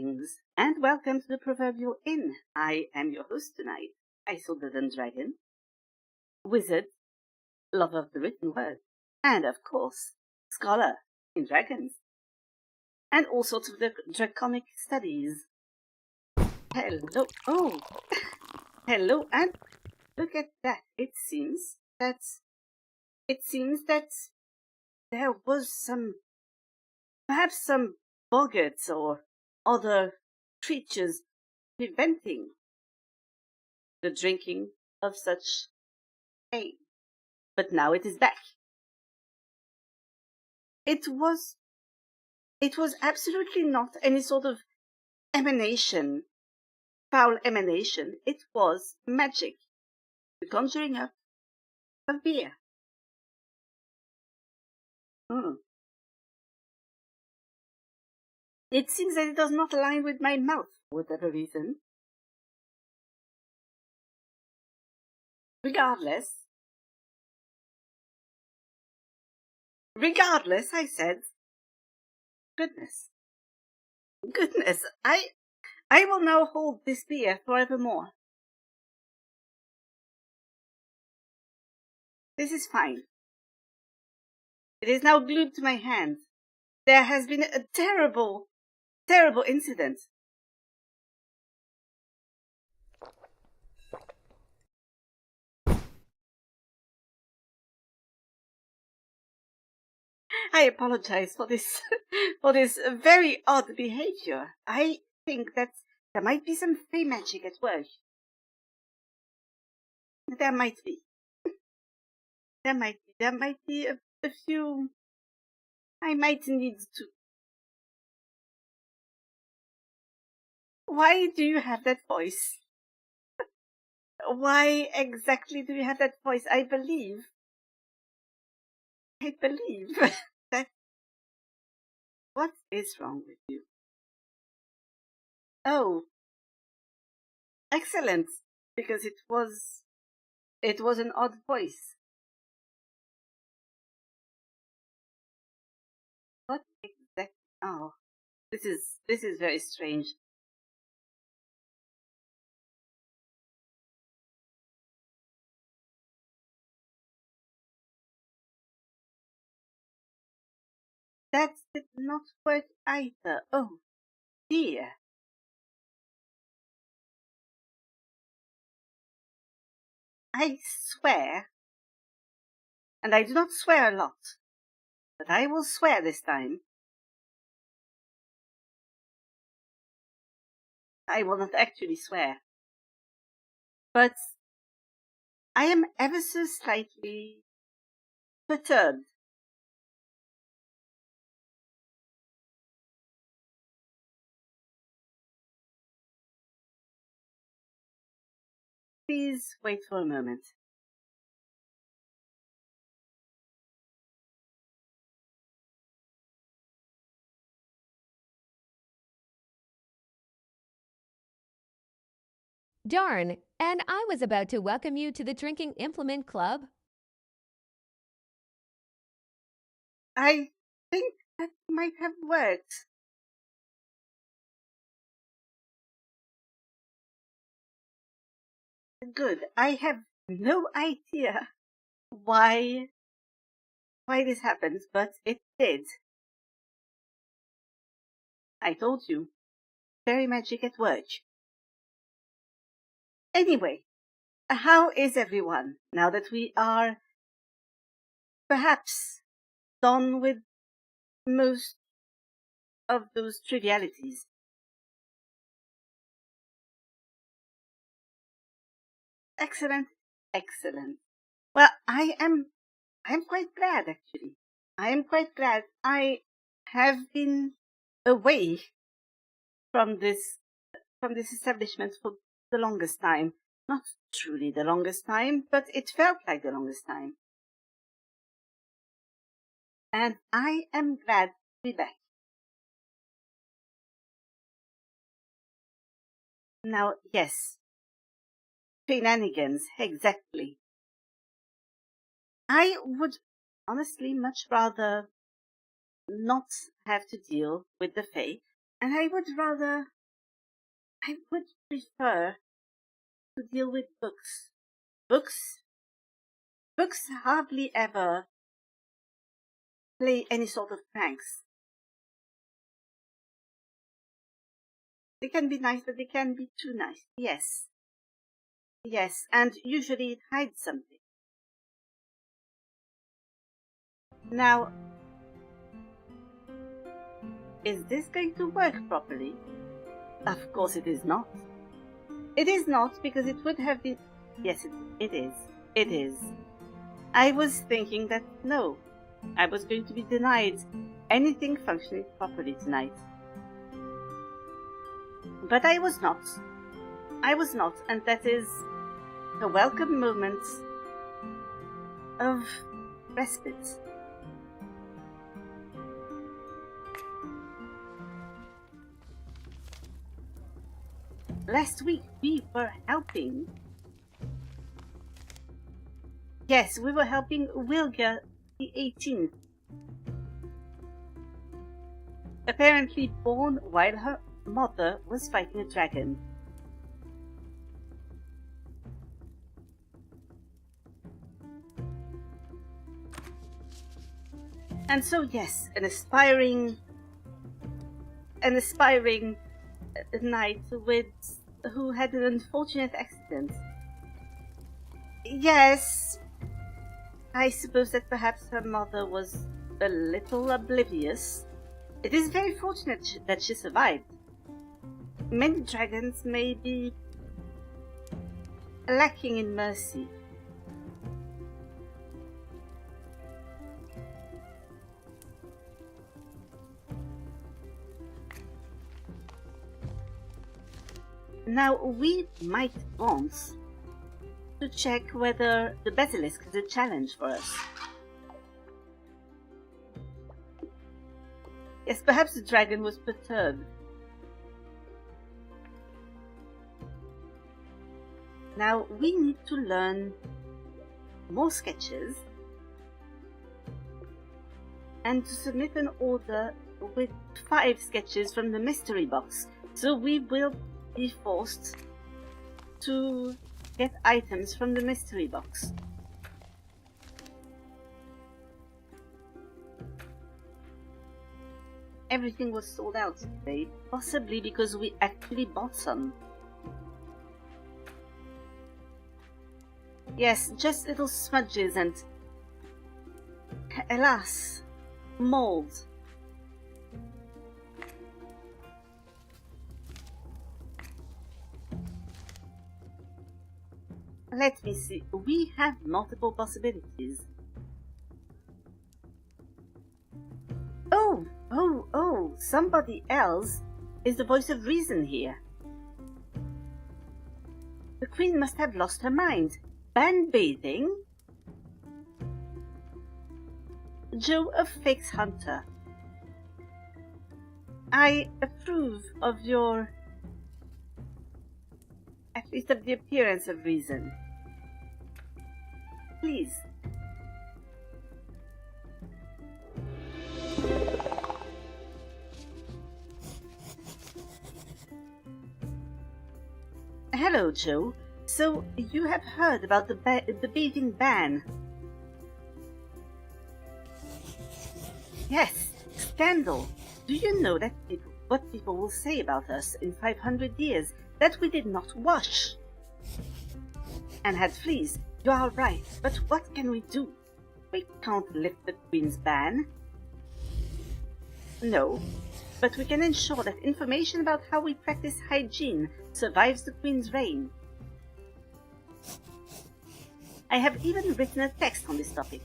Greetings, and welcome to the Proverbial Inn. I am your host tonight, Isolda the Dragon, wizard, lover of the written word, and of course, scholar in dragons, and all sorts of draconic studies. Hello, hello, and look at that. It seems that there was perhaps some boggarts or other creatures preventing the drinking of such ale. But now it is back. It was absolutely not any sort of emanation, foul emanation. It was magic, the conjuring up of beer. It seems that it does not align with my mouth for whatever reason. Regardless, I said, goodness, I will now hold this beer forevermore. This is fine. It is now glued to my hand. There has been a terrible incident. I apologize for this very odd behavior. I think that there might be some fey magic at work. There might be. There might be a few. I might need to. Why do you have that voice? Why exactly do you have that voice? I believe that. What is wrong with you? Oh, excellent, because it was an odd voice. What exactly? Oh, this is very strange. That did not work either. Oh, dear. I swear, and I do not swear a lot, but I will swear this time. I will not actually swear. But I am ever so slightly perturbed. Please wait for a moment. Darn, and I was about to welcome you to the Drinking Implement Club. I think that might have worked. Good. I have no idea why this happens, but it did. I told you. Fairy magic at work. Anyway, how is everyone now that we are perhaps done with most of those trivialities? Excellent. Well, I am quite glad, actually. I am quite glad. I have been away from this establishment for the longest time. Not truly the longest time, but it felt like the longest time. And I am glad to be back. Now, yes. Shenanigans, exactly. I would honestly much rather not have to deal with the Fae. And I would prefer to deal with books. Books hardly ever play any sort of pranks. They can be nice, but they can be too nice. Yes. Yes, and usually it hides something. Now, is this going to work properly? Of course it is not. It is not, because it would have been... Yes, it is. It is. I was thinking that, no, I was going to be denied anything functioning properly tonight. But I was not. I was not, and that is a welcome moment of respite. Last week we were helping. Yes, we were helping Wilga XVIII. Apparently born while her mother was fighting a dragon. And so yes, an aspiring knight who had an unfortunate accident. Yes, I suppose that perhaps her mother was a little oblivious. It is very fortunate that she survived. Many dragons may be lacking in mercy. Now, we might want to check whether the basilisk is a challenge for us. Yes, perhaps the dragon was perturbed. Now, we need to learn more sketches and to submit an order with 5 sketches from the mystery box. So we will be forced to get items from the mystery box. Everything was sold out today, possibly because we actually bought some. Yes, just little smudges and, alas, mold. Let me see. We have multiple possibilities. Oh, somebody else is the voice of reason here. The Queen must have lost her mind. Ban bathing? Joe of Fakes Hunter. I approve of your... at least of the appearance of reason. Please. Hello, Joe. So, you have heard about the bathing ban? Yes, scandal. Do you know that what people will say about us in 500 years? That we did not wash and had fleas. You are right, but what can we do? We can't lift the Queen's ban. No, but we can ensure that information about how we practice hygiene survives the Queen's reign. I have even written a text on this topic.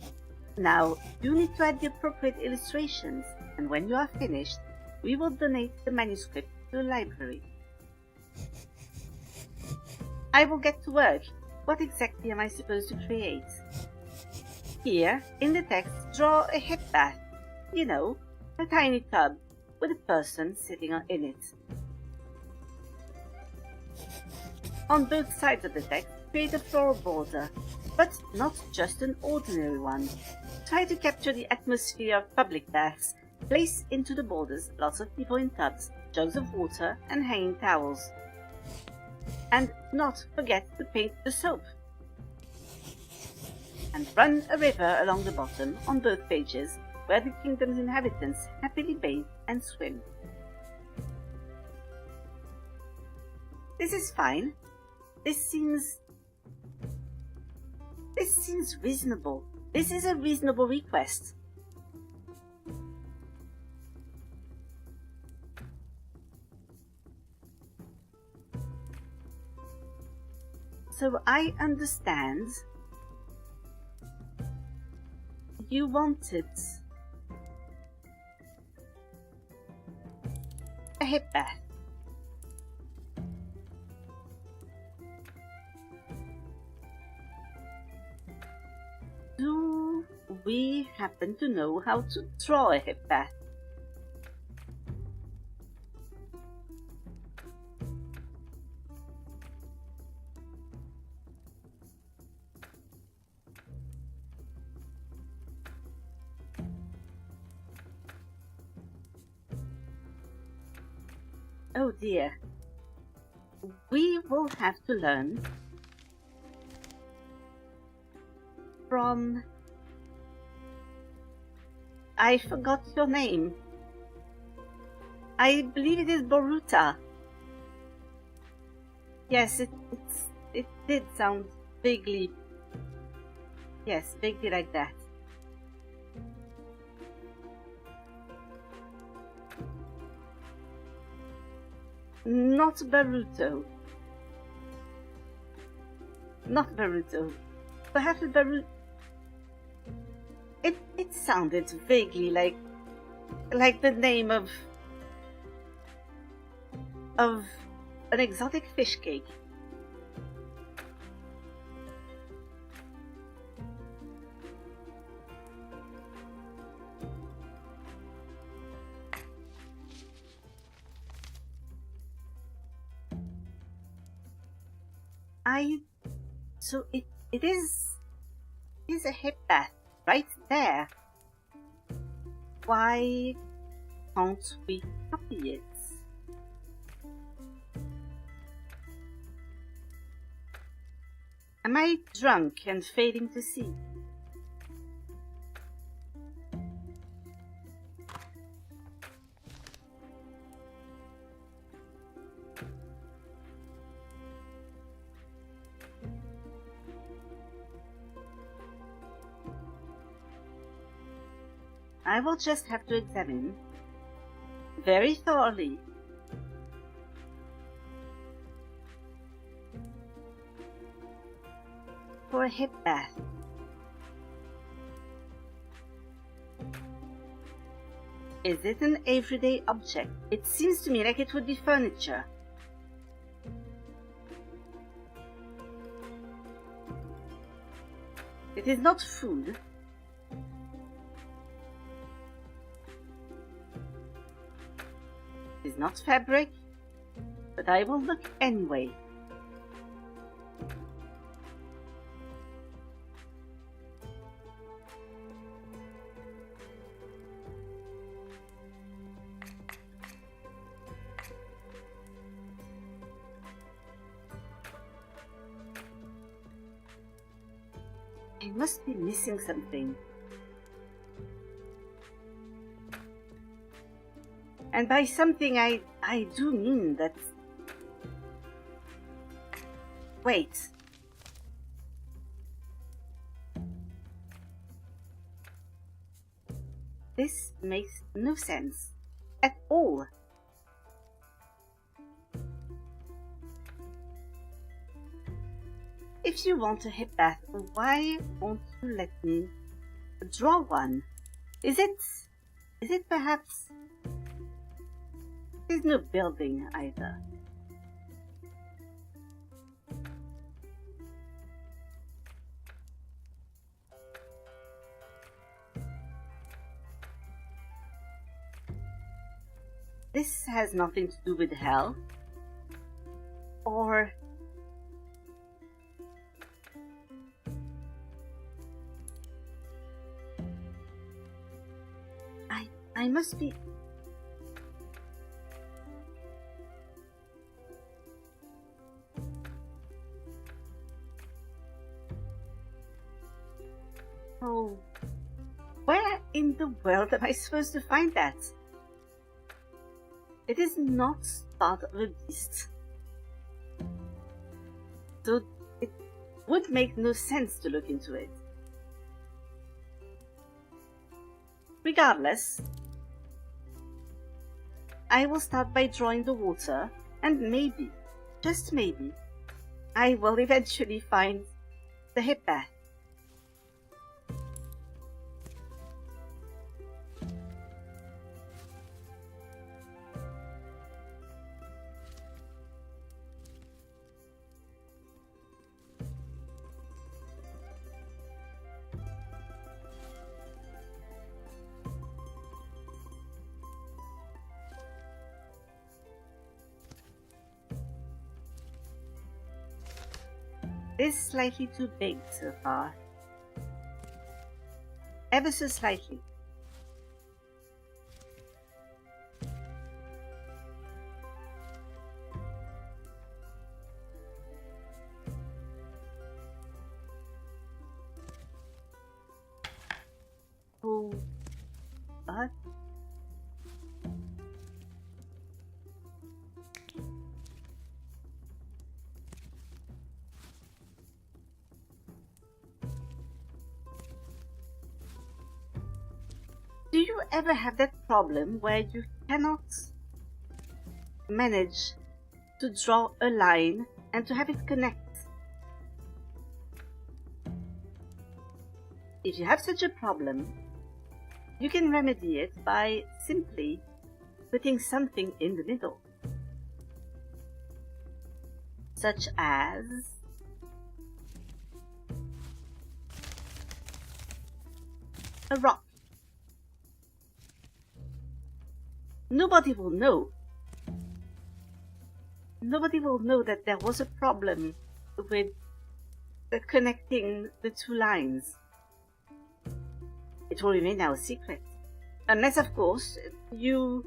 Now, you need to add the appropriate illustrations, and when you are finished, we will donate the manuscript to the library. I will get to work. What exactly am I supposed to create? Here, in the text, draw a hip bath. You know, a tiny tub with a person sitting in it. On both sides of the text, create a floral border, but not just an ordinary one. Try to capture the atmosphere of public baths. Place into the borders lots of people in tubs, jugs of water and hanging towels. And not forget to paint the soap. And run a river along the bottom on both pages where the kingdom's inhabitants happily bathe and swim. This is fine. This seems reasonable. This is a reasonable request. So I understand you wanted a hip bath. Do we happen to know how to draw a hip bath? Oh dear. We will have to learn from... I forgot your name. I believe it is Boruta. Yes, it did sound vaguely... Yes, vaguely like that. Not Baruto. Not Baruto. Perhaps Baruto... It sounded vaguely like the name of an exotic fish cake. So it is a hip bath right there. Why can't we copy it? Am I drunk and failing to see? I will just have to examine very thoroughly for a hip bath. Is it an everyday object? It seems to me like it would be furniture. It is not food. It is not fabric, but I will look anyway. I must be missing something. And by something I do mean that... Wait. This makes no sense at all. If you want a hip bath, why won't you let me draw one? Is it perhaps... There's no building either. This has nothing to do with hell. Or... I must be... Oh, where in the world am I supposed to find that? It is not part of a beast. So it would make no sense to look into it. Regardless, I will start by drawing the water, and maybe, just maybe, I will eventually find the hip bath. It is slightly too big so far. Ever so slightly. Oh, but do you ever have that problem where you cannot manage to draw a line and to have it connect? If you have such a problem, you can remedy it by simply putting something in the middle, such as a rock. Nobody will know. Nobody will know that there was a problem with connecting the two lines. It will remain our secret. Unless, of course, you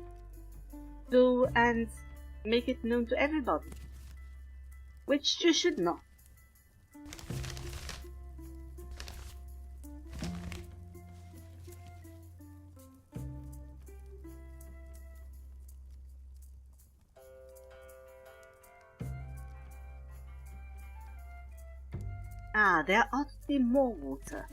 go and make it known to everybody. Which you should not. Ah, there ought to be more water.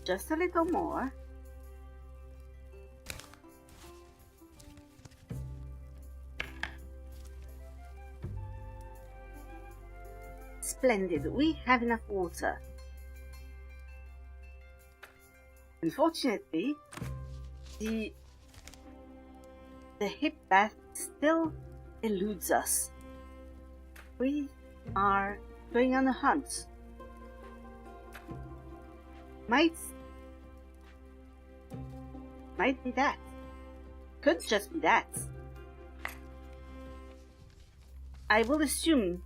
Just a little more. Splendid, we have enough water. Unfortunately, the hip bath still eludes us. We are going on a hunt. Might be that. Could just be that. I will assume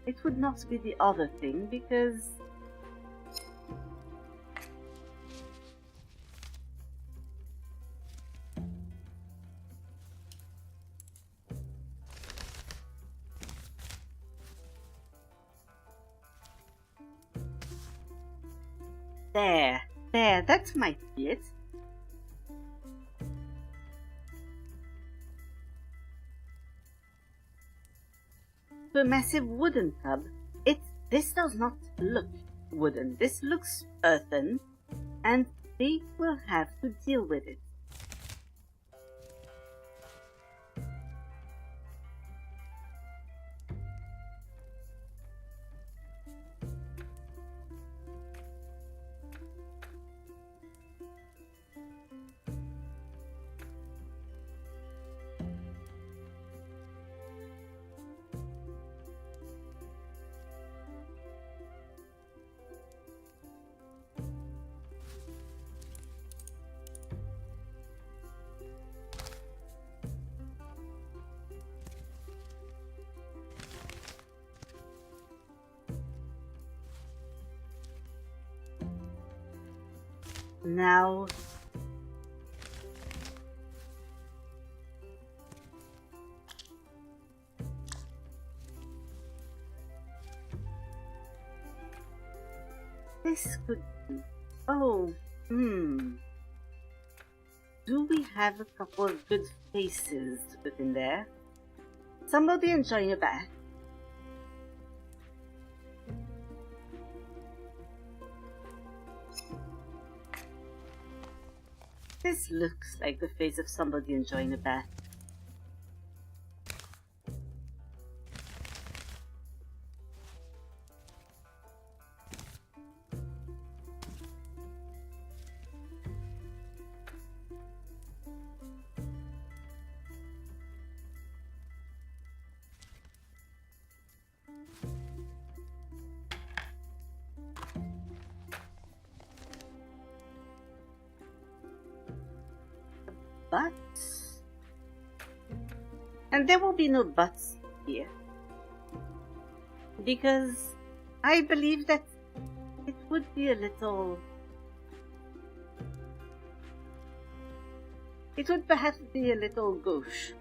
it would not be the other thing because There, that might be it. The massive wooden tub. This does not look wooden. This looks earthen, and they will have to deal with it. Now, this could be... Oh, do we have a couple of good faces to put in there? Somebody enjoying a bath. This looks like the face of somebody enjoying a bath. Buts. And there will be no buts here. Because I believe that it would be a little... It would perhaps be a little gauche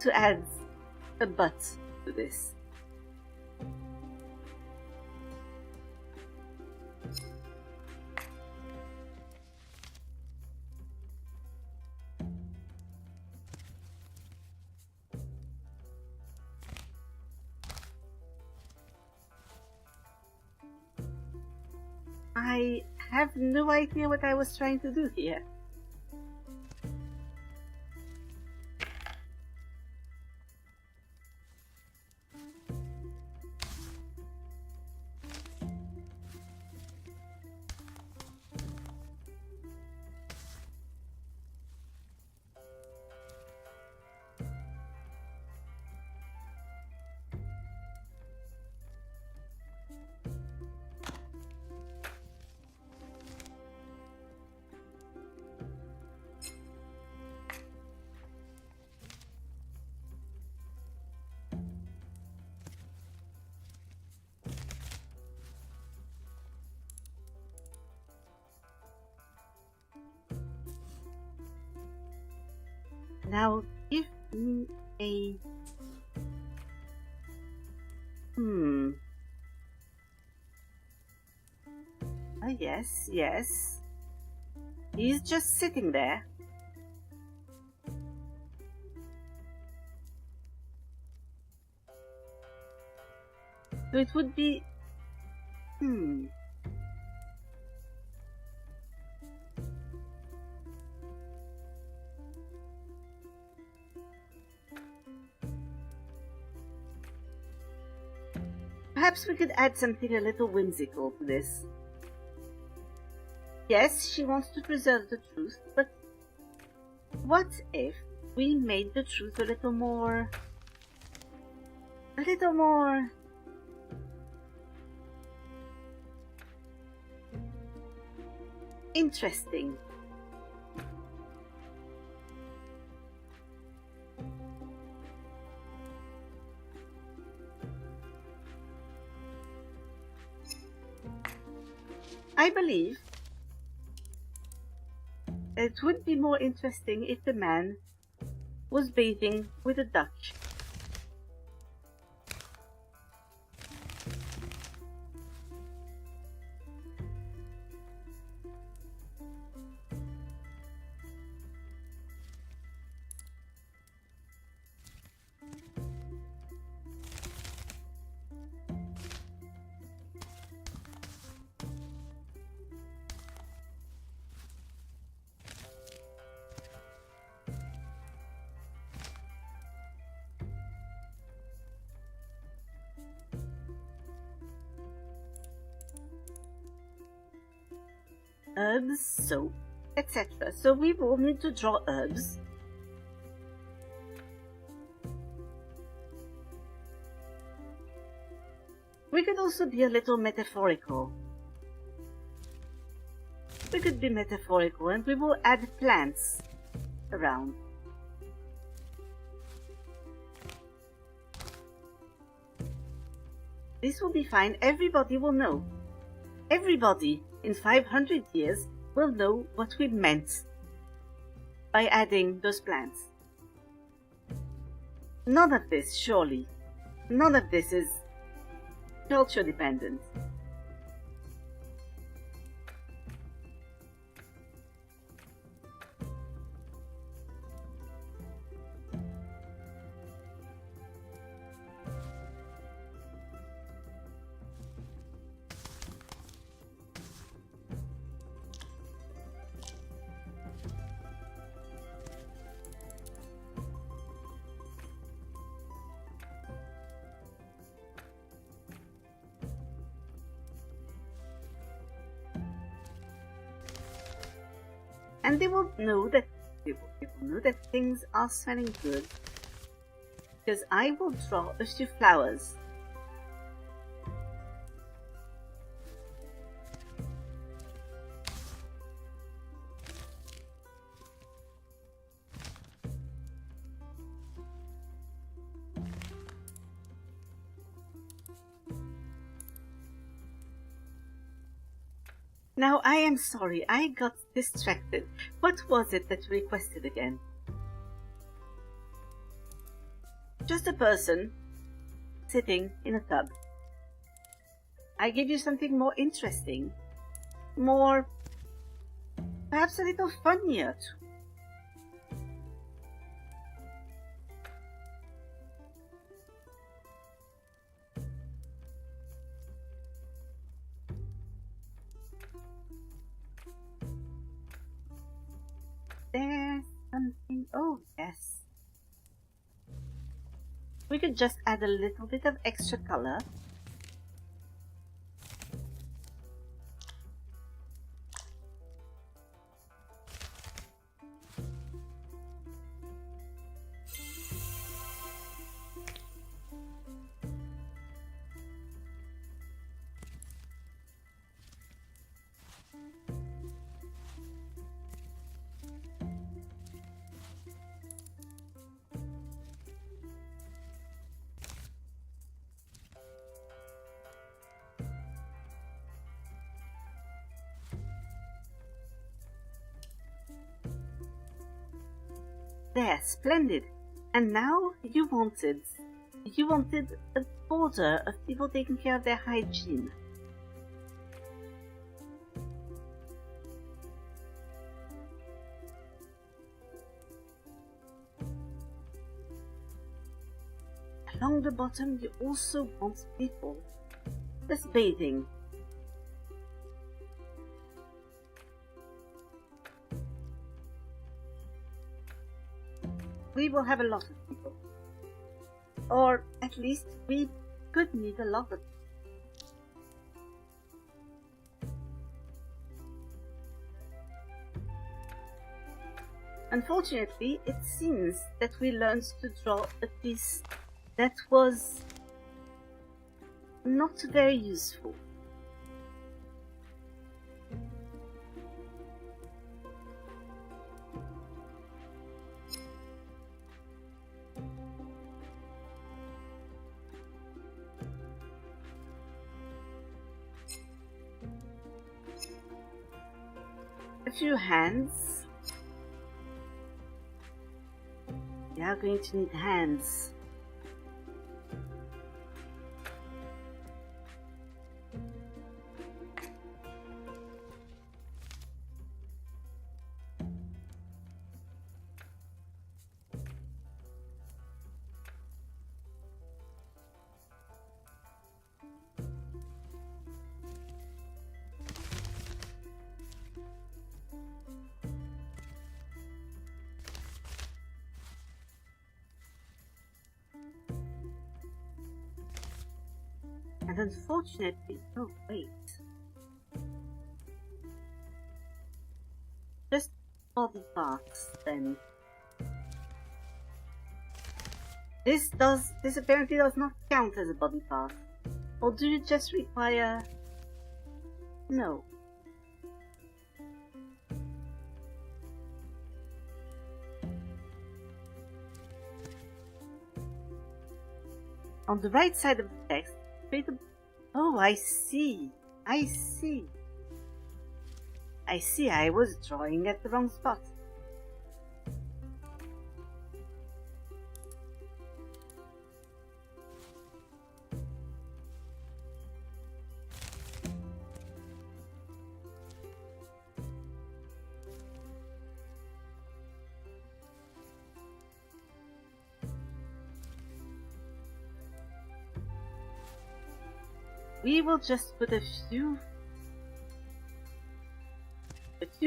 to add a butt to this. I have no idea what I was trying to do here. Now, give me a... Oh, yes, yes. He's just sitting there. So it would be... Perhaps we could add something a little whimsical to this. Yes, she wants to preserve the truth, but what if we made the truth a little more interesting? I believe it would be more interesting if the man was bathing with a duck. Herbs, soap, etc. So we will need to draw herbs. We could also be a little metaphorical. We could be metaphorical and we will add plants around. This will be fine. Everybody will know. Everybody in 500 years, we'll know what we meant by adding those plants. None of this, surely, none of this is culture dependent. And they will know that things are smelling good, because I will draw a few flowers. Now, I am sorry, I got distracted. What was it that you requested again? Just a person sitting in a tub. I give you something more interesting, more, perhaps a little funnier too. There's something, oh yes. We could just add a little bit of extra color. There, splendid. And now you wanted a border of people taking care of their hygiene. Along the bottom, you also want people just bathing. We will have a lot of people. Or at least we could need a lot of people. Unfortunately, it seems that we learned to draw a piece that was not very useful. A few hands. We are going to need hands. And unfortunately, oh wait, just body parts then. This apparently does not count as a body part. Or do you just require... No. On the right side of the text, create a... Oh, I see. I see. I see I was drawing at the wrong spot. We will just put a few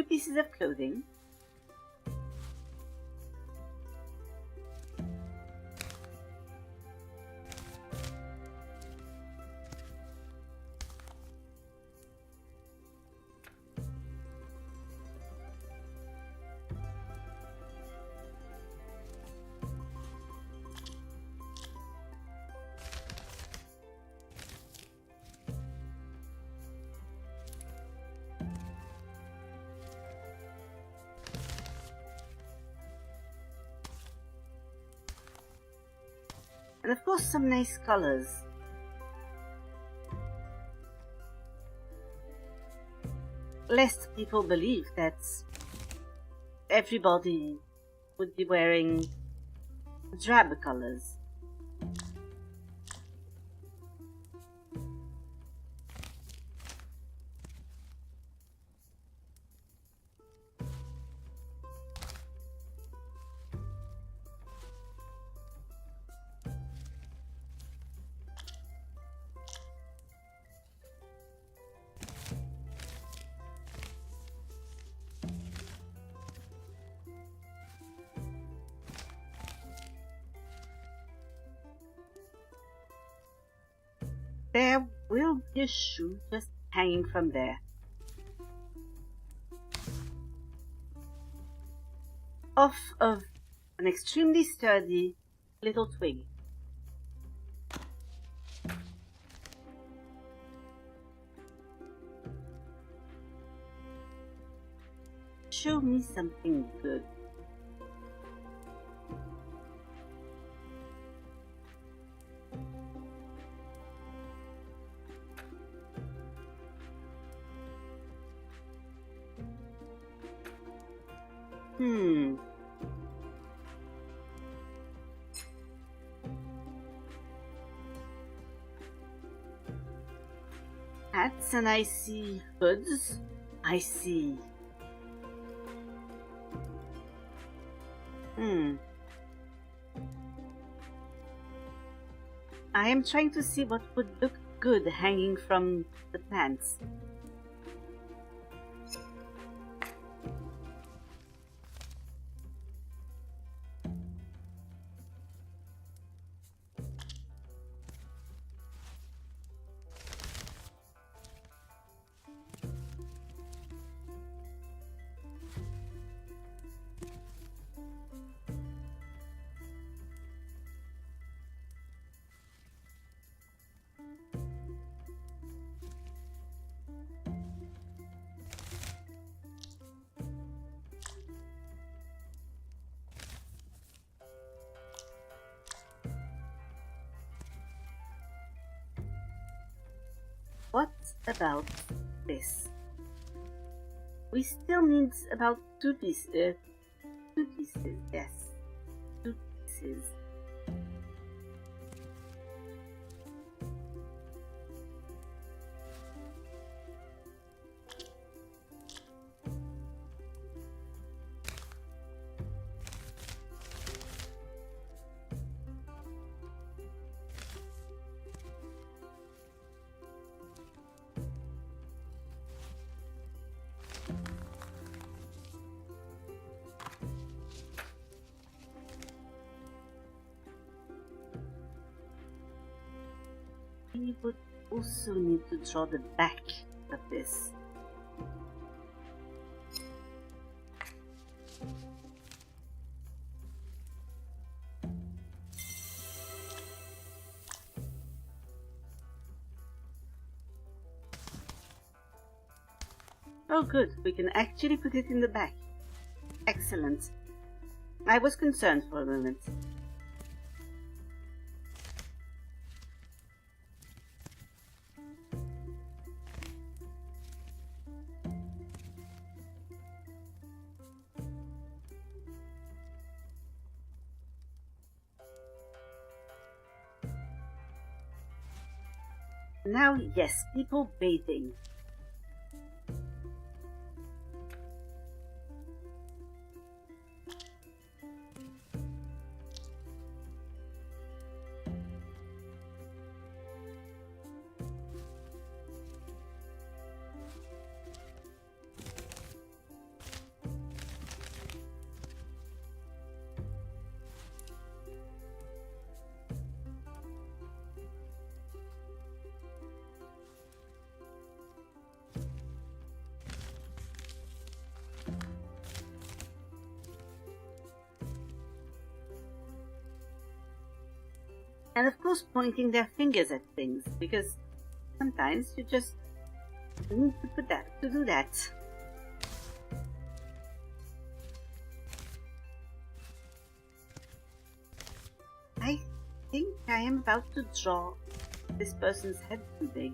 pieces of clothing. And of course some nice colors. Lest people believe that everybody would be wearing drab colors. There will be a shoe just hanging from there. Off of an extremely sturdy little twig. Show me something good. Hats, and I see hoods. I see. I am trying to see what would look good hanging from the pants. What about this? We still need about two pieces, yes. 2 pieces. We would also need to draw the back of this. Oh good, we can actually put it in the back. Excellent. I was concerned for a moment. Now, yes, people bathing. And of course pointing their fingers at things, because sometimes you just need to do that. I think I am about to draw this person's head too big.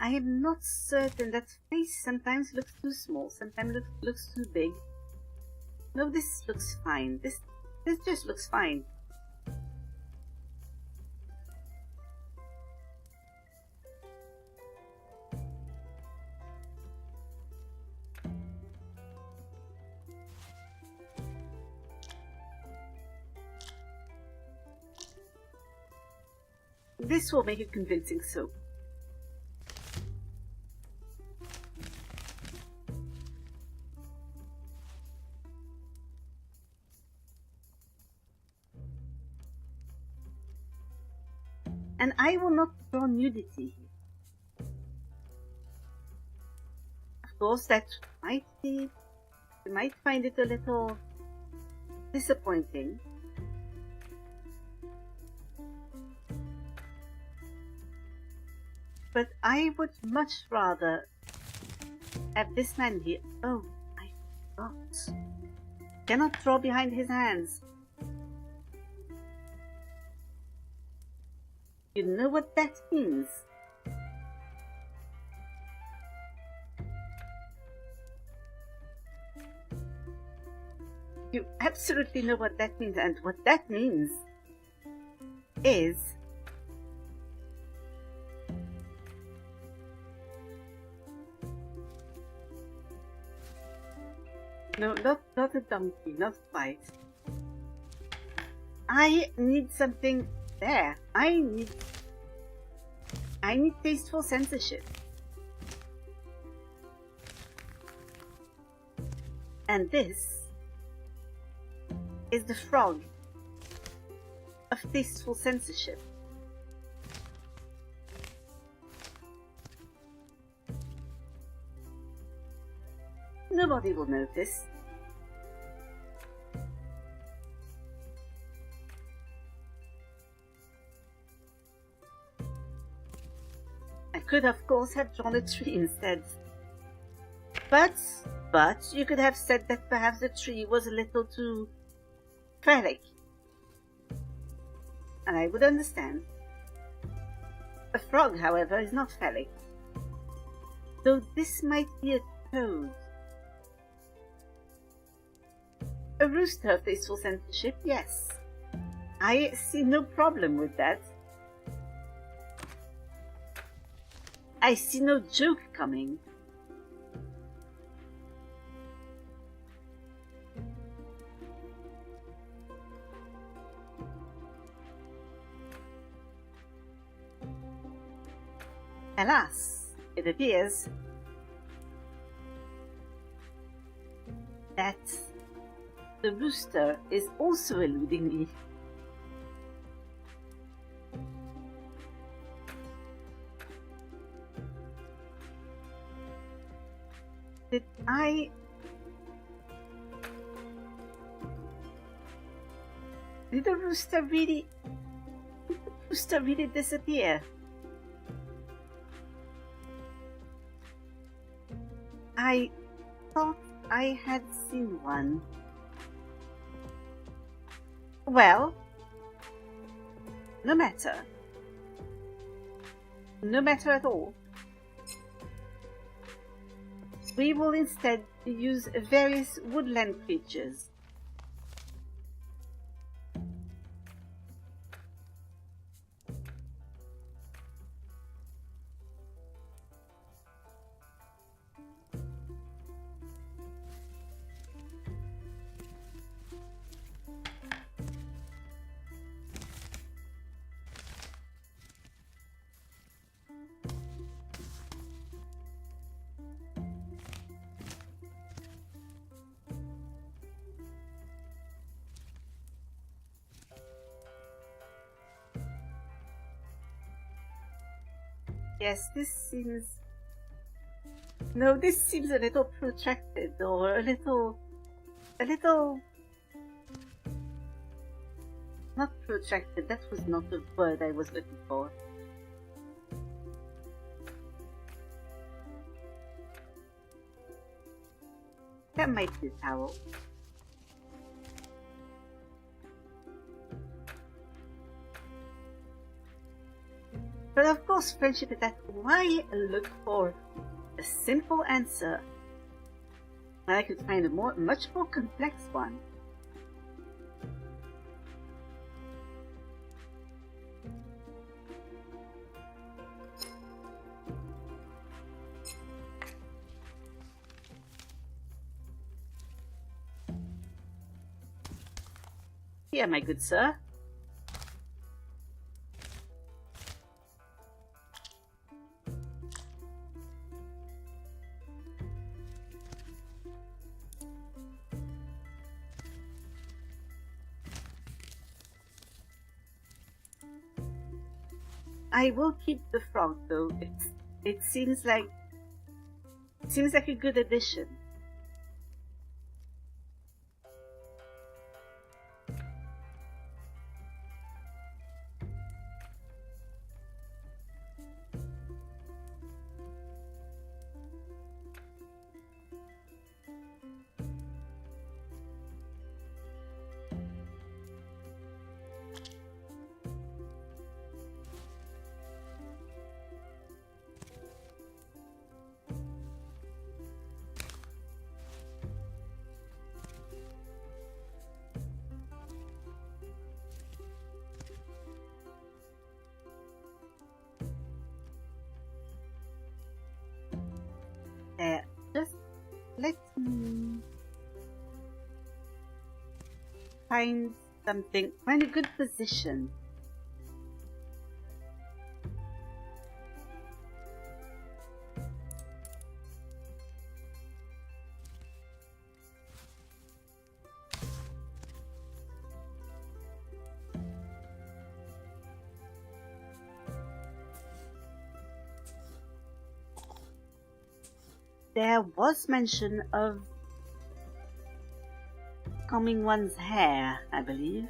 I am not certain. That face sometimes looks too small, sometimes looks too big. No, this looks fine. This just looks fine. This will make it convincing, so. And I will not draw nudity here. Of course, that might be, you might find it a little disappointing. But I would much rather have this man here. Oh, I forgot. Cannot draw behind his hands. You know what that means? You absolutely know what that means, and what that means is no, not a donkey, not quite. I need something there. I need tasteful censorship. And this is the frog of tasteful censorship. Nobody will notice. I could, of course, have drawn a tree instead. But you could have said that perhaps the tree was a little too phallic. And I would understand. A frog, however, is not phallic. Though this might be a toad. A rooster of tasteful censorship, yes. I see no problem with that. I see no joke coming. Alas, it appears that the rooster is also eluding me. Did the rooster really disappear? I thought I had seen one. Well, no matter. No matter at all. We will instead use various woodland creatures. Yes, this seems a little protracted, or a little not protracted. That was not the word I was looking for. That might be a towel. But of course, friendship is that why look for a simple answer when I could find a much more complex one. Here, my good sir. I will keep the frog, though. It seems like a good addition. Just let me find something. Find a good position. There was mention of combing one's hair, I believe.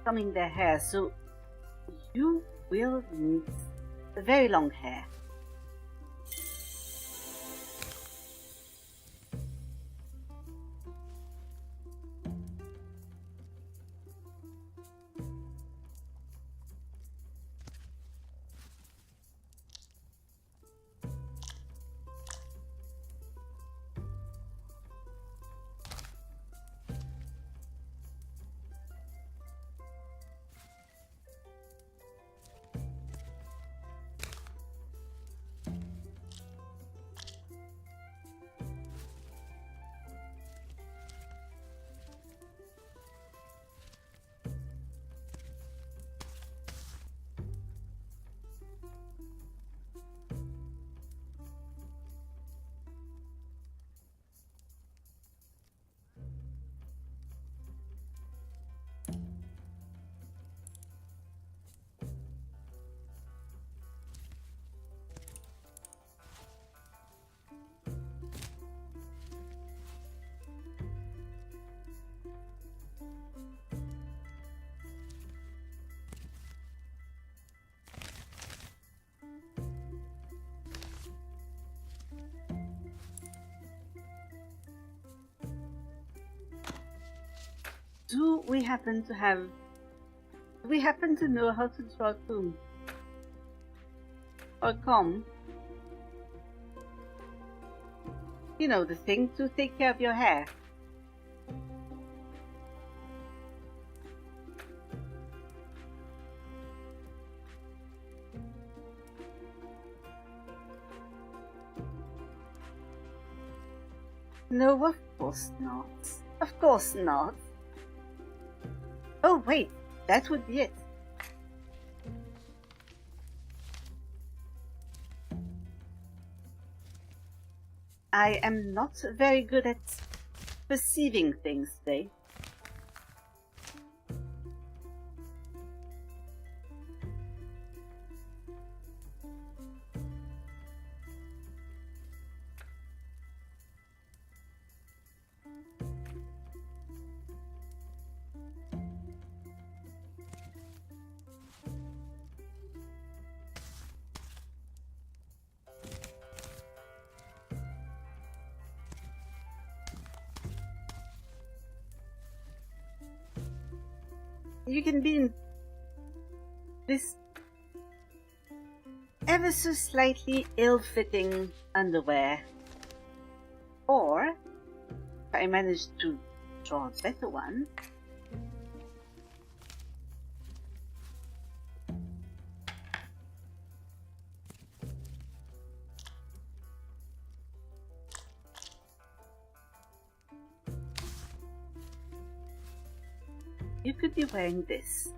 Combing their hair, so you will need very long hair. Do we happen to know how to draw a comb? Or comb? You know, the thing to take care of your hair. No, of course not. Of course not. Oh, wait, that would be it. I am not very good at perceiving things today. You can be in this ever so slightly ill-fitting underwear, or if I manage to draw a better one, you could be wearing this.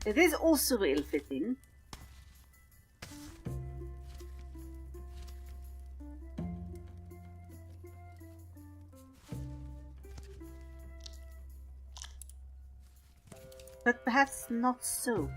It is also ill-fitting. But perhaps not so.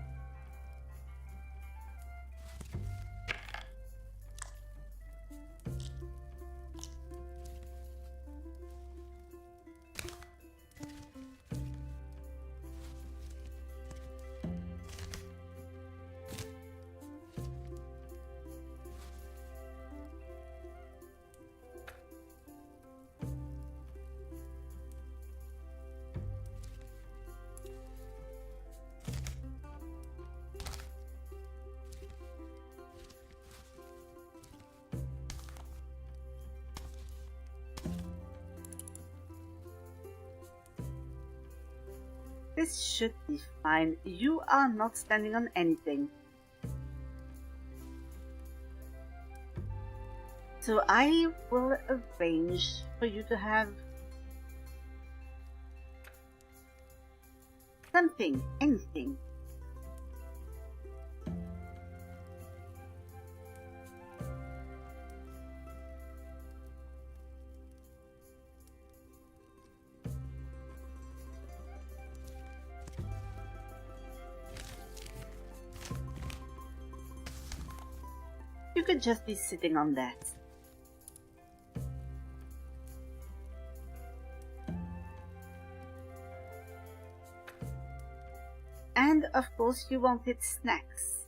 This should be fine. You are not standing on anything. So I will arrange for you to have something, anything. You could just be sitting on that. And of course you wanted snacks.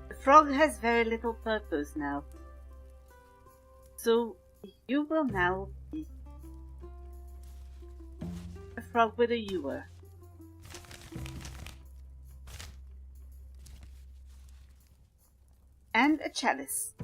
The frog has very little purpose now. So you will now be a frog with a ewer. And a chalice.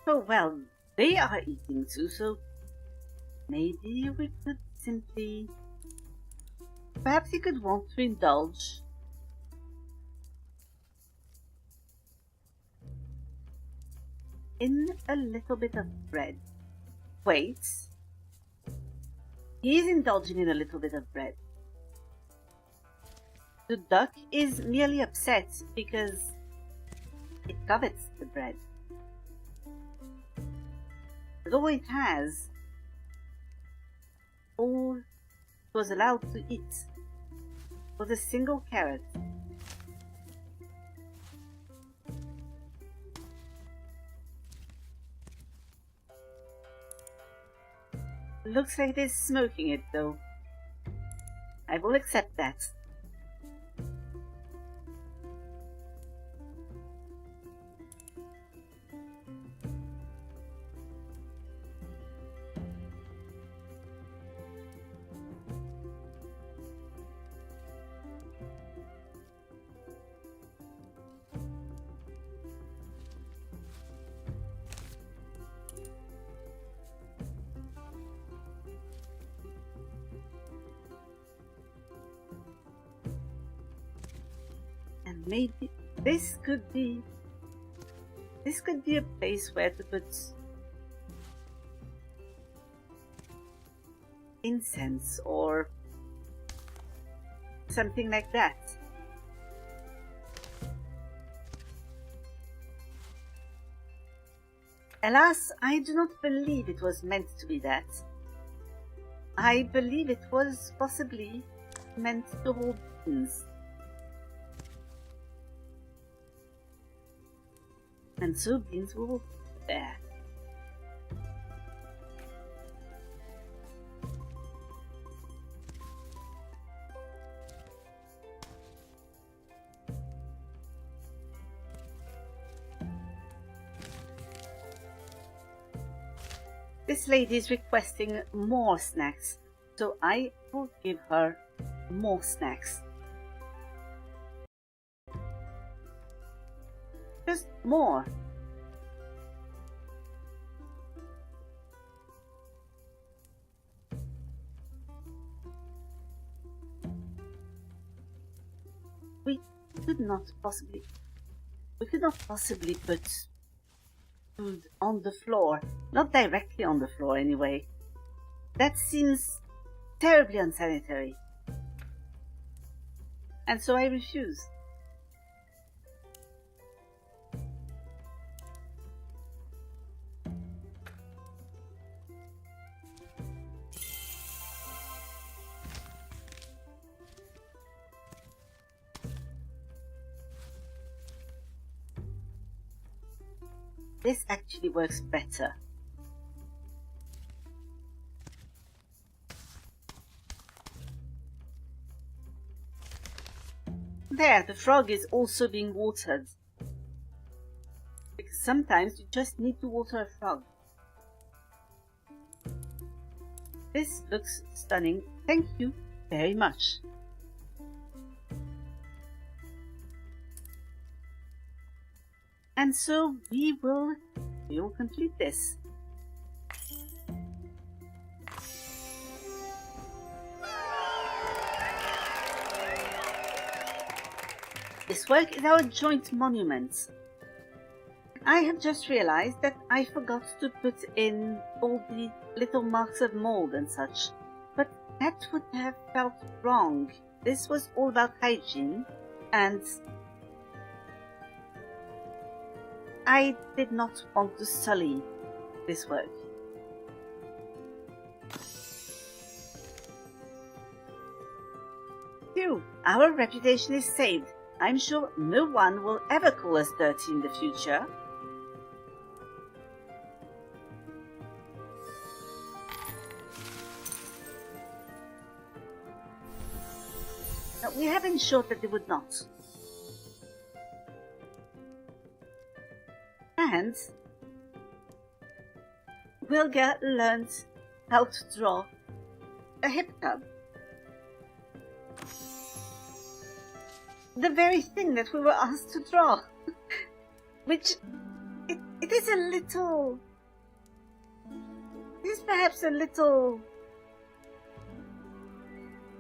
Oh well, they are eating too, so maybe we could simply... Perhaps you could want to indulge in a little bit of bread. Wait. He's indulging in a little bit of bread. The duck is merely upset because it covets the bread. But all it has, all it was allowed to eat was a single carrot. Looks like it is smoking it, though. I will accept that. And maybe this could be a place where to put incense or something like that. Alas, I do not believe it was meant to be that. I believe it was possibly meant to hold beans. And so beans will be there. This lady is requesting more snacks, so I will give her more snacks. Just more. We could not possibly put food on the floor. Not directly on the floor, anyway. That seems terribly unsanitary. And so I refuse. This actually works better. There, the frog is also being watered. Because sometimes you just need to water a frog. This looks stunning. Thank you very much. And so we will complete this. This work is our joint monument. I have just realized that I forgot to put in all the little marks of mold and such, but that would have felt wrong. This was all about hygiene, and I did not want to sully this work. Phew, our reputation is saved. I'm sure no one will ever call us dirty in the future. Now, we have ensured that they would not. And Wilga learned how to draw a hip cub. The very thing that we were asked to draw. Which, it is a little... It is perhaps a little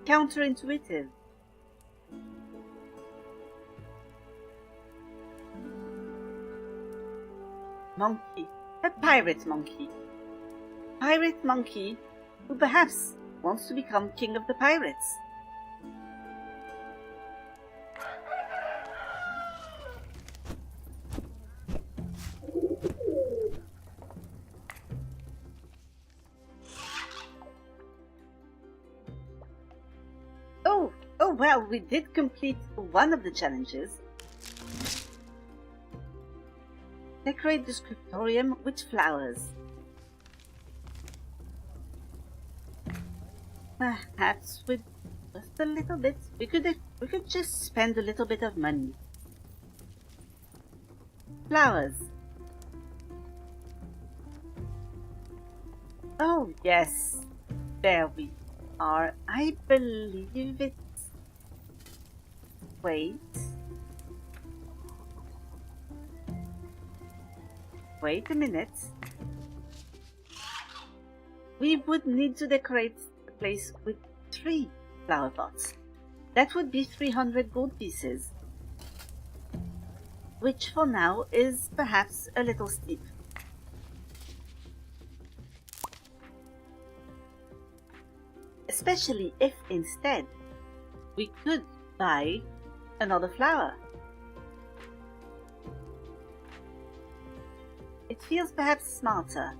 counterintuitive. Monkey. A pirate monkey. Pirate monkey who perhaps wants to become king of the pirates. we did complete one of the challenges. Decorate the scriptorium with flowers. Perhaps with just a little bit. We could just spend a little bit of money. Flowers. Oh yes, there we are. I believe it's... Wait. Wait a minute. We would need to decorate the place with 3 flower pots. That would be 300 gold pieces, which for now is perhaps a little steep. Especially if instead we could buy another flower. It feels perhaps smarter.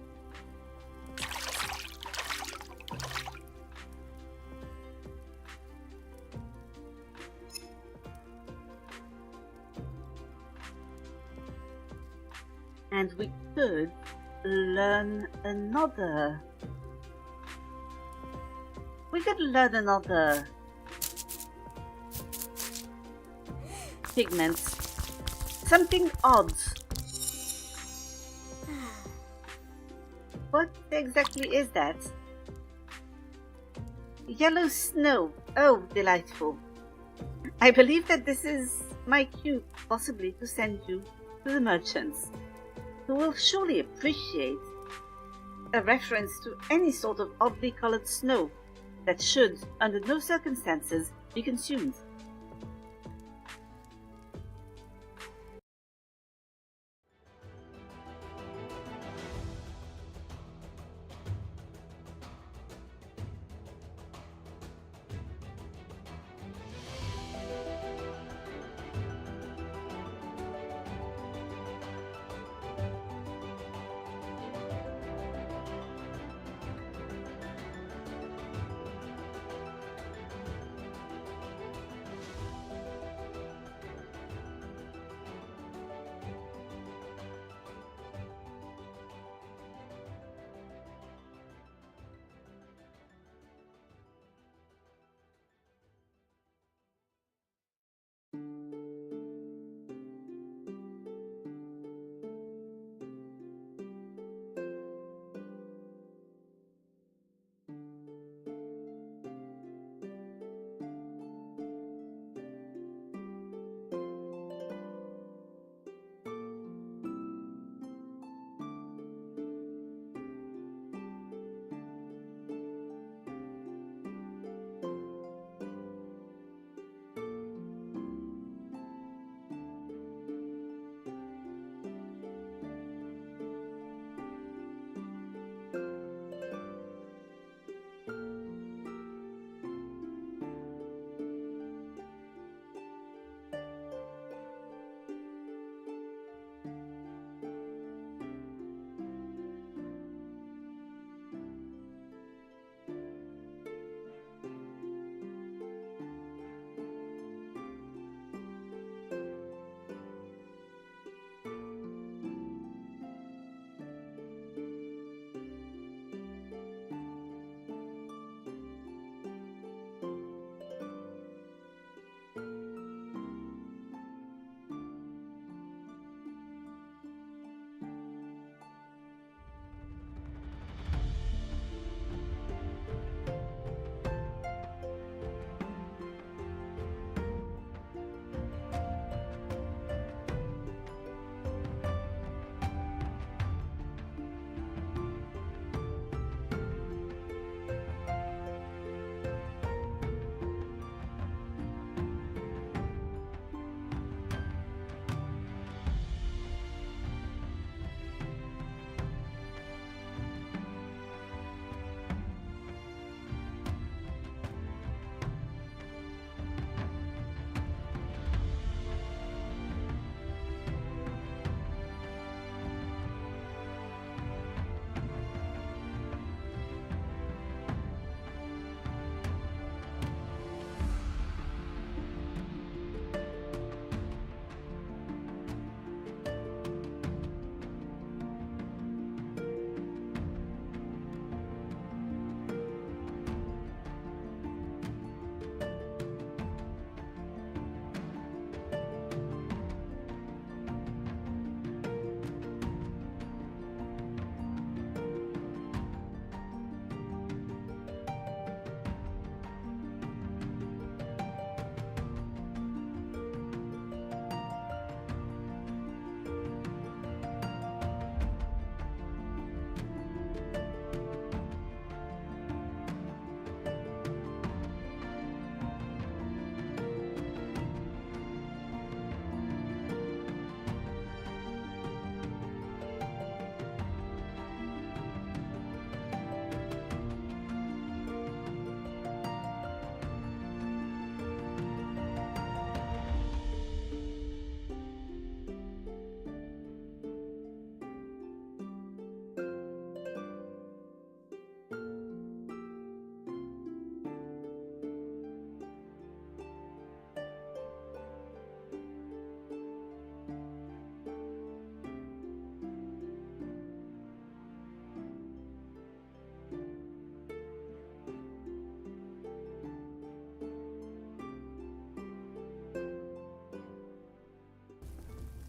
And we could learn another... We could learn another pigment. Something odd. What exactly is that? Yellow snow. Oh, delightful. I believe that this is my cue, possibly, to send you to the merchants, who will surely appreciate a reference to any sort of oddly colored snow that should, under no circumstances, be consumed.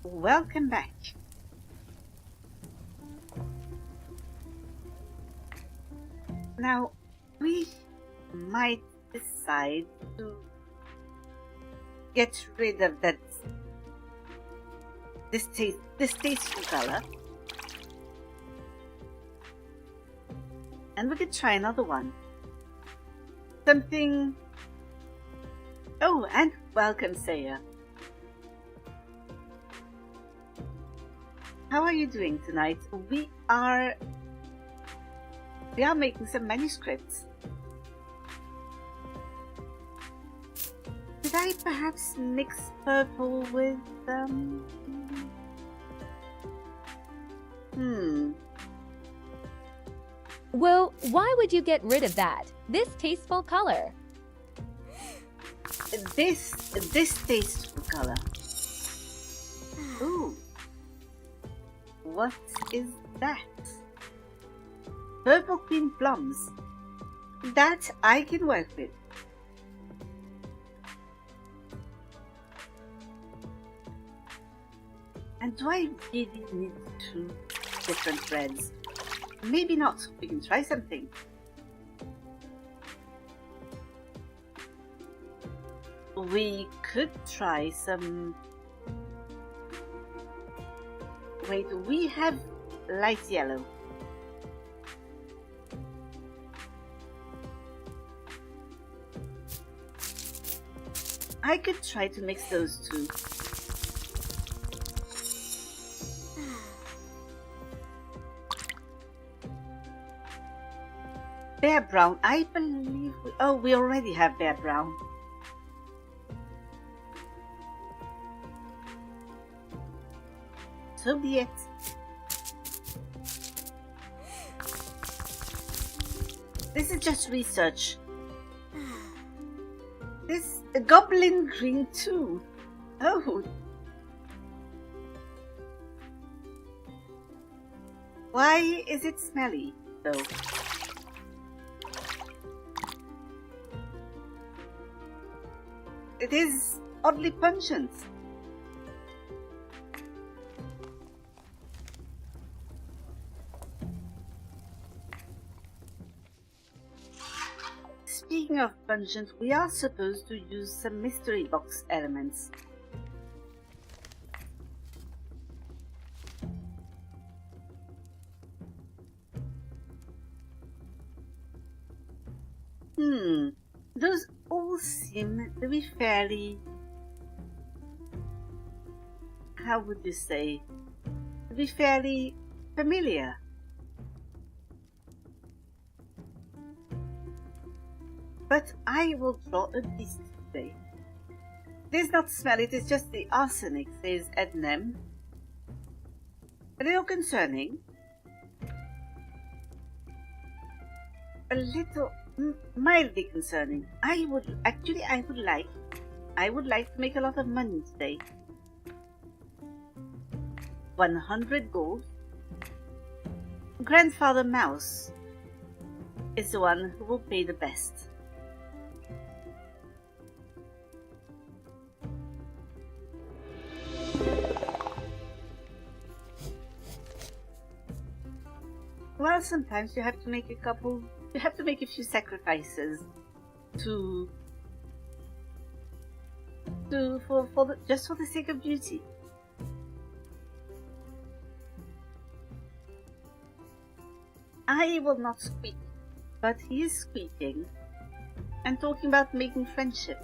welcome back. Now, we might decide to get rid of that distasteful color. And we could try another one. Something... Oh, and welcome, Saya. How are you doing tonight? We are making some manuscripts. Did I perhaps mix purple with Well, why would you get rid of that distasteful color? This distasteful color. Ooh. What is that? Purple cream plums. That I can work with. And do I really need 2 different threads? Maybe not. We can try something. We could try some... Wait, we have light yellow. I could try to mix those 2. Bear brown, I believe we already have bear brown. So be it. This is just research. This goblin green too. Oh. Why is it smelly though? It is oddly pungent. Speaking of pungent, we are supposed to use some mystery box elements. Those all seem to be fairly... How would you say? To be fairly familiar. But I will draw a beast today. It is not smell, it is just the arsenic, says Ednem. A little concerning. A little mildly concerning. I would like to make a lot of money today. 100 gold. Grandfather Mouse is the one who will pay the best. Well, sometimes you have to make a few sacrifices just for the sake of beauty. I will not squeak, but he is squeaking and talking about making friendship.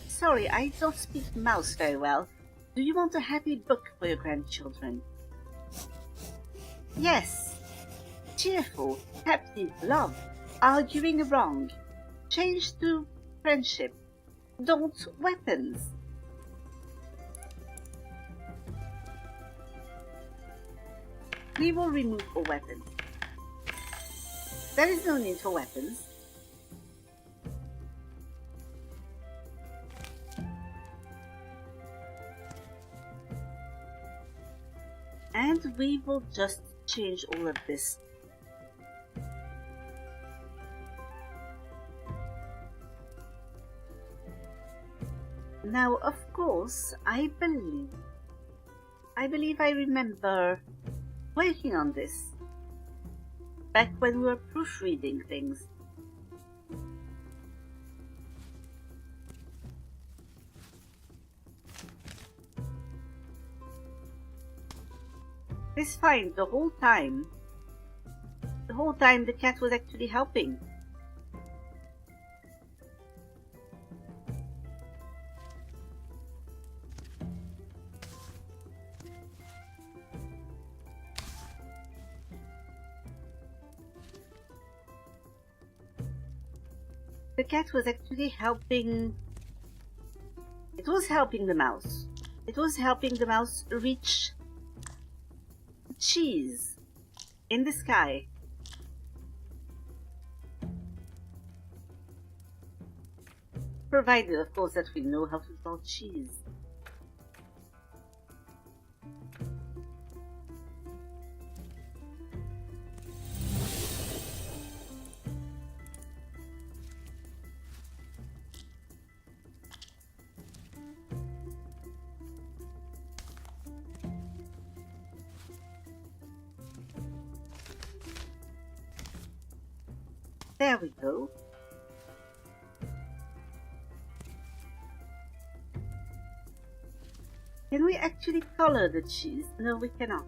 Sorry, I don't speak mouse very well. Do you want a happy book for your grandchildren? Yes. Cheerful, happy, love, arguing wrong. Change to friendship. Don't weapons. We will remove all weapons. There is no need for weapons. And we will just change all of this. Now, of course, mouse, I believe I remember working on this back when we were proofreading things. It's fine. The whole time the cat was actually helping. The cat was actually helping. It was helping the mouse. It was helping the mouse reach the cheese in the sky. Provided, of course, that we know how to spell cheese. There we go. Can we actually color the cheese? No, we cannot.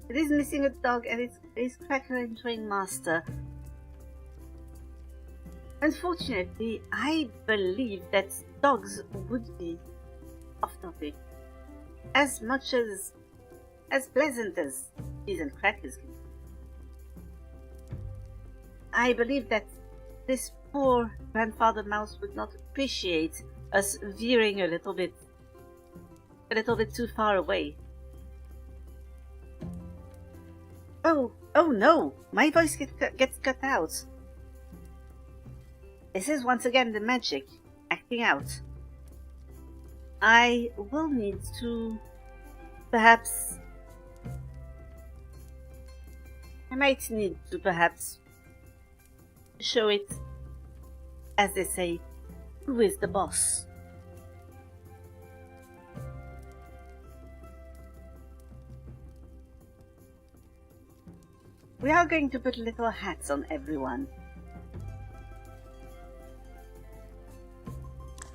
It is missing a dog and it is Cracker entering master. Unfortunately, I believe that dogs would be off topic. As much as pleasant as cheese and crackers can be. I believe that this poor grandfather mouse would not appreciate us veering a little bit too far away. Oh no! My voice gets cut out. This is once again the magic acting out. I will need to perhaps show it, as they say, who is the boss. We are going to put little hats on everyone.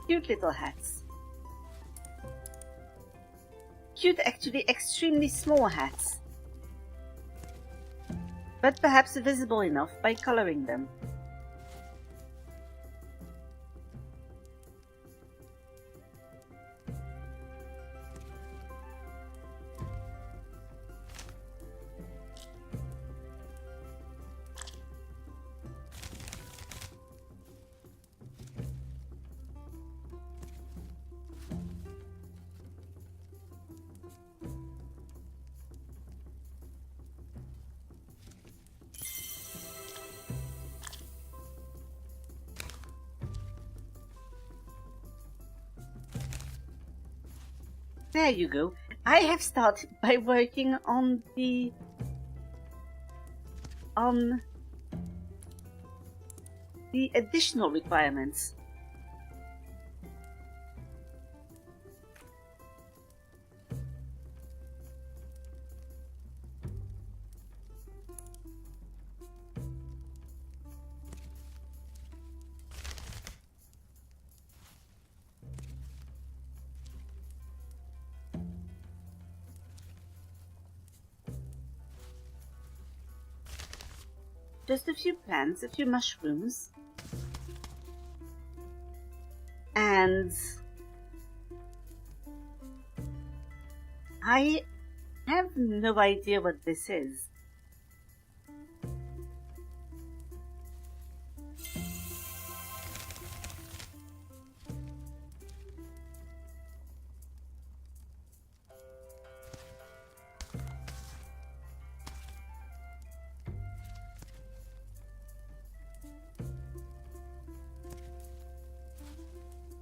Cute little hats. Cute, actually extremely small hats. But perhaps visible enough by coloring them. There you go. I have started by working on the additional requirements. Just a few plants, a few mushrooms, and I have no idea what this is.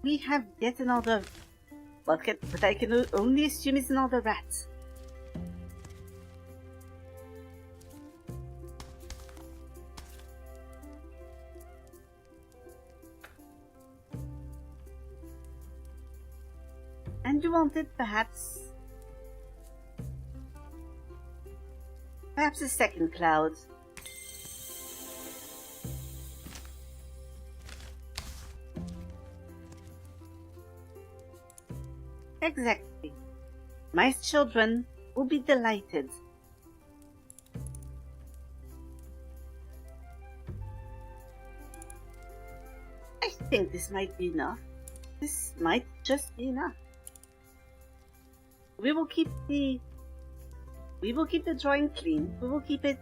We have yet another, but I can only assume it's another rat. And you wanted perhaps a second cloud. Exactly. My children will be delighted. I think this might be enough. This might just be enough. We will keep the drawing clean. We will keep it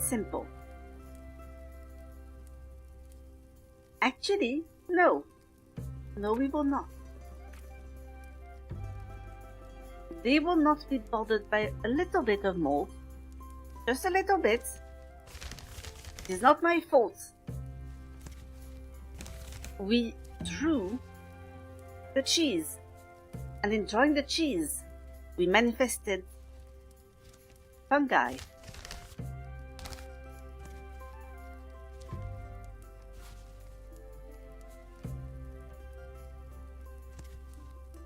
simple. Actually, no. No, we will not. They will not be bothered by a little bit of mold. Just a little bit. It is not my fault. We drew the cheese, and in drawing the cheese, we manifested fungi.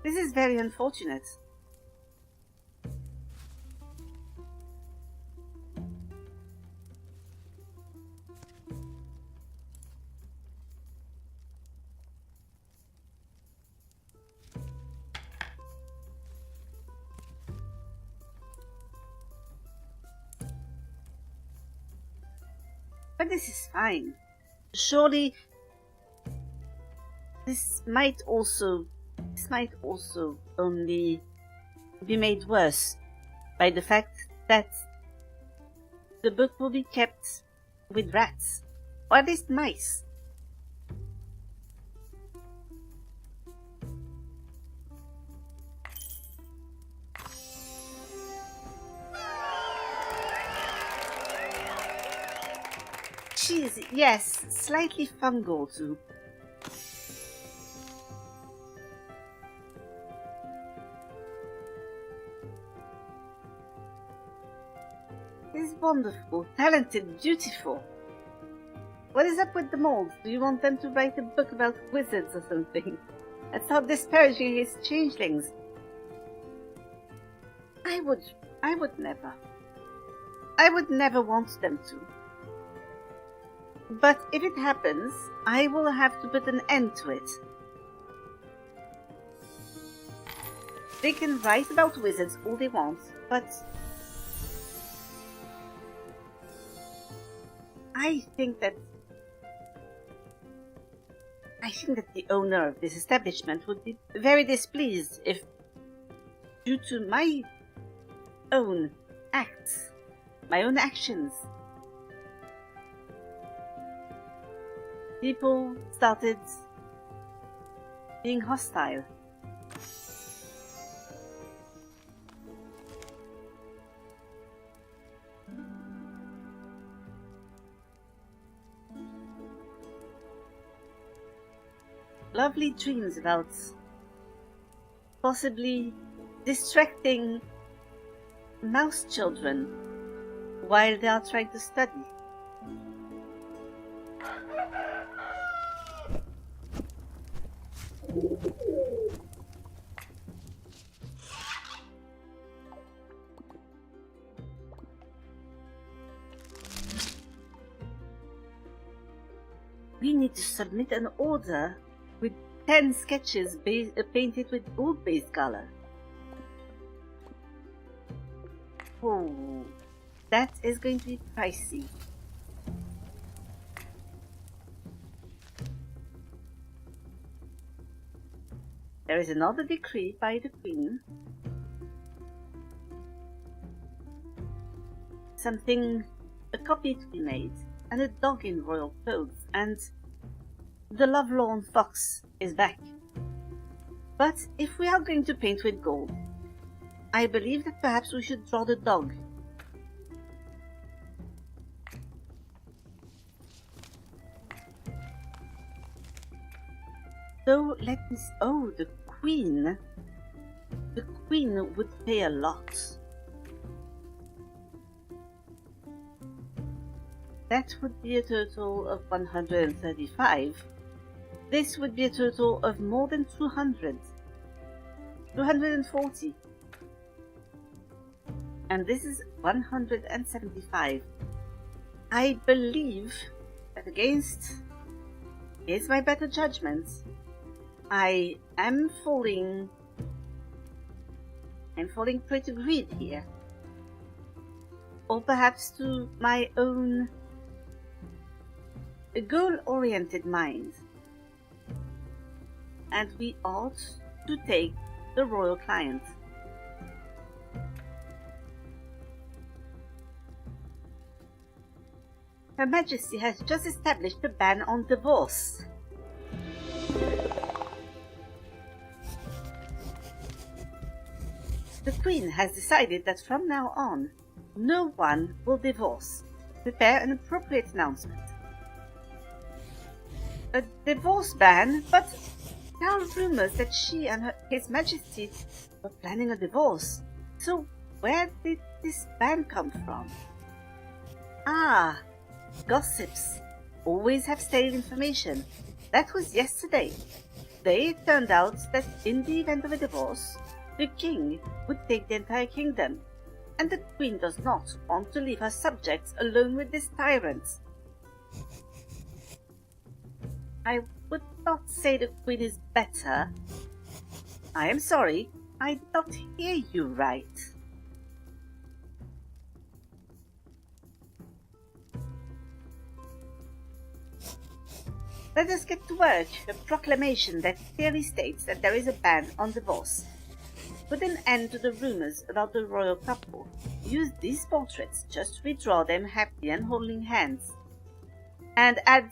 This is very unfortunate. But this is fine. Surely this might also only be made worse by the fact that the book will be kept with rats, or at least mice. Cheese, yes, slightly fungal too. It's wonderful, talented, beautiful. What is up with the mold? Do you want them to write a book about wizards or something? That's how disparaging his changelings. I would never. I would never want them to. But if it happens, I will have to put an end to it. They can write about wizards all they want, but I think that the owner of this establishment would be very displeased if, due to my own acts, my own actions, people started being hostile. Lovely dreams about possibly distracting mouse children while they are trying to study. We need to submit an order with 10 sketches painted with gold-based color. Oh, that is going to be pricey. There is another decree by the Queen. A copy to be made, and a dog in royal clothes, and the lovelorn fox is back. But if we are going to paint with gold, I believe that perhaps we should draw the dog. So let me... Oh, the Queen. The Queen would pay a lot. That would be a total of 135. this would be a total of more than 200. 240. And this is 175. I believe that against my better judgment, I am falling prey to greed here. Or perhaps to my own goal-oriented mind. And we ought to take the royal client. Her Majesty has just established a ban on divorce. The Queen has decided that from now on, no one will divorce. Prepare an appropriate announcement. A divorce ban? But there are rumors that she and His Majesty were planning a divorce. So where did this ban come from? Ah, gossips always have stale information. That was yesterday. Today it turned out that in the event of a divorce, the king would take the entire kingdom, and the Queen does not want to leave her subjects alone with this tyrant. I would not say the Queen is better. I am sorry, I did not hear you right. Let us get to work. A proclamation that clearly states that there is a ban on divorce. Put an end to the rumors about the royal couple. Use these portraits just to redraw them happy and holding hands. And add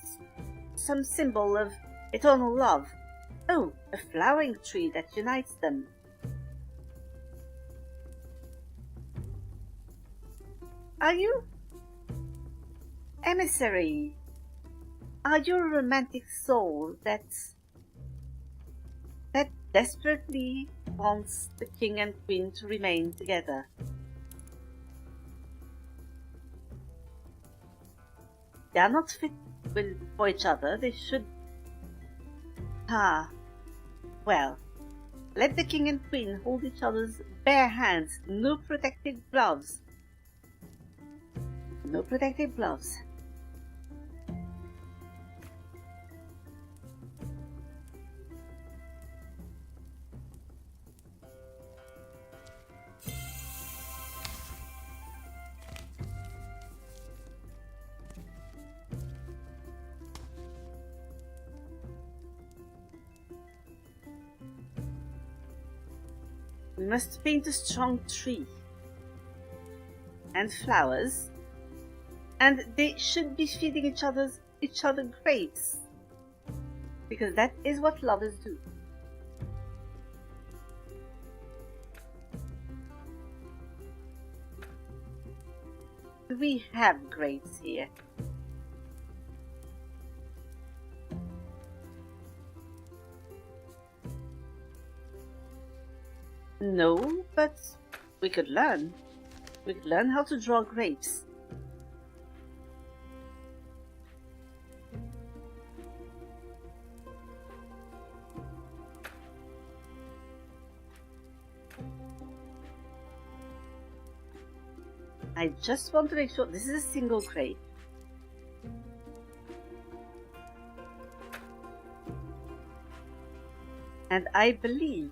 some symbol of eternal love. Oh, a flowering tree that unites them. Are you emissary? Are you a romantic soul that desperately wants the king and queen to remain together? They are not fit for each other. They should... Ah, well, let the king and queen hold each other's bare hands. No protective gloves. No protective gloves. We must paint a strong tree and flowers, and they should be feeding each other grapes, because that is what lovers do. We have grapes here. No, but we could learn. We could learn how to draw grapes. I just want to make sure this is a single grape. And I believe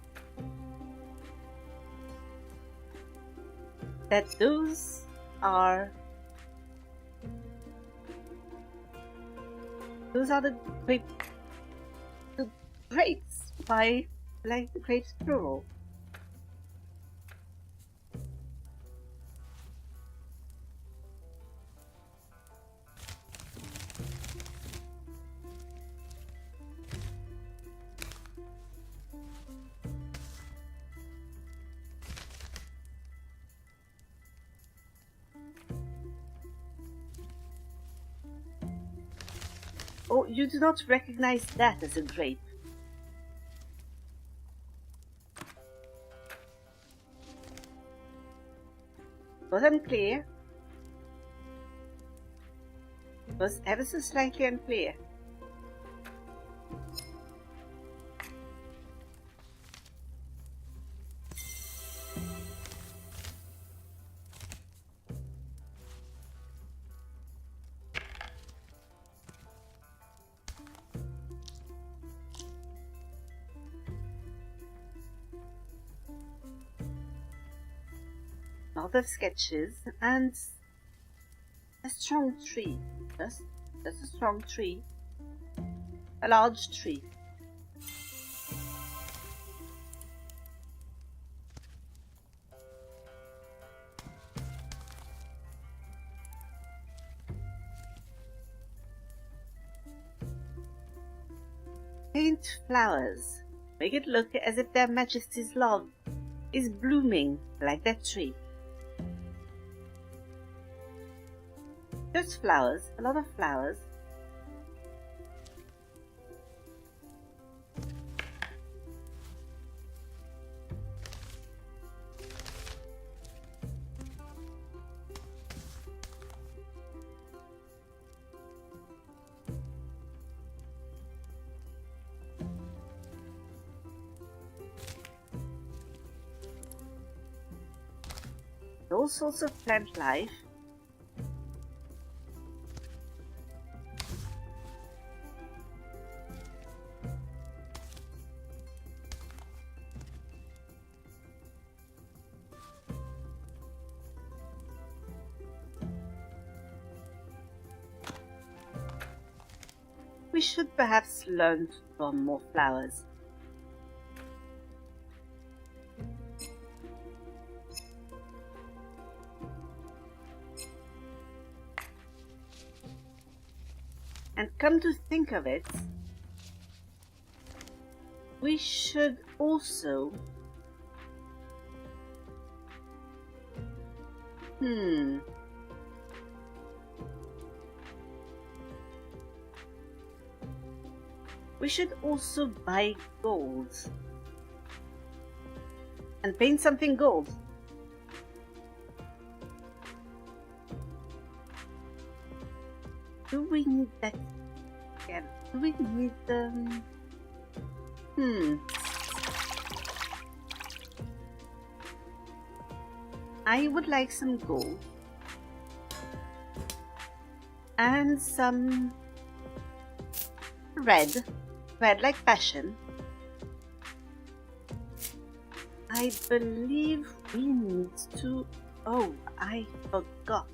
that those are the grapes by like the grapes plural. Oh, you do not recognize that as a grape. Was unclear. Was ever so slightly unclear. lot of sketches, and a strong tree. Just a strong tree. A large tree. Paint flowers. Make it look as if their Majesty's love is blooming like that tree. Just flowers, a lot of flowers. All sorts of plant life. We should perhaps learn to draw more flowers. And come to think of it, we should also we should also buy gold and paint something gold. Do we need that again? Do we need I would like some gold and some red like passion. I believe we need to... Oh, I forgot.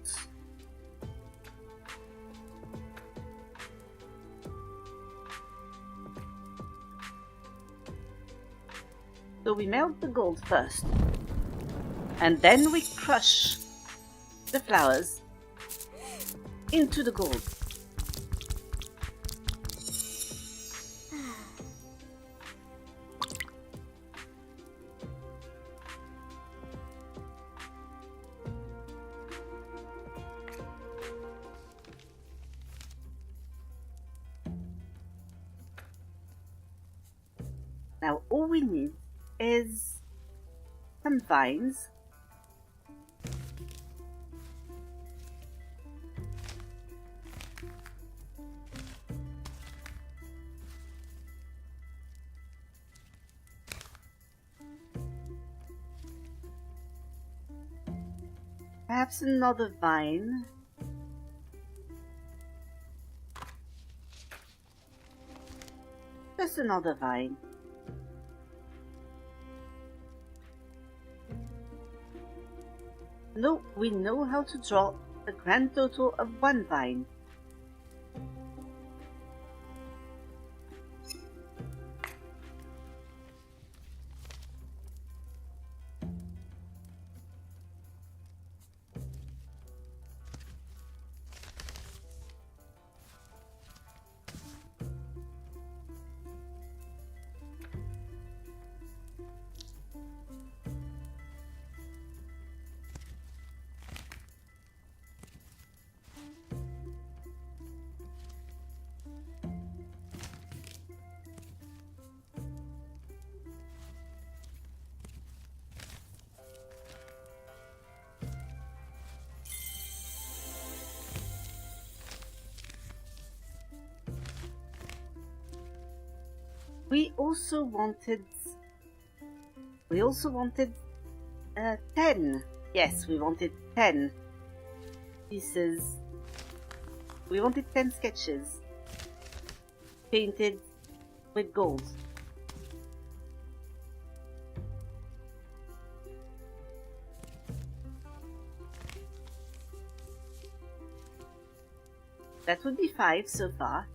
So we melt the gold first, and then we crush the flowers into the gold. Now all we need is some vines, perhaps another vine, just another vine. No, we know how to draw a grand total of one vine. We also wanted 10. Yes, we wanted 10 pieces. We wanted 10 sketches painted with gold. That would be 5 so far.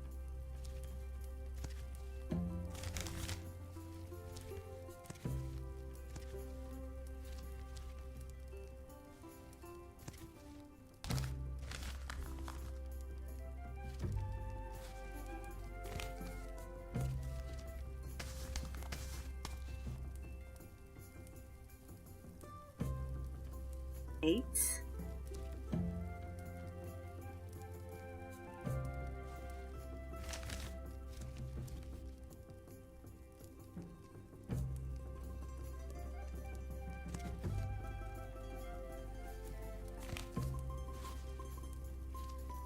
Eight.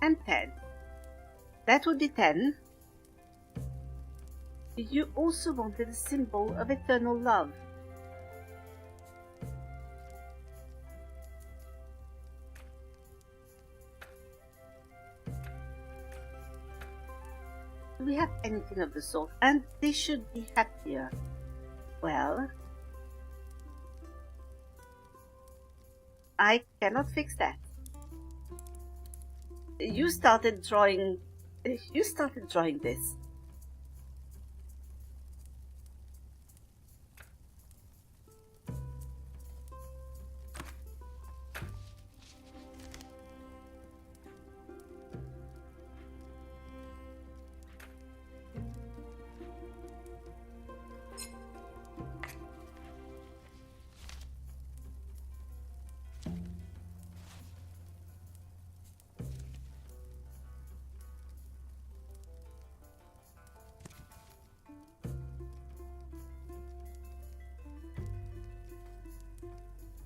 And 10. That would be 10. You also wanted a symbol of eternal love. Do we have anything of the sort? And they should be happier. Well, I cannot fix that. You started drawing this.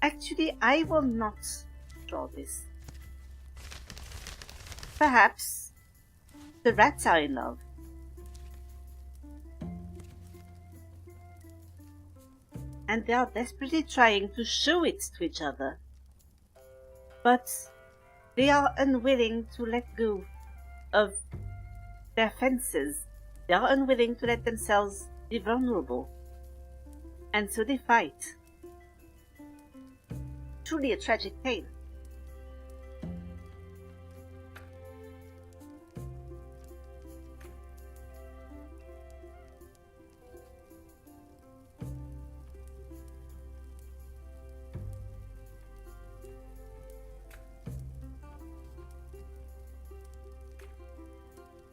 Actually, I will not draw this. Perhaps the rats are in love. And they are desperately trying to show it to each other. But they are unwilling to let go of their fences. They are unwilling to let themselves be vulnerable. And so they fight. Truly a tragic tale.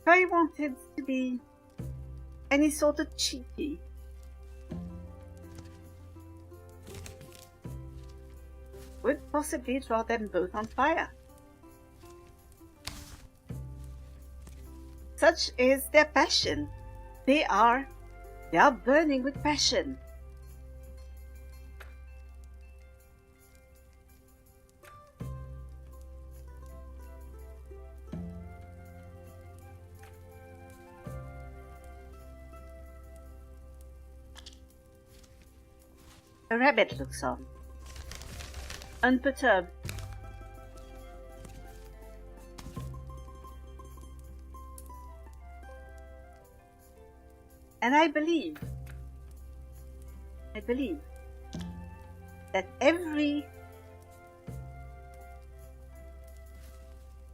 If I wanted to be any sort of cheeky, would possibly draw them both on fire. Such is their passion. They are burning with passion. A rabbit looks on, unperturbed. And I believe that every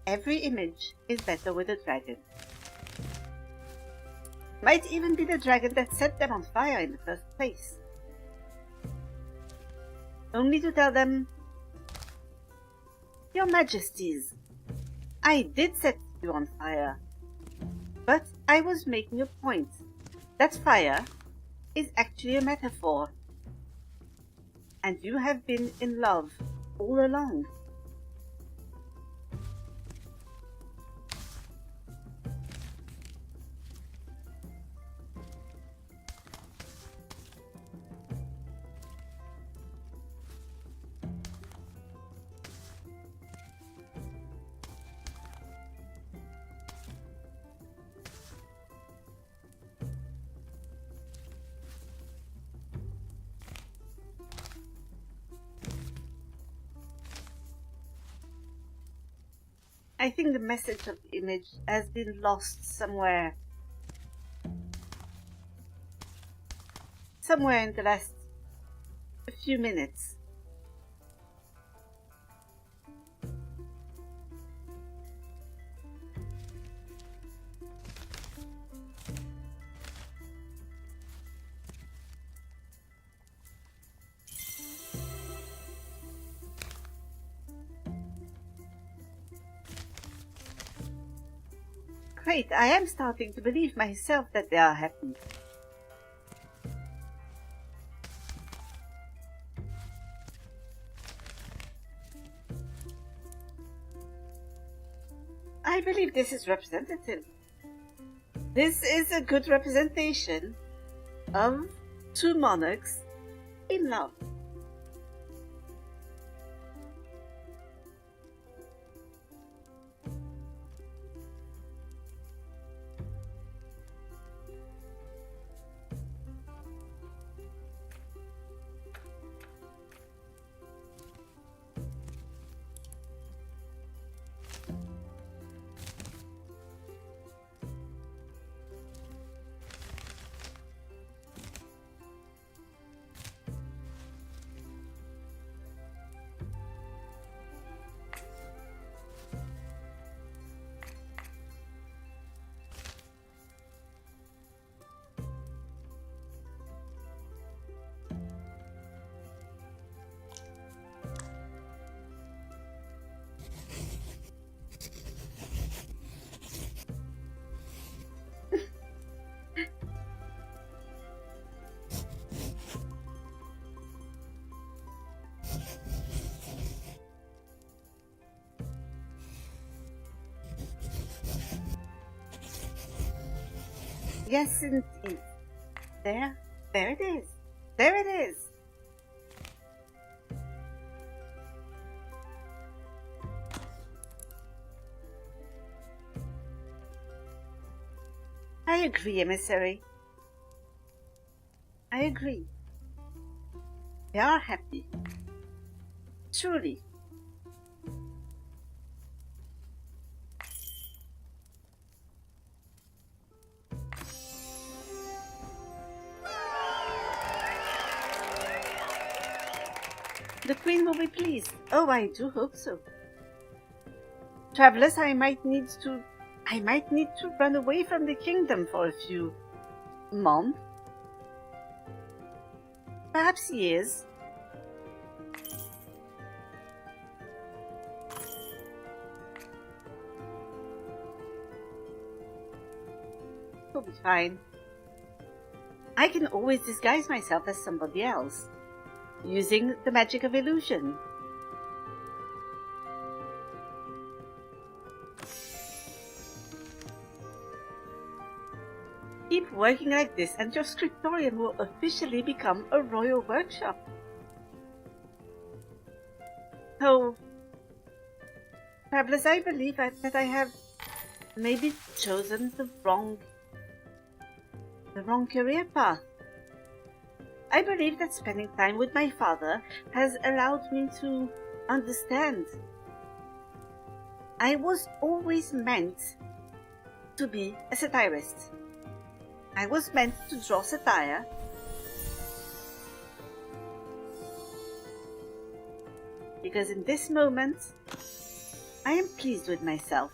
image is better with a dragon. Might even be the dragon that set them on fire in the first place. Only to tell them, Your Majesties, I did set you on fire, but I was making a point. That fire is actually a metaphor, and you have been in love all along. I think the message of the image has been lost somewhere in the last few minutes. afraid I am starting to believe myself that they are happy. I believe this is representative. This is a good representation of two monarchs in love. Yes, indeed. There it is. There it is. I agree, emissary. I agree. They are happy. Truly. The Queen will be pleased. Oh, I do hope so. Travelers, I might need to run away from the kingdom for a few months. Perhaps years. It'll be fine. I can always disguise myself as somebody else, using the magic of illusion. Keep working like this and your Scriptorium will officially become a royal workshop. Oh, travelers, I believe that I have maybe chosen the wrong career path. I believe that spending time with my father has allowed me to understand. I was always meant to be a satirist. I was meant to draw satire. Because in this moment, I am pleased with myself.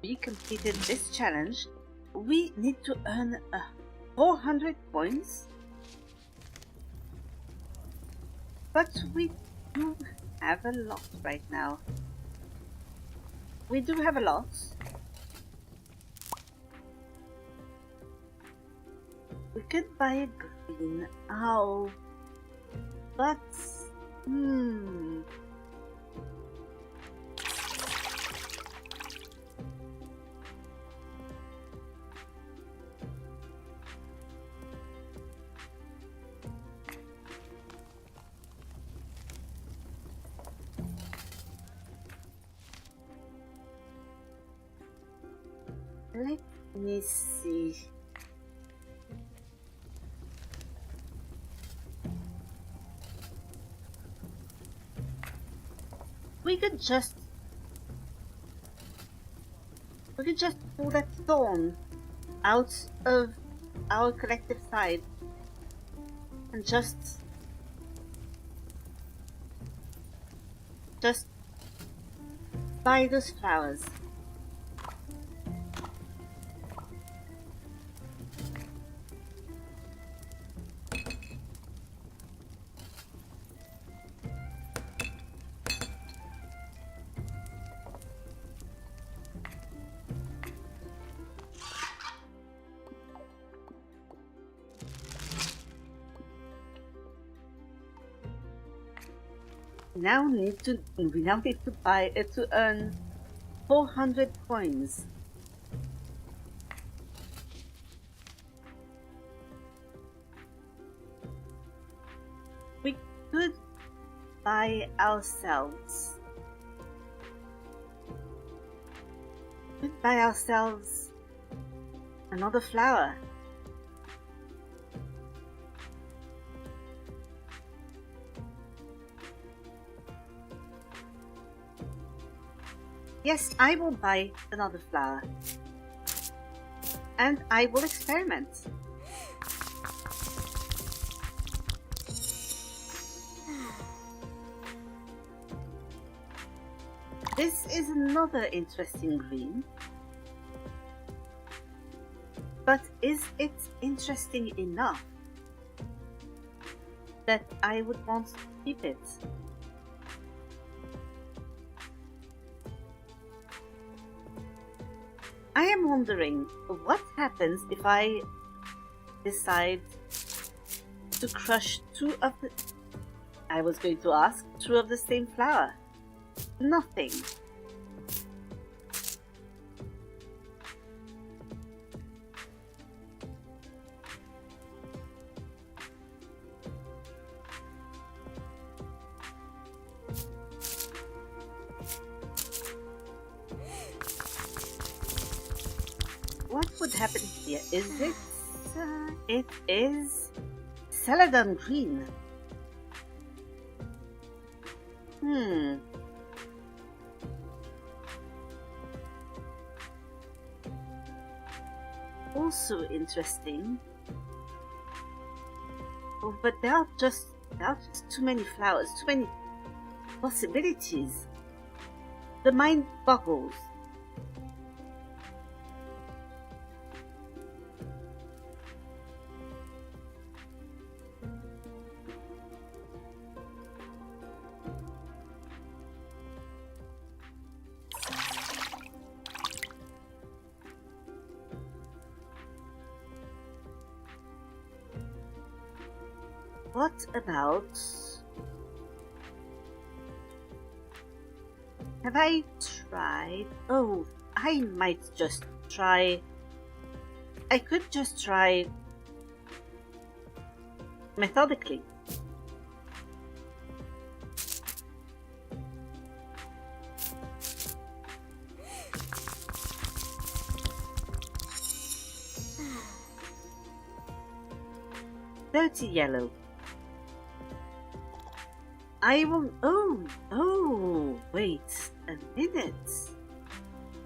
We completed this challenge. We need to earn 400 points. But we do have a lot right now. We do have a lot. We could buy a green owl. But... let me see. We could just pull that thorn out of our collective side and just just buy those flowers. We now need to buy it to earn 400 coins. We could buy ourselves. Another flower. Yes, I will buy another flower. And I will experiment. This is another interesting green. But is it interesting enough that I would want to keep it? I am wondering what happens if I decide to crush two of the... I was going to ask, two of the same flower. Nothing. What would happen here? Is it? It is celadon green. Also interesting. Oh, but there are just too many flowers, too many possibilities. The mind boggles. What about... Have I tried... Oh, I might just try... I could just try... methodically. Dirty yellow. I will... Oh, wait a minute.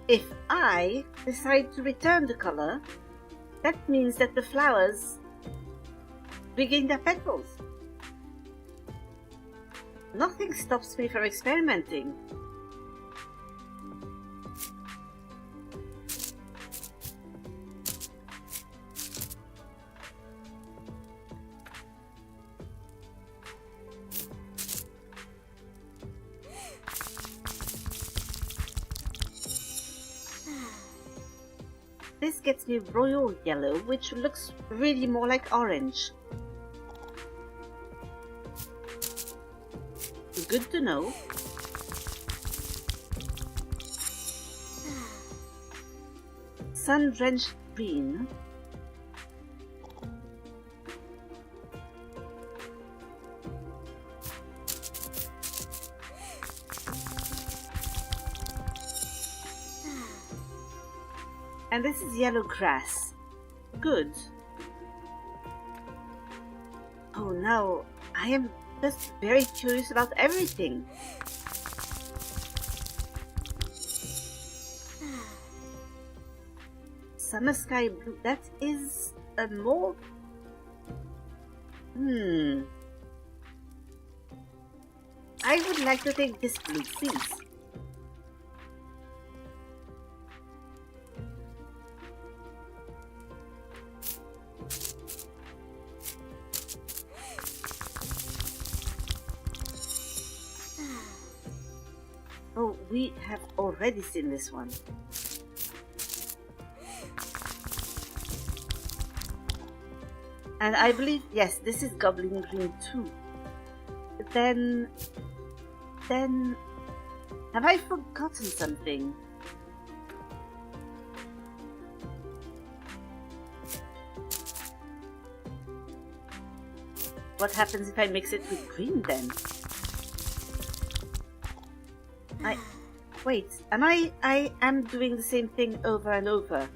If I decide to return the color, that means that the flowers regain their petals. Nothing stops me from experimenting. This gets me royal yellow, which looks really more like orange. Good to know. Sun-drenched green. And this is yellow grass. Good. Oh, now I am just very curious about everything. Summer sky blue. That is a more... I would like to take this blue, please. Oh, we have already seen this one. And I believe, yes, this is Goblin Green too. Then, have I forgotten something? What happens if I mix it with green then? Wait, I am doing the same thing over and over.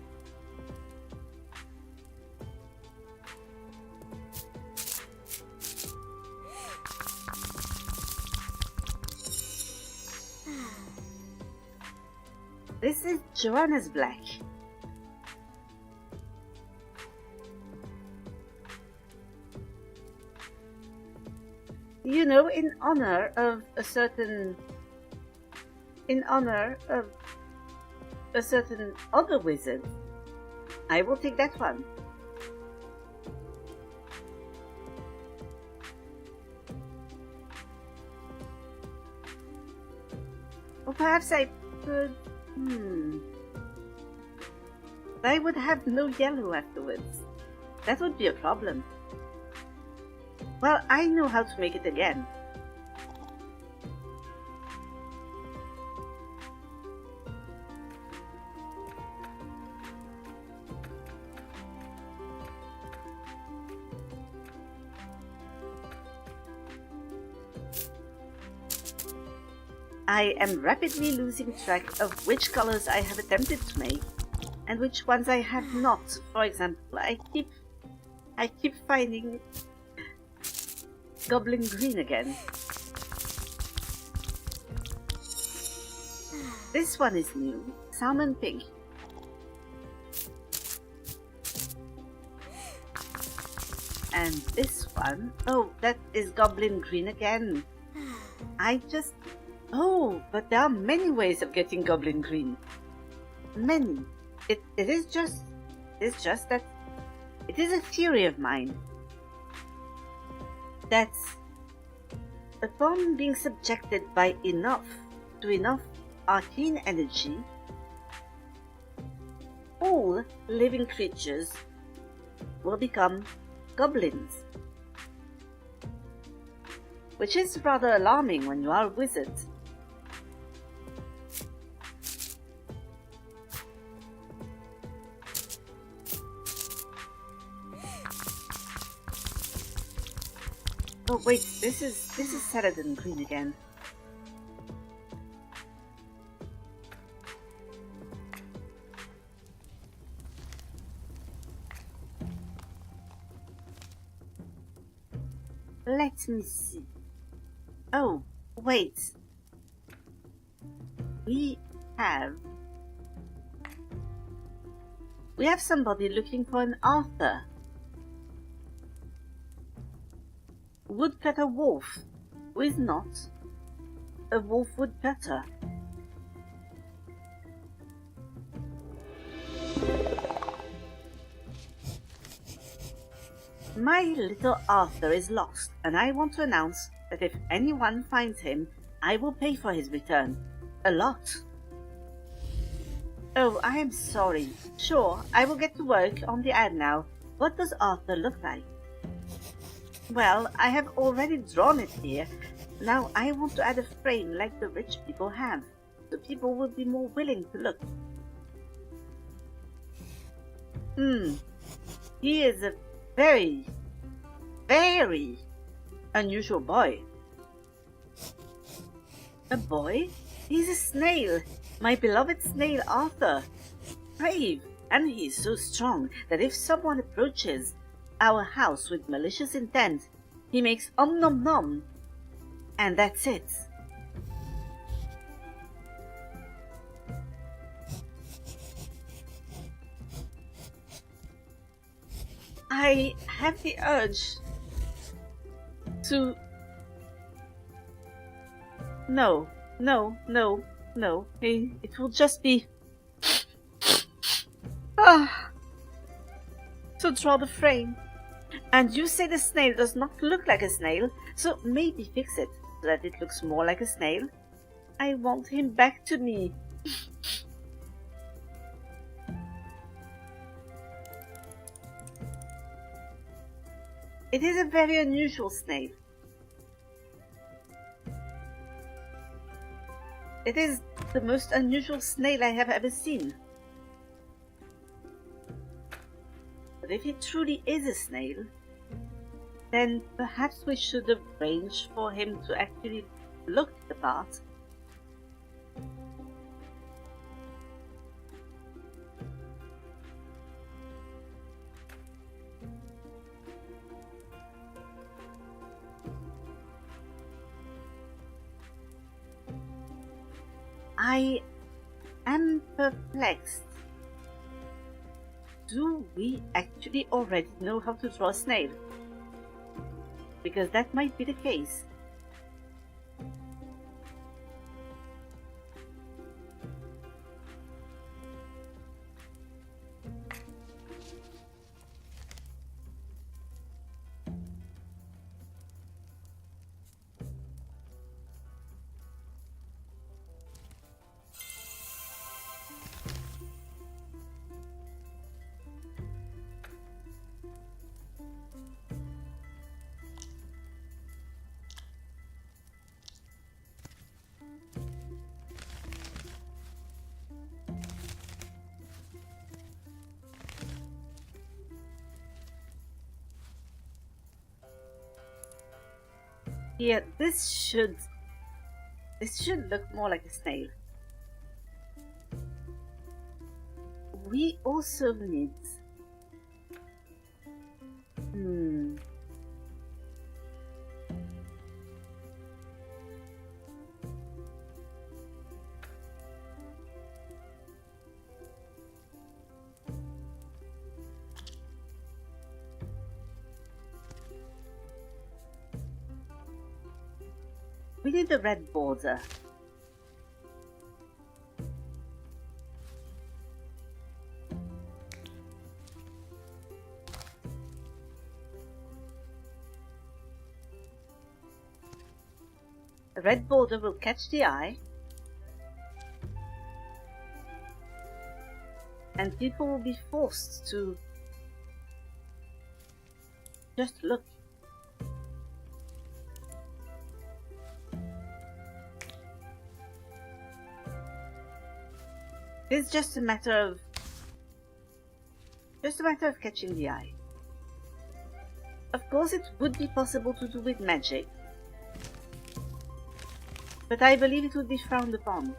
This is Joanna's black. You know, in honor of a certain other wizard, I will take that one. Or perhaps I could... I would have no yellow afterwards. That would be a problem. Well, I know how to make it again. I am rapidly losing track of which colors I have attempted to make and which ones I have not. For example, I keep finding Goblin Green again. This one is new, Salmon Pink. And this one, oh, that is Goblin Green again. Oh, but there are many ways of getting Goblin Green. Many. It is just that it is a theory of mine that upon being subjected by enough arcane energy, all living creatures will become goblins. Which is rather alarming when you are a wizard. Oh wait, this is Celadon Green again. Let me see. Oh, wait. We have somebody looking for an Arthur. Woodcutter wolf, who is not a wolf woodcutter. My little Arthur is lost, and I want to announce that if anyone finds him, I will pay for his return. A lot. Oh, I am sorry. Sure, I will get to work on the ad now. What does Arthur look like? Well, I have already drawn it here. Now I want to add a frame like the rich people have, so people will be more willing to look. He is a very, very unusual boy. A boy? He's a snail, my beloved snail Arthur. Brave, and he is so strong that if someone approaches our house with malicious intent, he makes nom nom, and that's it. I have the urge to No, no, no, no. It will just be... Ah! So draw the frame. And you say the snail does not look like a snail, so maybe fix it so that it looks more like a snail. I want him back to me. It is a very unusual snail. It is the most unusual snail I have ever seen. But if it truly is a snail, then perhaps we should arrange for him to actually look the part. I am perplexed. Do we actually already know how to draw a snail? Because that might be the case. Yeah, this should look more like a snail. We also need... We need a red border. A red border will catch the eye, and people will be forced to just look. It's just a matter of catching the eye. Of course, it would be possible to do with magic, but I believe it would be frowned upon.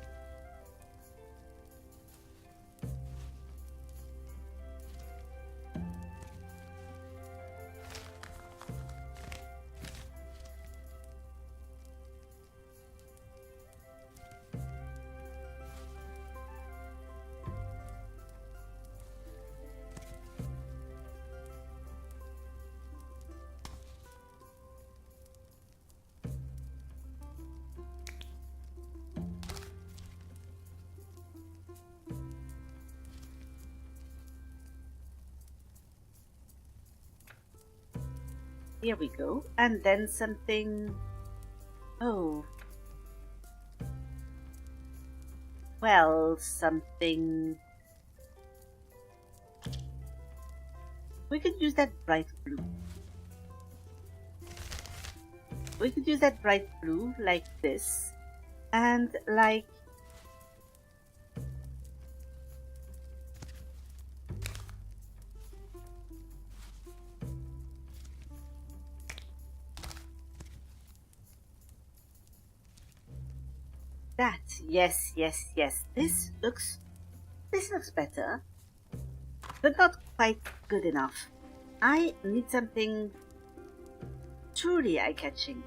Here we go. And then something... Oh. Well, something... We could use that bright blue. We could use that bright blue like this. And like... that. Yes, yes, yes. This looks better, but not quite good enough. I need something truly eye-catching.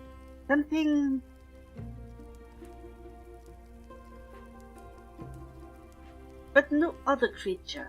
Something... but no other creature.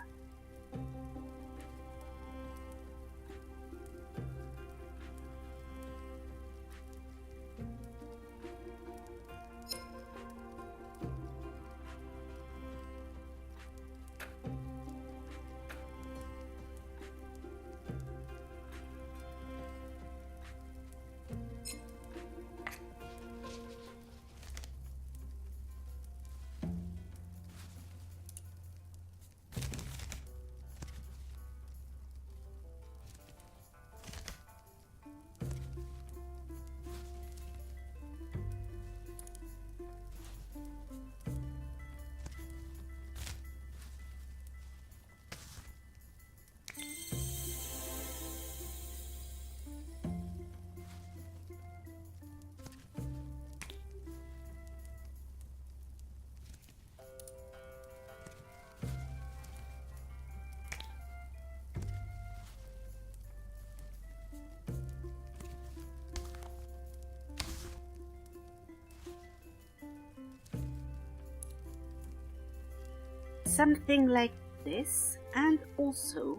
something like this, and also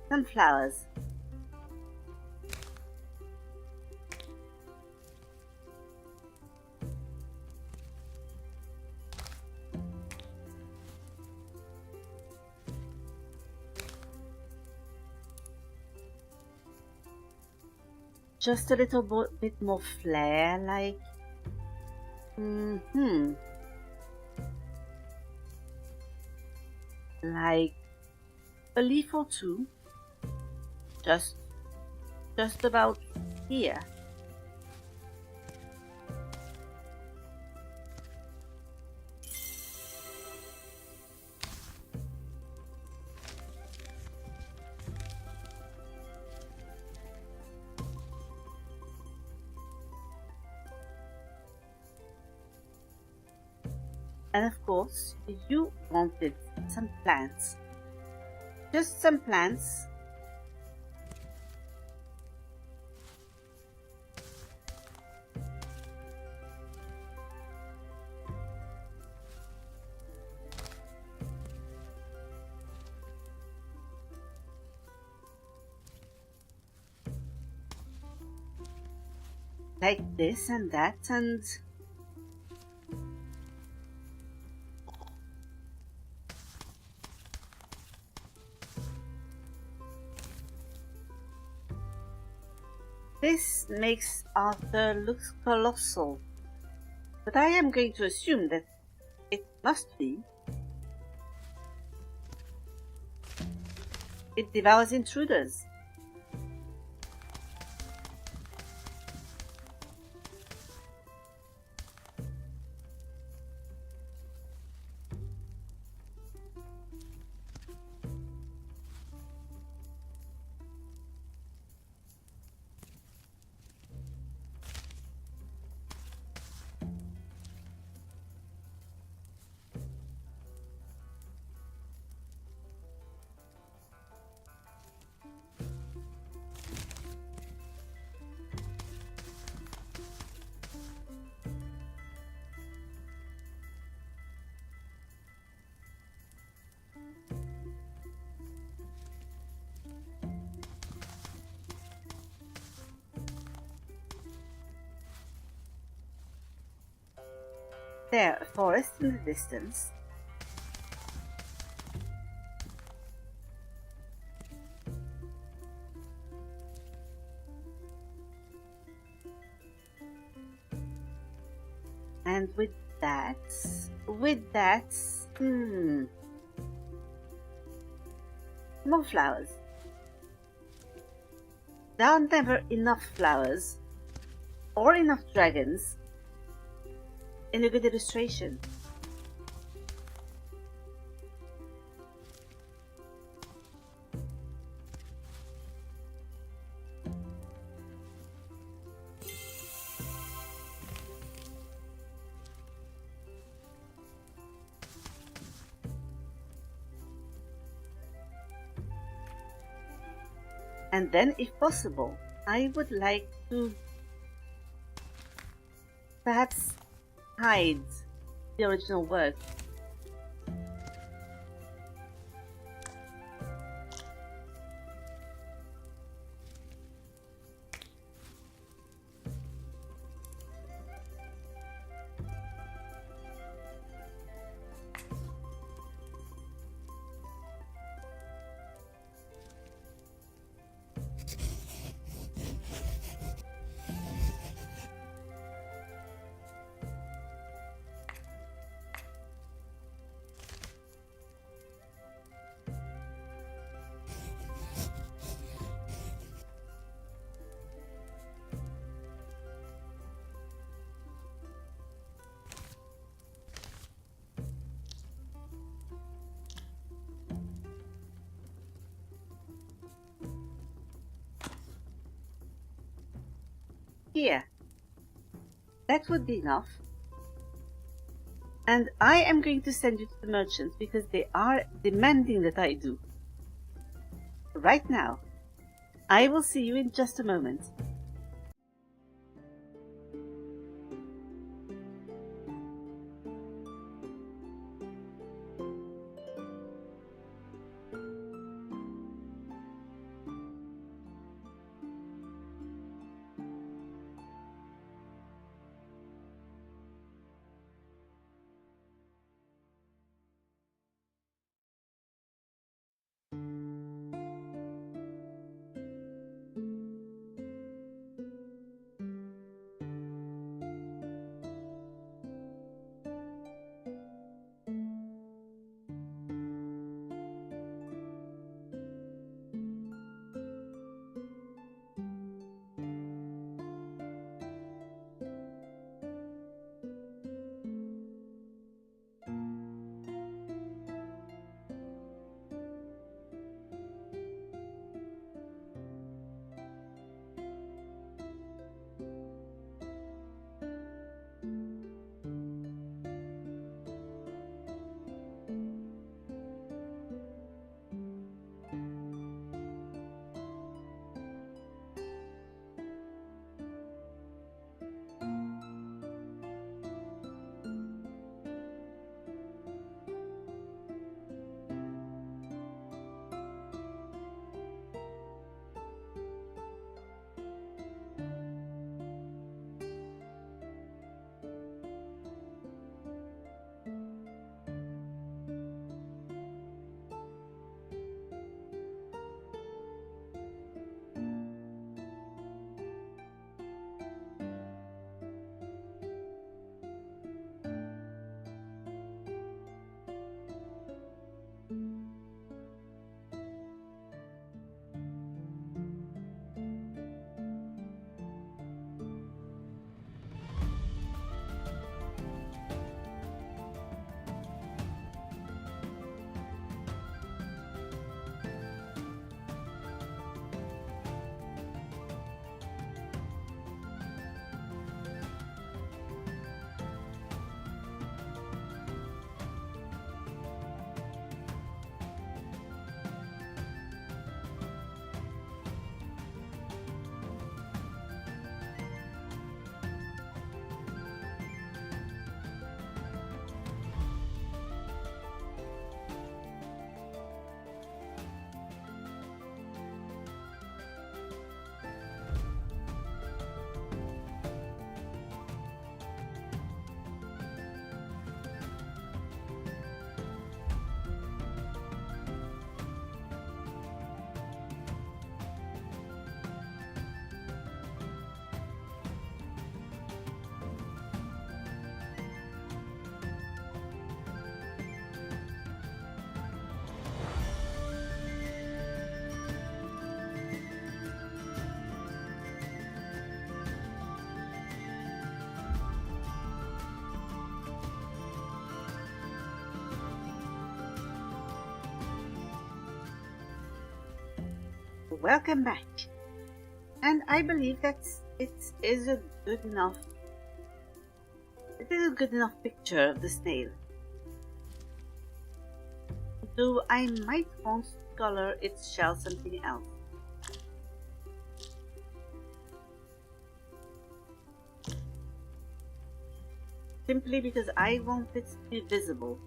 some flowers. Just a little bit more flair, like like a leaf or two, just about here. And of course, you wanted some plants. Just some plants. Like this and that, and this makes Arthur look colossal, but I am going to assume that it must be. It devours intruders. There, a forest in the distance. And with that, more flowers. There are never enough flowers or enough dragons in a good illustration. And then, if possible, I would like to perhaps hide the original work. Here. That would be enough. And I am going to send you to the merchants because they are demanding that I do. Right now. I will see you in just a moment. Welcome back. And I believe that it is a good enough picture of the snail. Though I might want to color its shell something else. Simply because I want it to be visible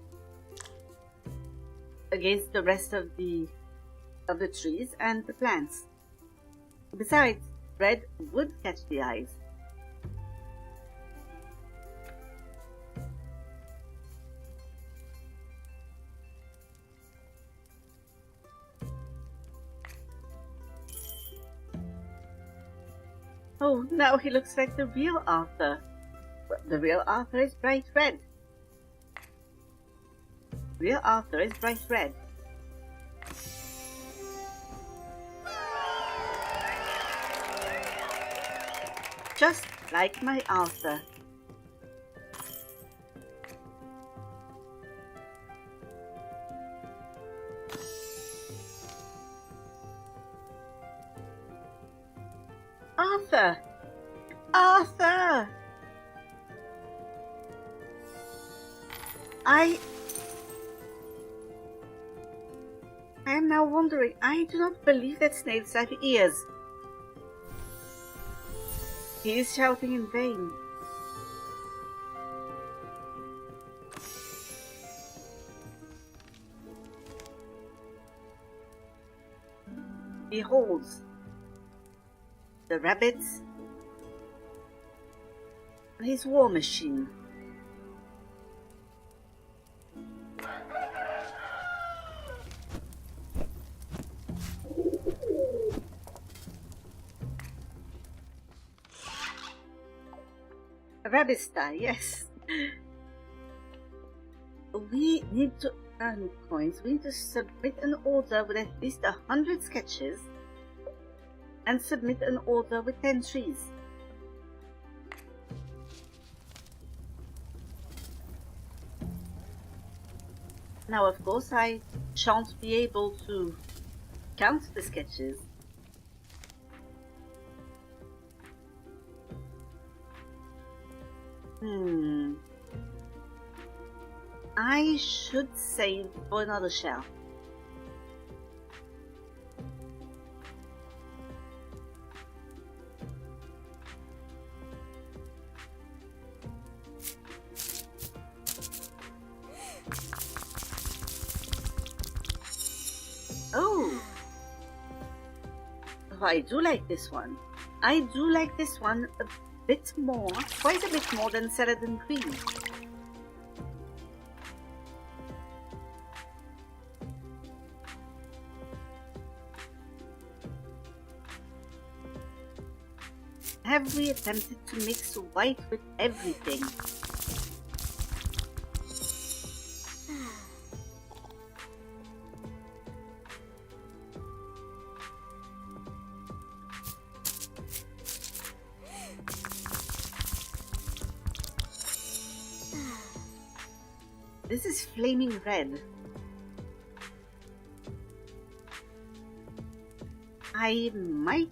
against the rest of the trees and the plants. Besides, red would catch the eyes. Oh, now he looks like the real Arthur. But the real Arthur is bright red. Real Arthur is bright red. Just like my Arthur. Arthur! Arthur! I am now wondering, I do not believe that snails have ears. He is shouting in vain. Behold, the rabbits and his war machine. A rabbit sty, yes. We need to earn coins. We need to submit an order with at least 100 sketches and submit an order with 10 trees. Now, of course, I shan't be able to count the sketches. I should save for another shell. Oh, I do like this one. I do like this one a bit more, quite a bit more than salad and green. Have we attempted to mix white with everything? This is flaming red. I might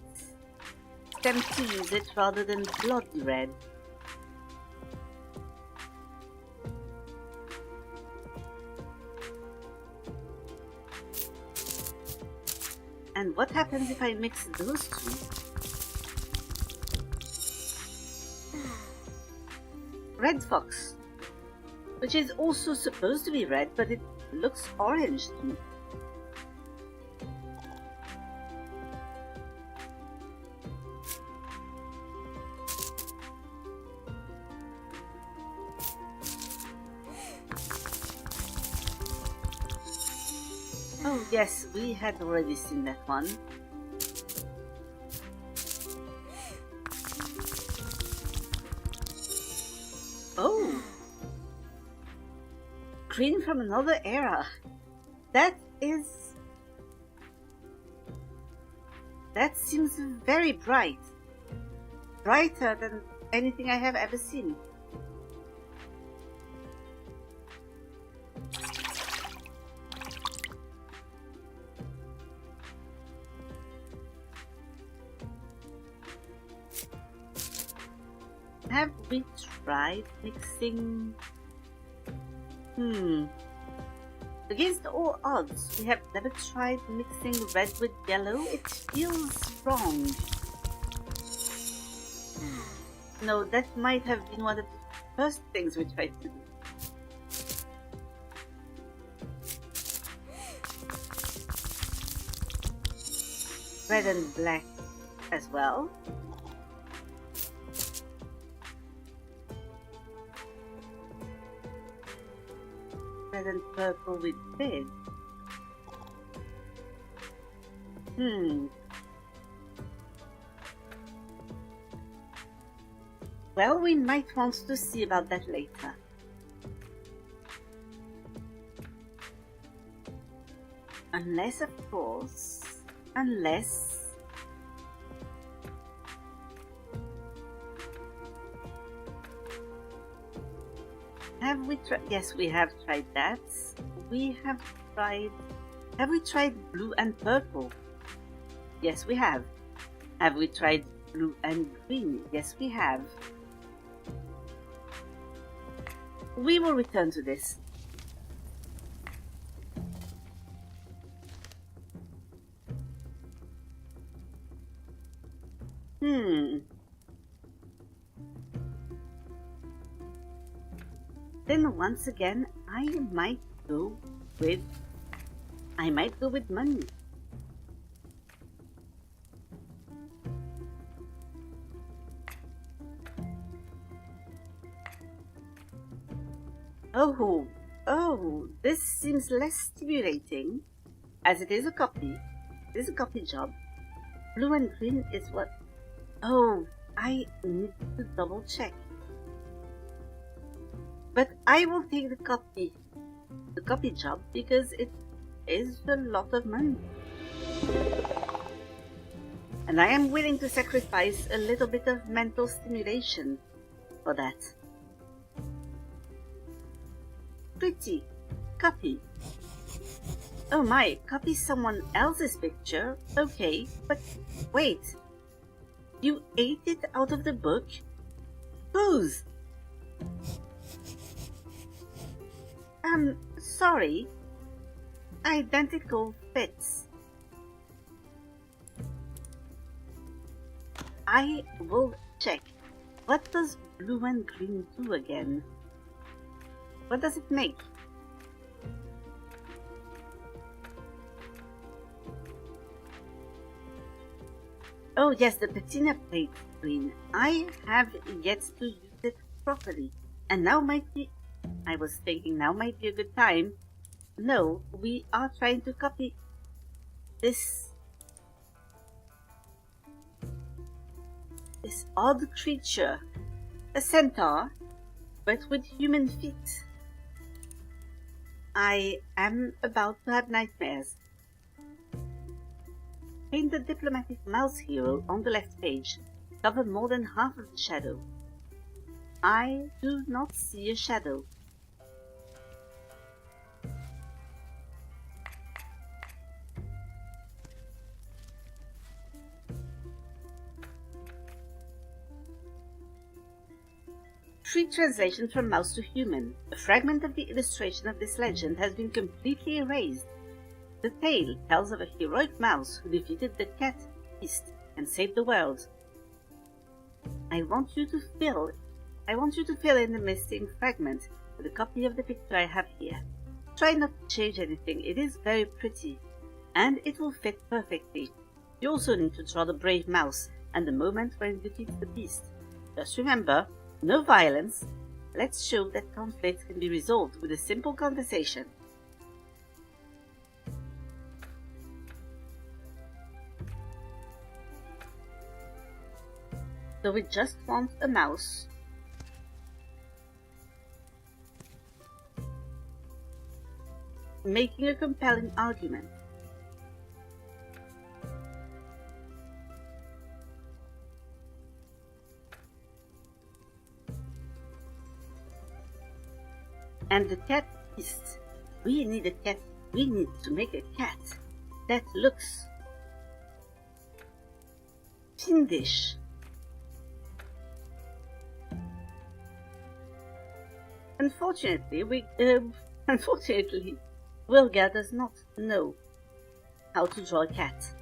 attempt to use it rather than blood red. And what happens if I mix those two? Red fox, which is also supposed to be red, but it looks orange to me. Oh yes, we had already seen that one. Oh! Green from another era. That seems very bright. Brighter than anything I have ever seen. Have we tried mixing? Against all odds, we have never tried mixing red with yellow. It feels wrong. No, that might have been one of the first things we tried to do. Red and black as well. Red and purple with red. Well, we might want to see about that later. Unless, of course, have we tried? Yes, we have tried that. We have tried. Have we tried blue and purple? Yes, we have. Have we tried blue and green? Yes, we have. We will return to this. then once again, I might go with money. Oh, this seems less stimulating, as it is a copy. It is a copy job. Blue and green is what... Oh, I need to double check. But I will take the copy job, because it is a lot of money. And I am willing to sacrifice a little bit of mental stimulation for that. Pretty. Copy. Oh my, copy someone else's picture? Okay, but wait. You ate it out of the book? Whose? Sorry. Identical fits. I will check. What does blue and green do again? What does it make? Oh yes, the patina plate screen. I have yet to use it properly. And now might be... I was thinking now might be a good time. No, we are trying to copy this odd creature. A centaur, but with human feet. I am about to have nightmares. Paint the diplomatic mouse hero on the left page. Cover more than half of the shadow. I do not see a shadow. Free translation from mouse to human. A fragment of the illustration of this legend has been completely erased. The tale tells of a heroic mouse who defeated the cat beast and saved the world. I want you to fill in the missing fragment with a copy of the picture I have here. Try not to change anything, it is very pretty, and it will fit perfectly. You also need to draw the brave mouse and the moment when it defeats the beast. Just remember, no violence. Let's show that conflict can be resolved with a simple conversation. So we just want a mouse. Making a compelling argument. And the cat beast. We need a cat. We need to make a cat that looks fiendish. Unfortunately, Wilga does not know how to draw a cat.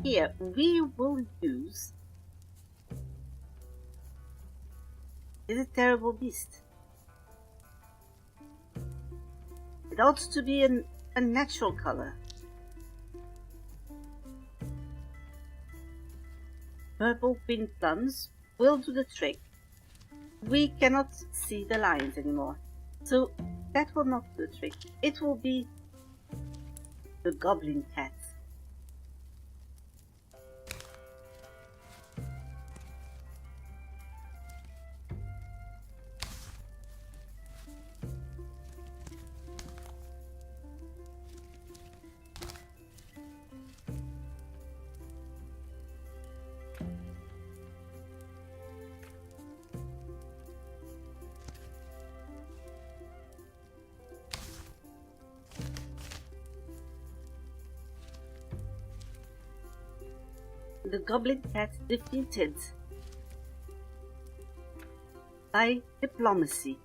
Here, we will use... Is a terrible beast. It ought to be a natural color. Purple green plums will do the trick. We cannot see the lines anymore, so that will not do the trick. It will be the goblin cat. The goblin cat defeated by diplomacy.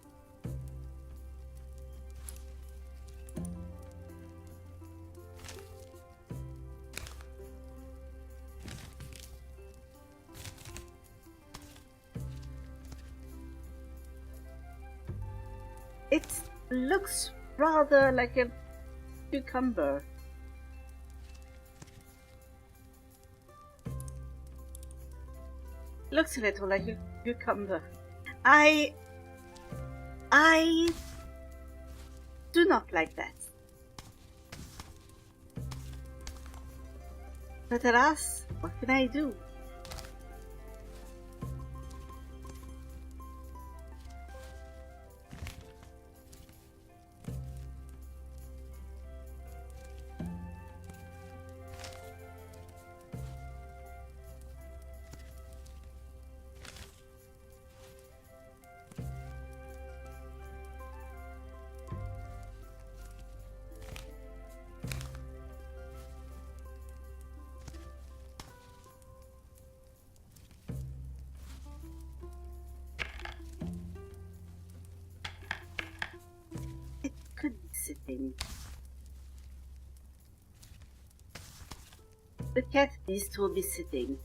It looks rather like a cucumber. Looks a little like a cucumber. I do not like that. But alas, what can I do? Could be sitting. The cat beast will be sitting.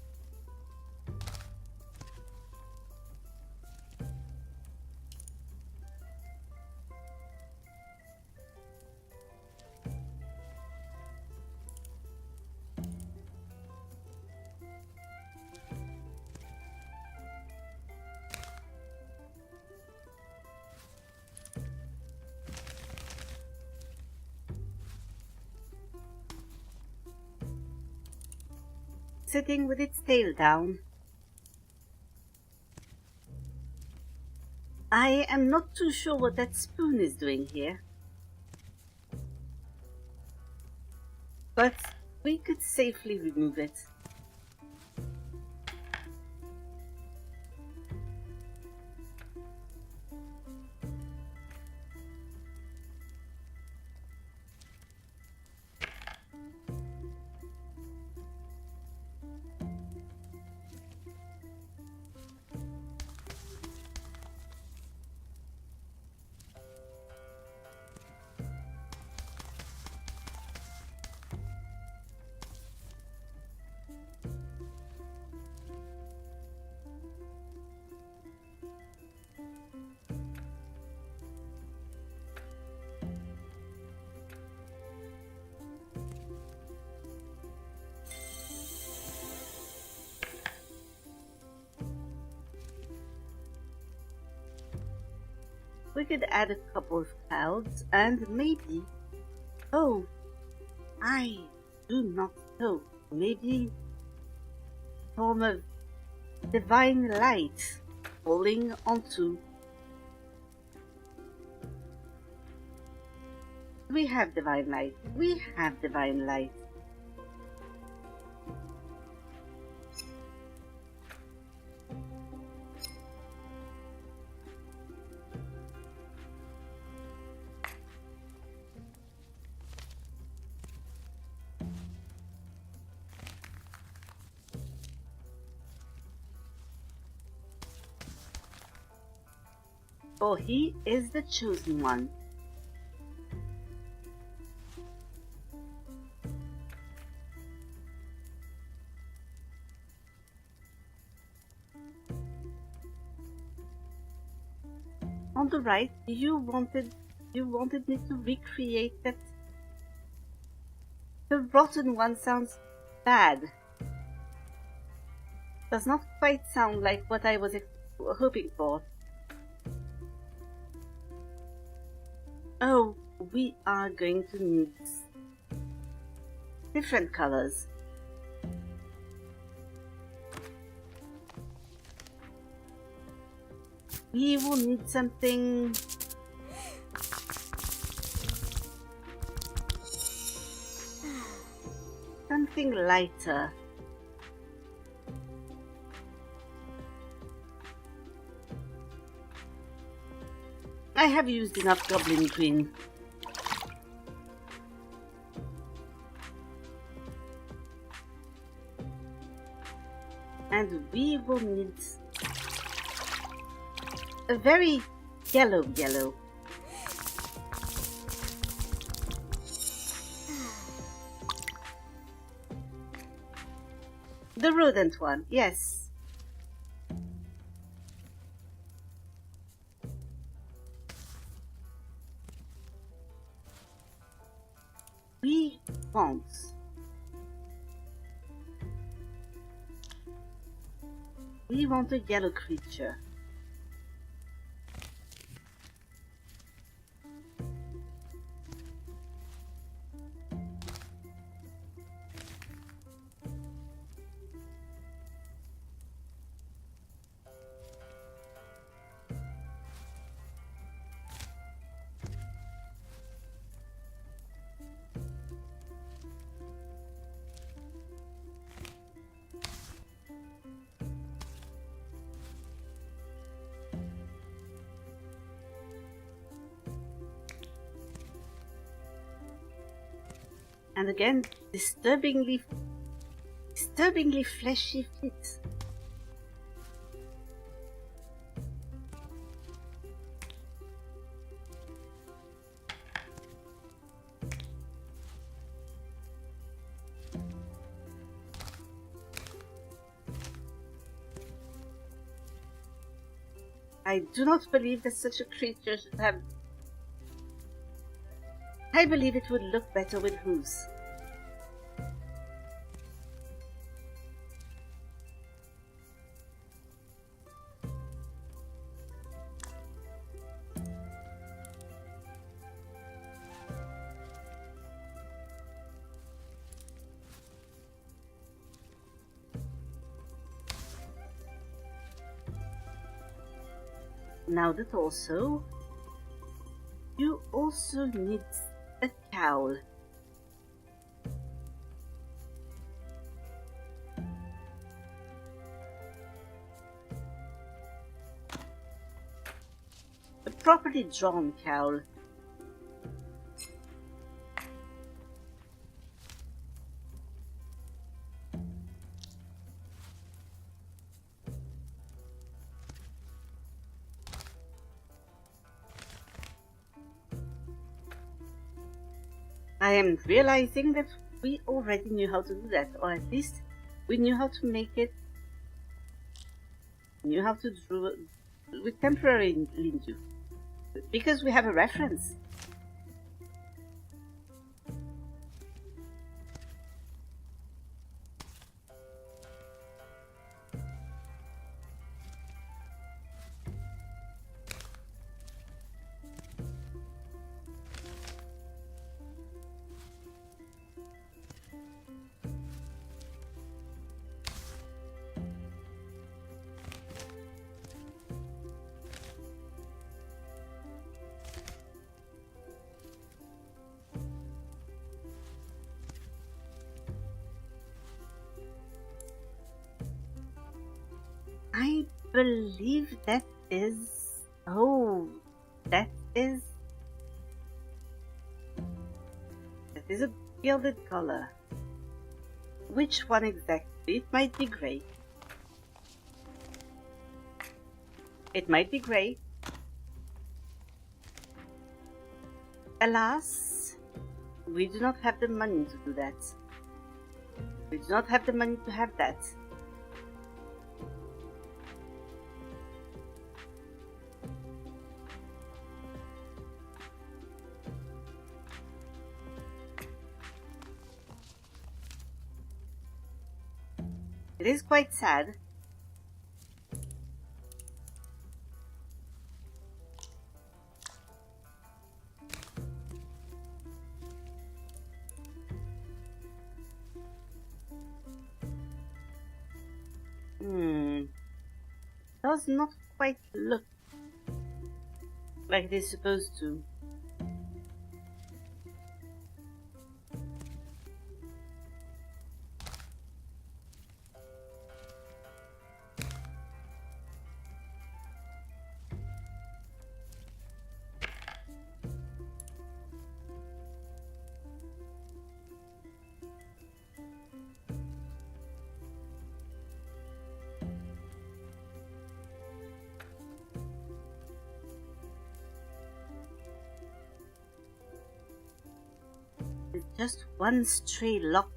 Sitting with its tail down. I am not too sure what that spoon is doing here. But we could safely remove it. We could add a couple of clouds and maybe, oh, I do not know, maybe form of divine light falling onto. We have divine light. We have divine light. For he is the chosen one. On the right, you wanted me to recreate that. The rotten one sounds bad. Does not quite sound like what I was hoping for. Oh, we are going to need different colors. We will need something lighter. I have used enough goblin green. And we will need a very yellow. The rodent one, yes. We want a yellow creature. And again, disturbingly fleshy feet. I do not believe that such a creature should have... I believe it would look better with hooves. Now the torso. You also need a cowl. A properly drawn cowl. I am realizing that we already knew how to do that, or at least we knew how to make it, knew how to draw with temporary lindu, because we have a reference. I believe that is... Oh, that is a gilded color. Which one exactly? It might be grey. It might be grey. Alas, we do not have the money to do that. We do not have the money to have that. It is quite sad. Does not quite look like it is supposed to. just one stray lock.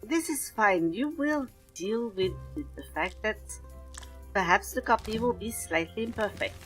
This is fine. You will deal with the fact that perhaps the copy will be slightly imperfect.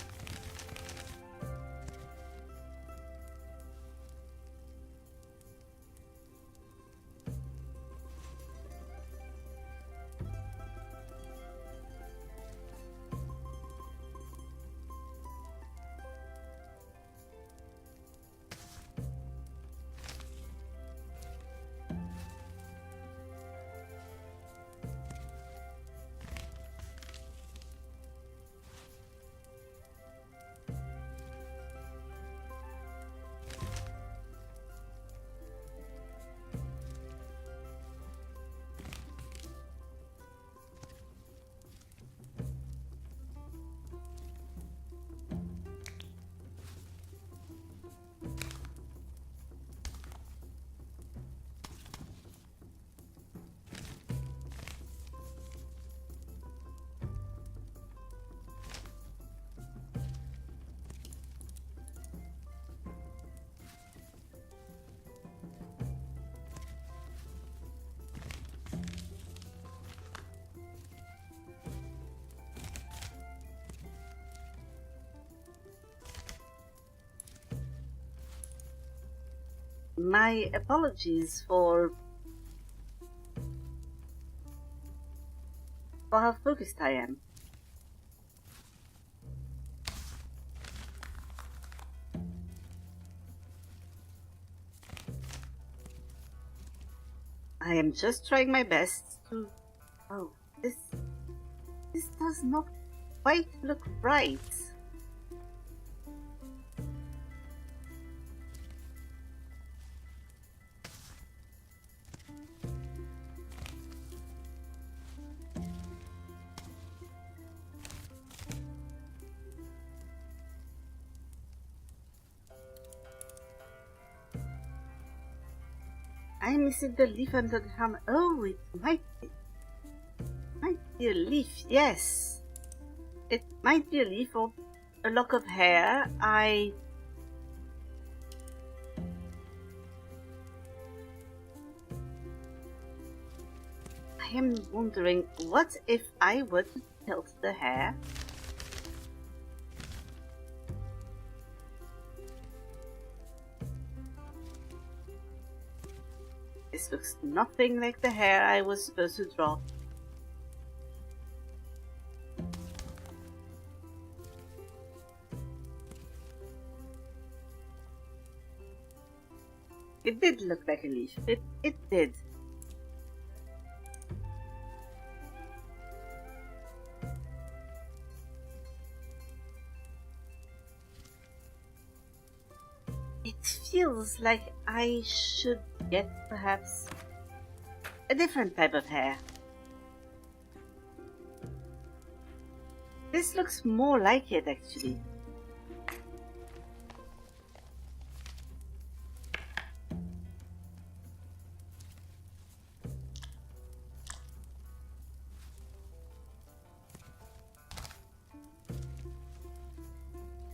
My apologies for how focused I am. I am just trying my best to... Oh, this does not quite look right. I'm missing the leaf under the hammer. Oh, it might be a leaf, yes. It might be a leaf or a lock of hair. I am wondering, what if I were to tilt the hair? This looks nothing like the hair I was supposed to draw. It did look like a leaf. It did. It feels like I should get perhaps a different type of hair. This looks more like it actually.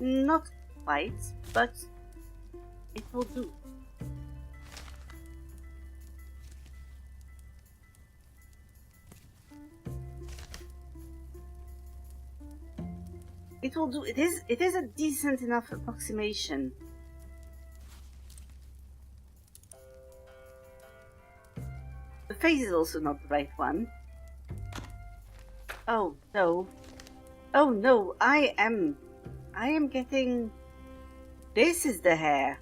Not quite, but it will do. It will do. It is a decent enough approximation. The face is also not the right one. Oh no. Oh no, I am getting... This is the hair.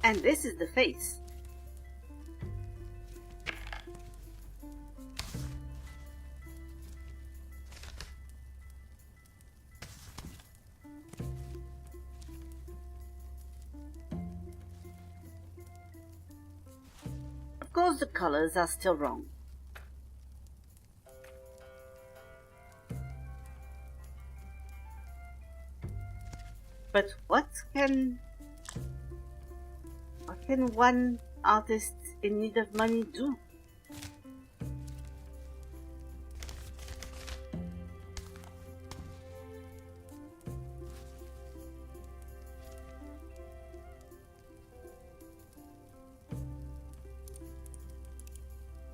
And this is the face. Of course, the colors are still wrong. But what can one artist in need of money do?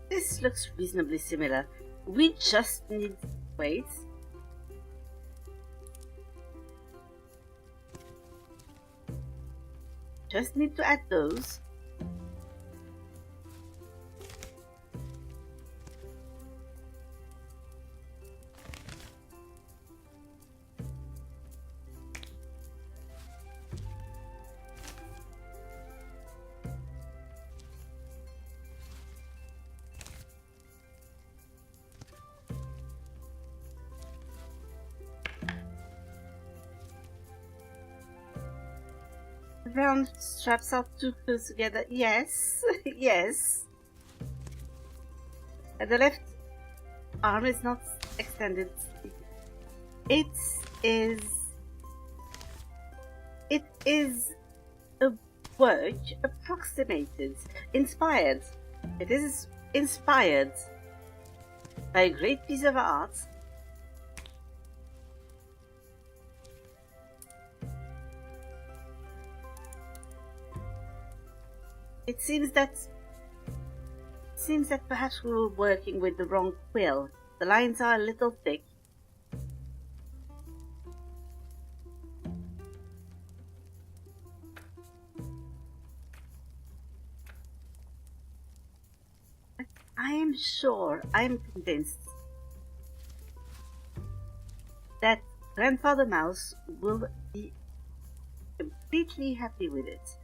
This looks reasonably similar. We just need... wait. Just need to add those. Round straps are too close together. Yes, yes. And the left arm is not extended. It is a work approximated, inspired. It is inspired by a great piece of art. It seems that perhaps we were working with the wrong quill. The lines are a little thick. But I am sure, I am convinced that Grandfather Mouse will be completely happy with it.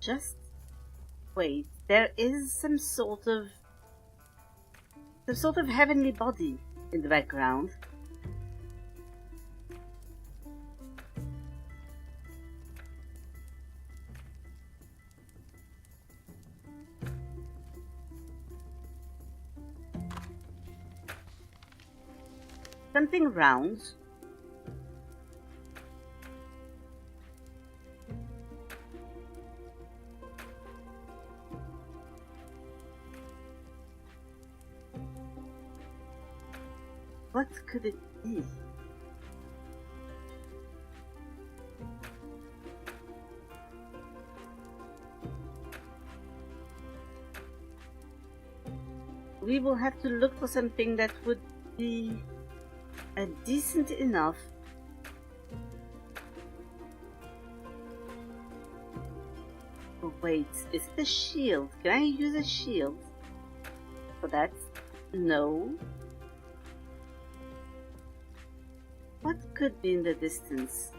Just wait. There is some sort of heavenly body in the background. Something round. What could it be? We will have to look for something that would be decent enough. Oh wait, it's the shield. Can I use a shield for that? No. What could be in the distance?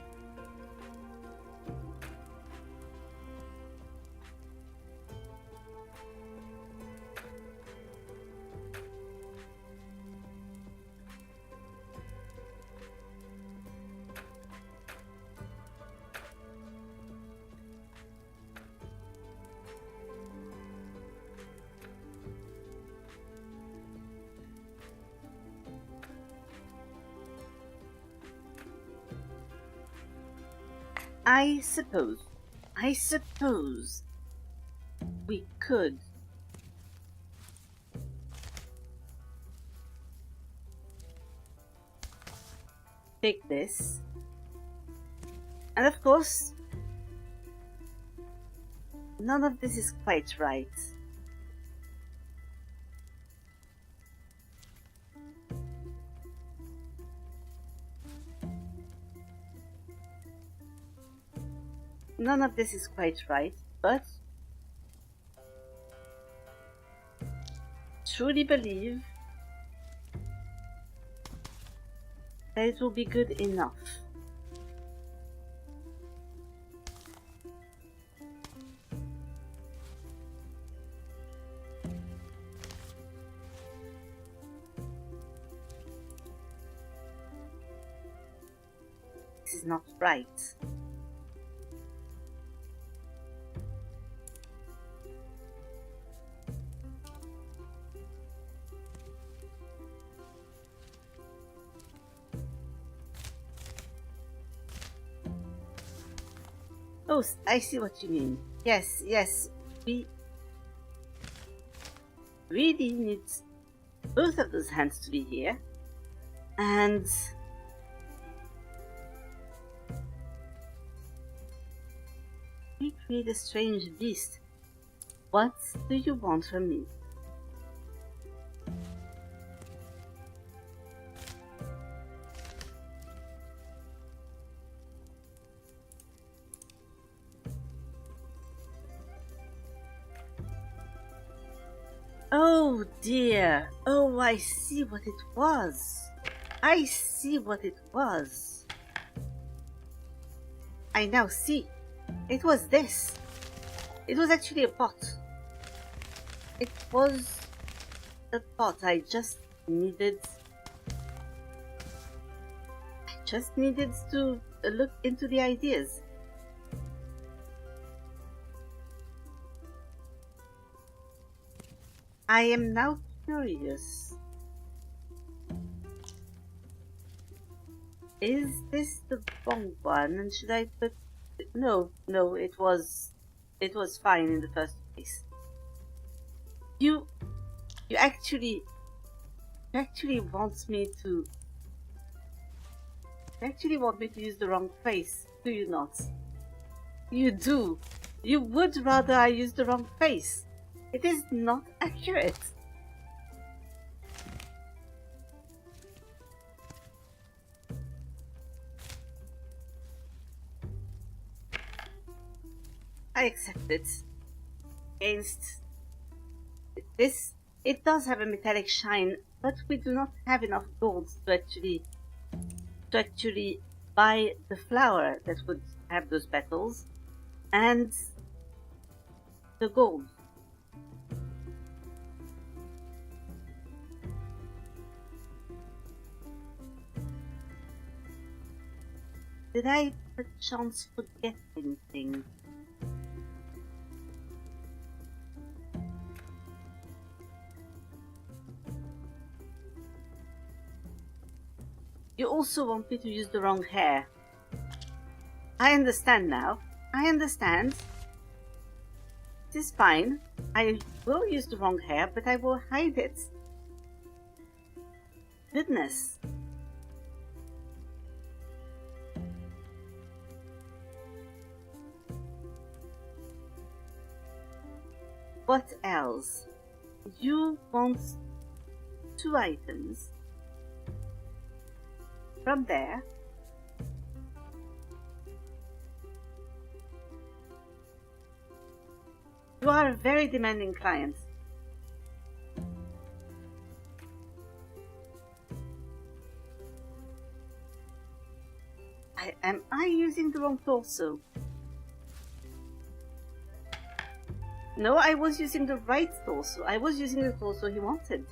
I suppose we could take this, and of course None of this is quite right. None of this is quite right, but truly believe that it will be good enough. This is not right. Oh, I see what you mean. Yes, yes, we really need both of those hands to be here. And we create a strange beast. What do you want from me? Oh dear. Oh, I see what it was. I see what it was. I now see. It was this. It was actually a pot. It was a pot. I just needed to look into the ideas. I am now curious. Is this the wrong one? And should I put... No, it was fine in the first place. You actually want me to... You actually want me to use the wrong face, do you not? You do. You would rather I use the wrong face. It is not accurate. I accept it. Against this, it does have a metallic shine, but we do not have enough gold to actually buy the flower that would have those petals and the gold. Did I perchance forget anything? You also want me to use the wrong hair. I understand now. I understand. It is fine. I will use the wrong hair, but I will hide it. Goodness. What else? You want 2 items from there. You are a very demanding client. Am I using the wrong torso? No, I was using the right torso. I was using the torso he wanted.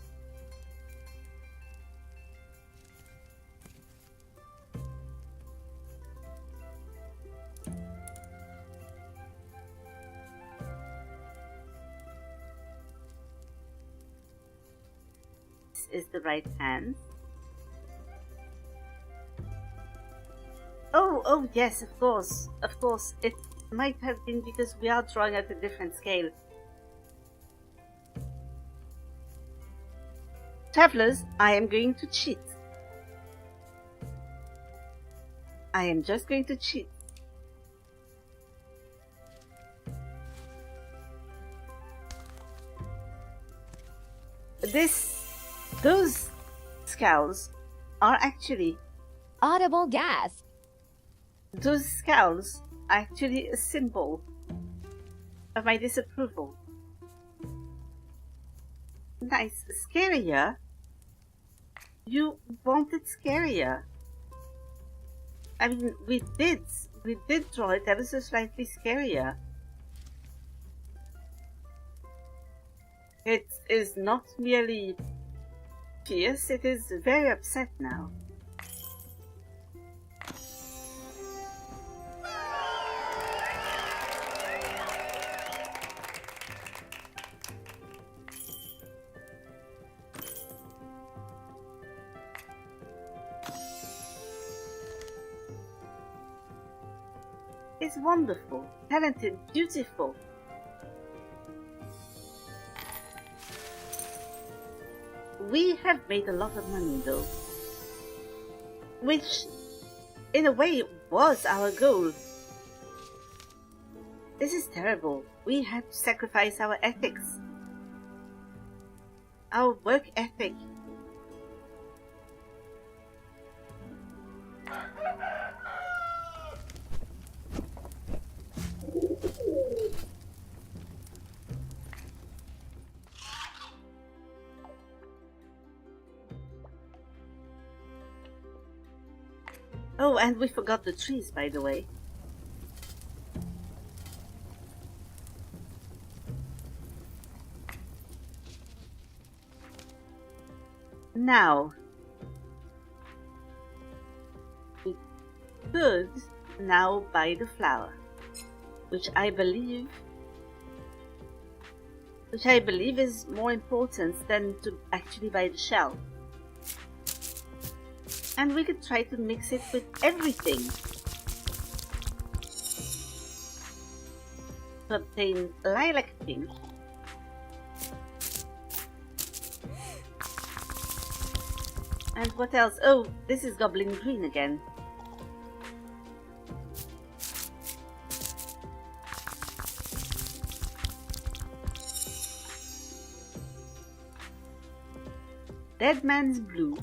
This is the right hand. Oh yes, of course. Of course. It might have been because we are drawing at a different scale. Travelers, I am going to cheat. I am just going to cheat. those scowls are actually Audible gasp. Those scowls are actually a symbol of my disapproval. Nice. Scarier? You wanted scarier. I mean, we did draw it ever so slightly scarier. It is not merely fierce, it is very upset now. It's wonderful, talented, beautiful. We have made a lot of money though, which in a way was our goal. This is terrible. We had to sacrifice our ethics, our work ethic. Oh, and we forgot the trees, by the way. Now, we could now buy the flower, which I believe is more important than to actually buy the shell. And we could try to mix it with everything to obtain lilac pink. And what else? Oh, this is goblin green again. Dead man's blue.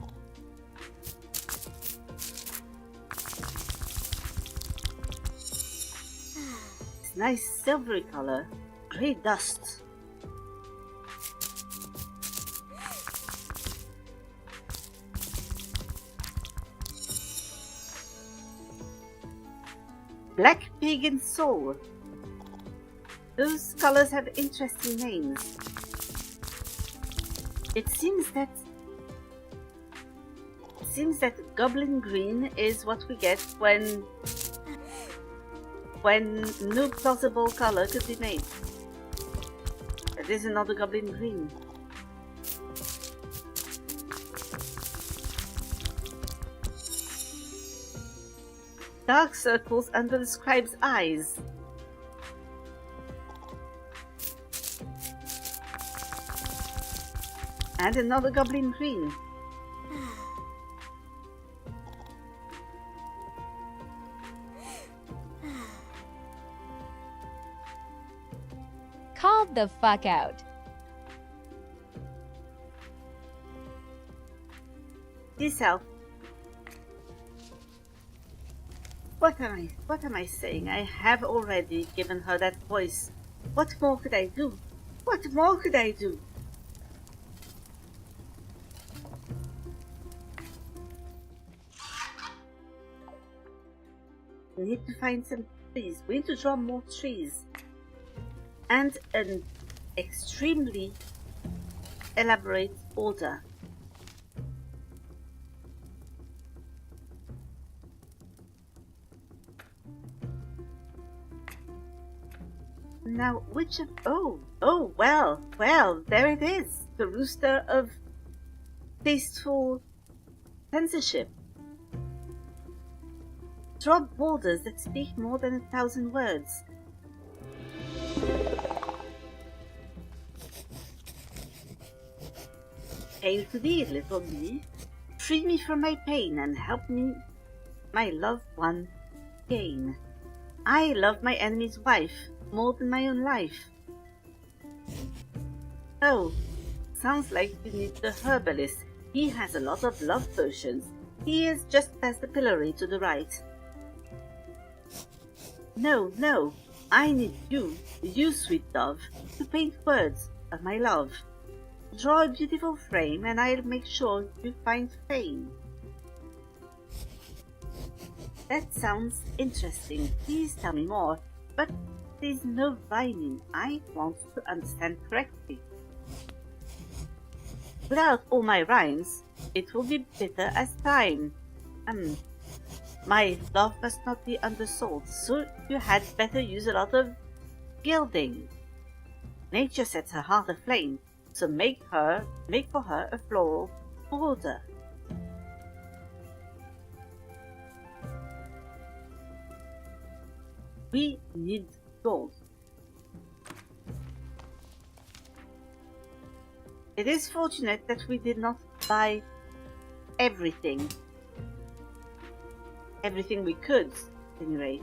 Nice silvery color, grey dust. Black pagan soul. Those colors have interesting names. It seems that goblin green is what we get when no plausible color could be made. It is another goblin green. Dark circles under the scribe's eyes. And another goblin green. Called the fuck out. Yourself. What am I saying? I have already given her that voice. What more could I do? What more could I do? We need to find some trees. We need to draw more trees. And an extremely elaborate order. Now, which of... Oh, well, there it is. The rooster of tasteful censorship. Draw borders that speak more than 1,000 words. Hail to thee, little bee. Free me from my pain and help me, my loved one, gain. I love my enemy's wife more than my own life. Oh, Sounds like you need the herbalist. He has a lot of love potions. He is just past the pillory to the right. No, no. I need you, sweet dove, to paint words of my love. Draw a beautiful frame and I'll make sure you find fame. That sounds interesting. Please tell me more. But there's no rhyming. I want to understand correctly. Without all my rhymes, it will be bitter as time. My love must not be undersold, so you had better use a lot of gilding. Nature sets her heart aflame, so make for her a floral border. We need gold. It is fortunate that we did not buy everything. Everything we could, at any rate.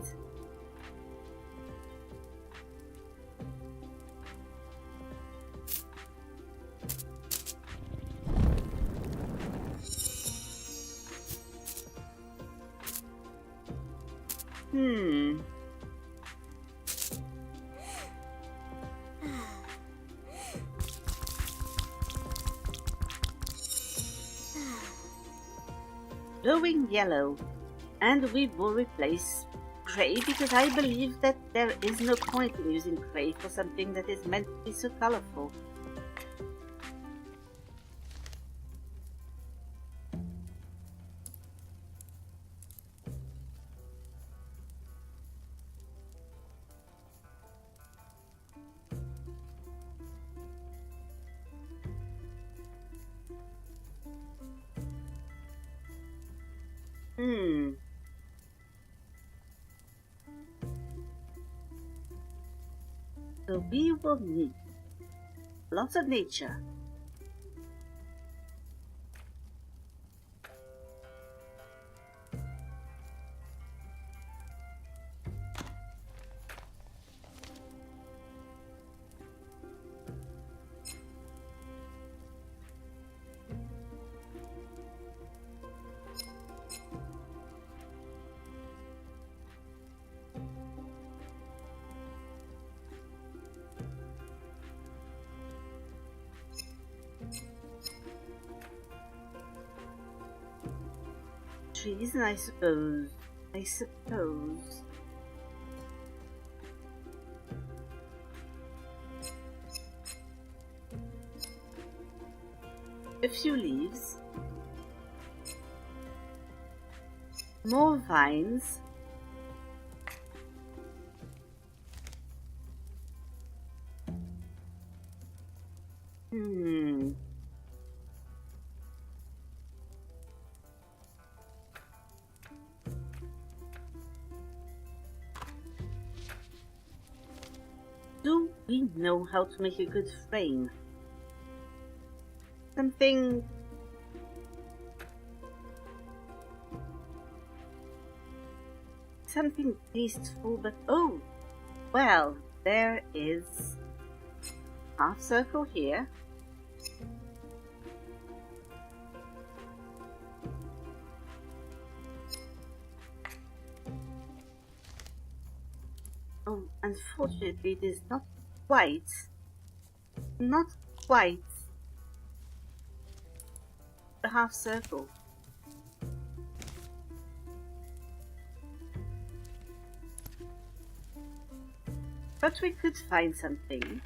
Glowing yellow, and we will replace grey because I believe that there is no point in using grey for something that is meant to be so colorful. So we will need lots of nature. Trees, and I suppose. A few leaves. More vines. Do we know how to make a good frame? Something tasteful, but oh, well, there is half circle here. Oh, unfortunately, it is not quite a half circle. But we could find something.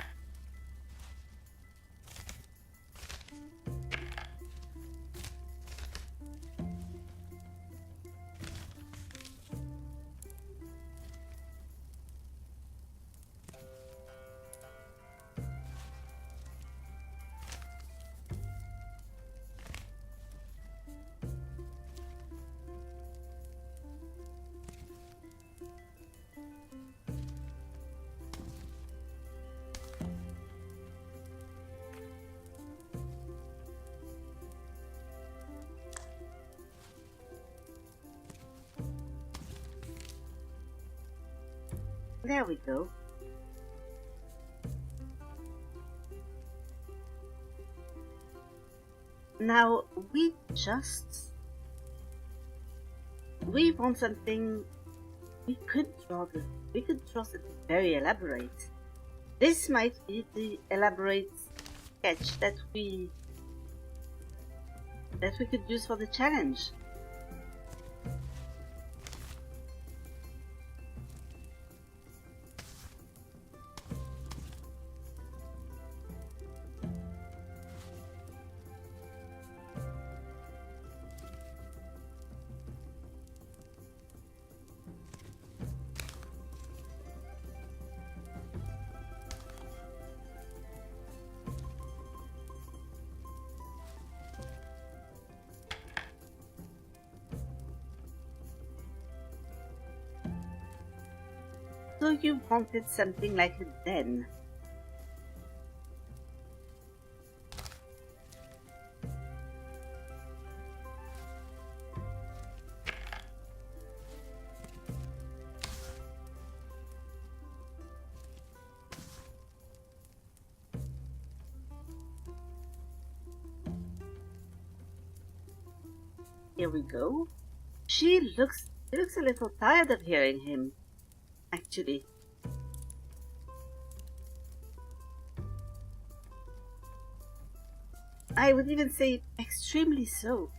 There we go. Now, we want something, we could draw something very elaborate. This might be the elaborate sketch that we could use for the challenge. So you wanted something like a den. Here we go. She looks a little tired of hearing him, actually. I would even say extremely so.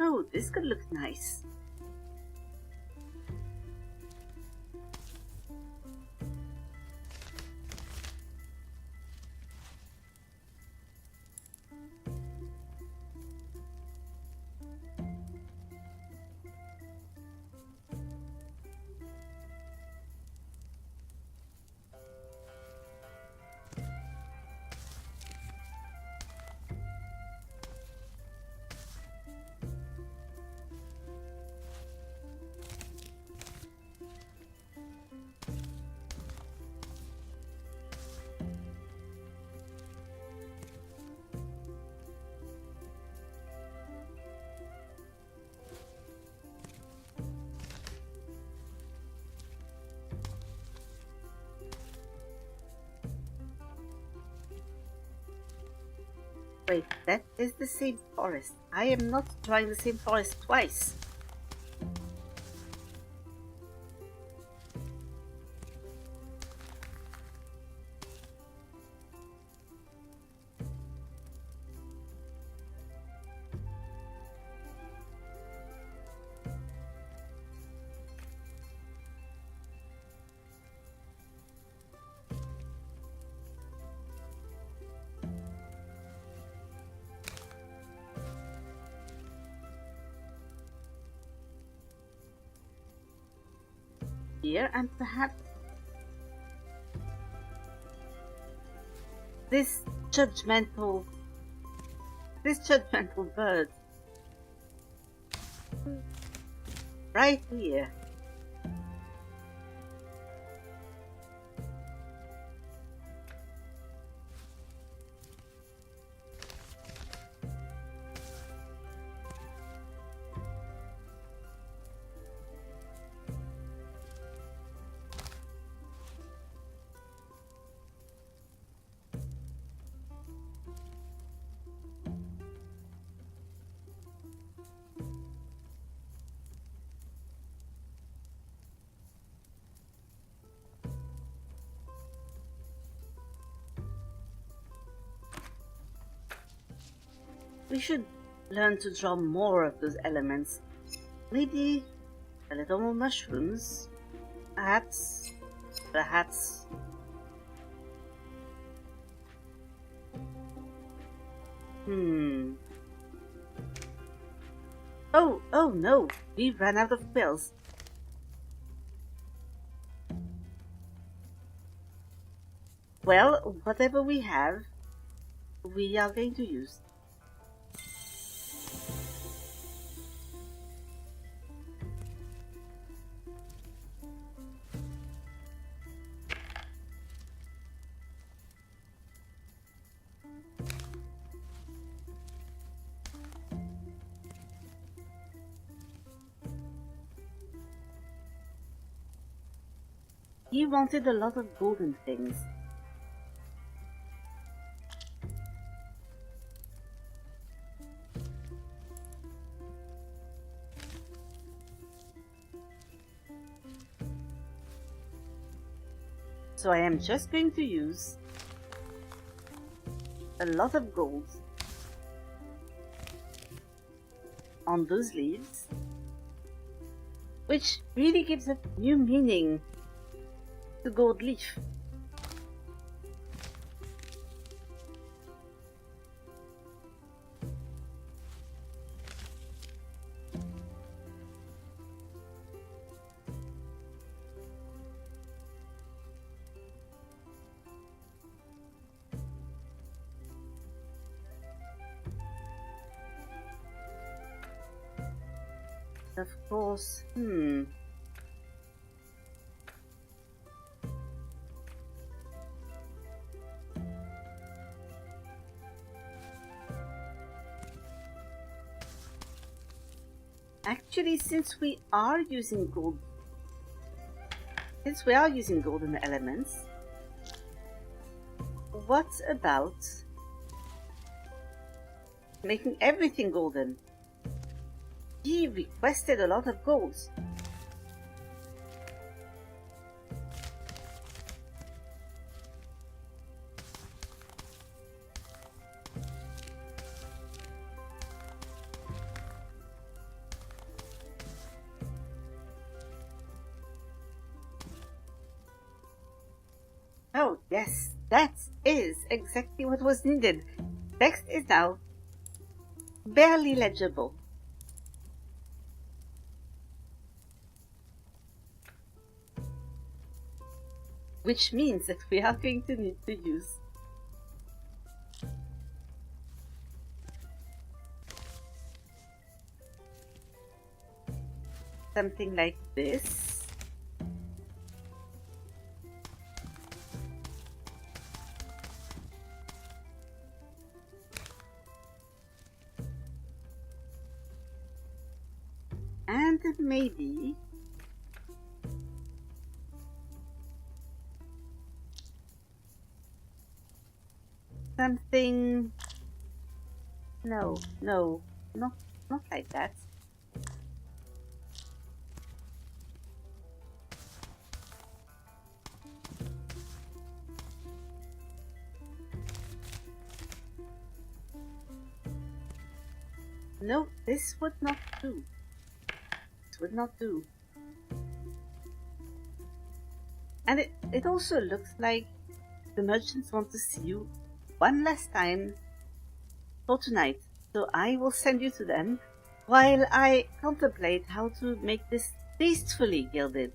Oh, this could look nice. Wait, that is the same forest. I am not trying the same forest twice. Here, and perhaps this judgmental bird right here. We should learn to draw more of those elements. Maybe a little more mushrooms. Perhaps. Oh no, we ran out of pills. Well, whatever we have, we are going to use. He wanted a lot of golden things. So I am just going to use a lot of gold on those leaves, which really gives a new meaning to gold leaf. Of course, Actually, since we are using golden elements, what about making everything golden? He requested a lot of gold. Oh, yes, that is exactly what was needed. Text is now barely legible. Which means that we are going to need to use something like this. And maybe something, no, not like that. No, this would not do. This would not do. And it also looks like the merchants want to see you one last time for tonight. So I will send you to them while I contemplate how to make this tastefully gilded.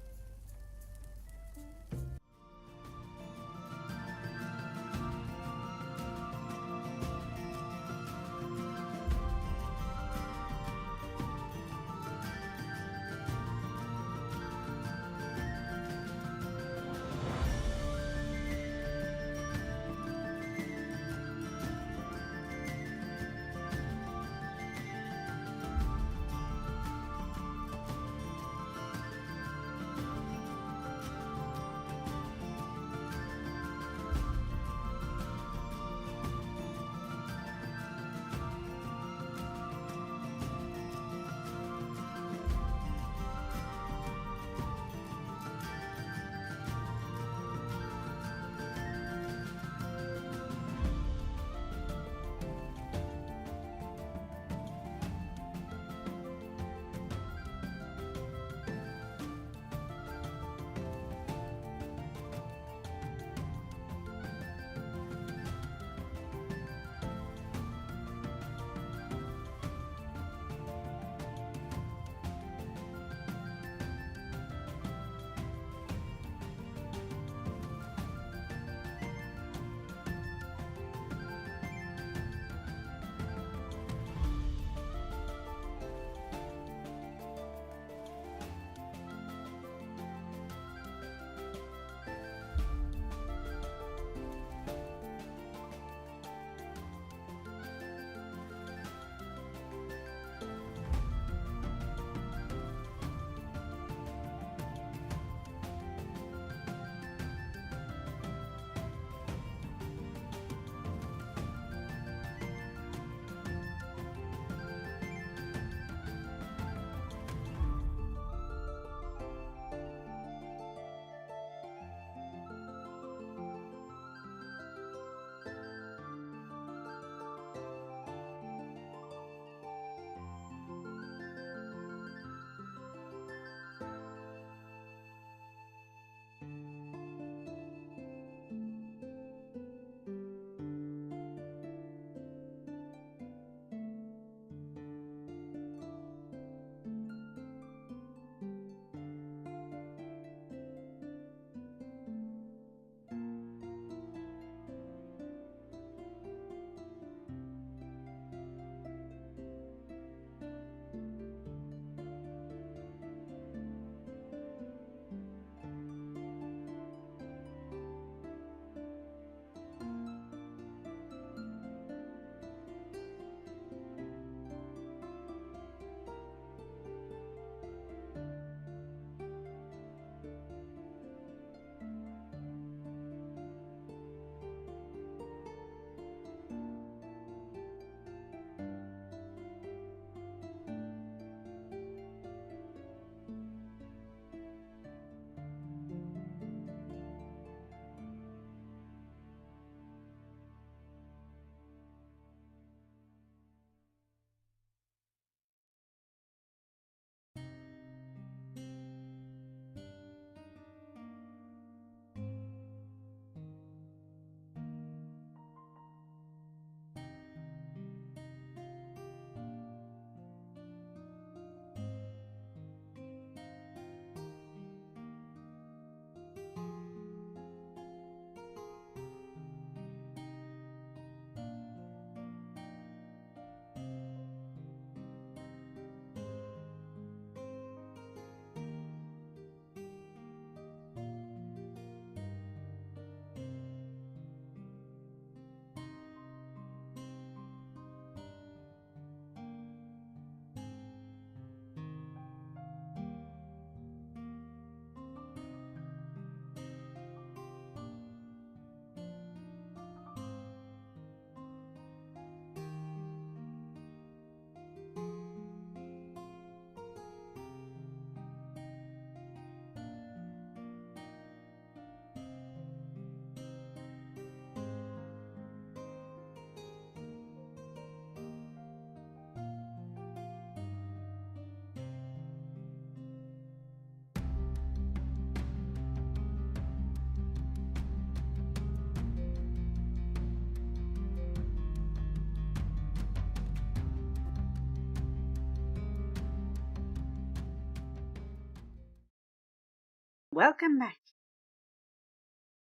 Welcome back.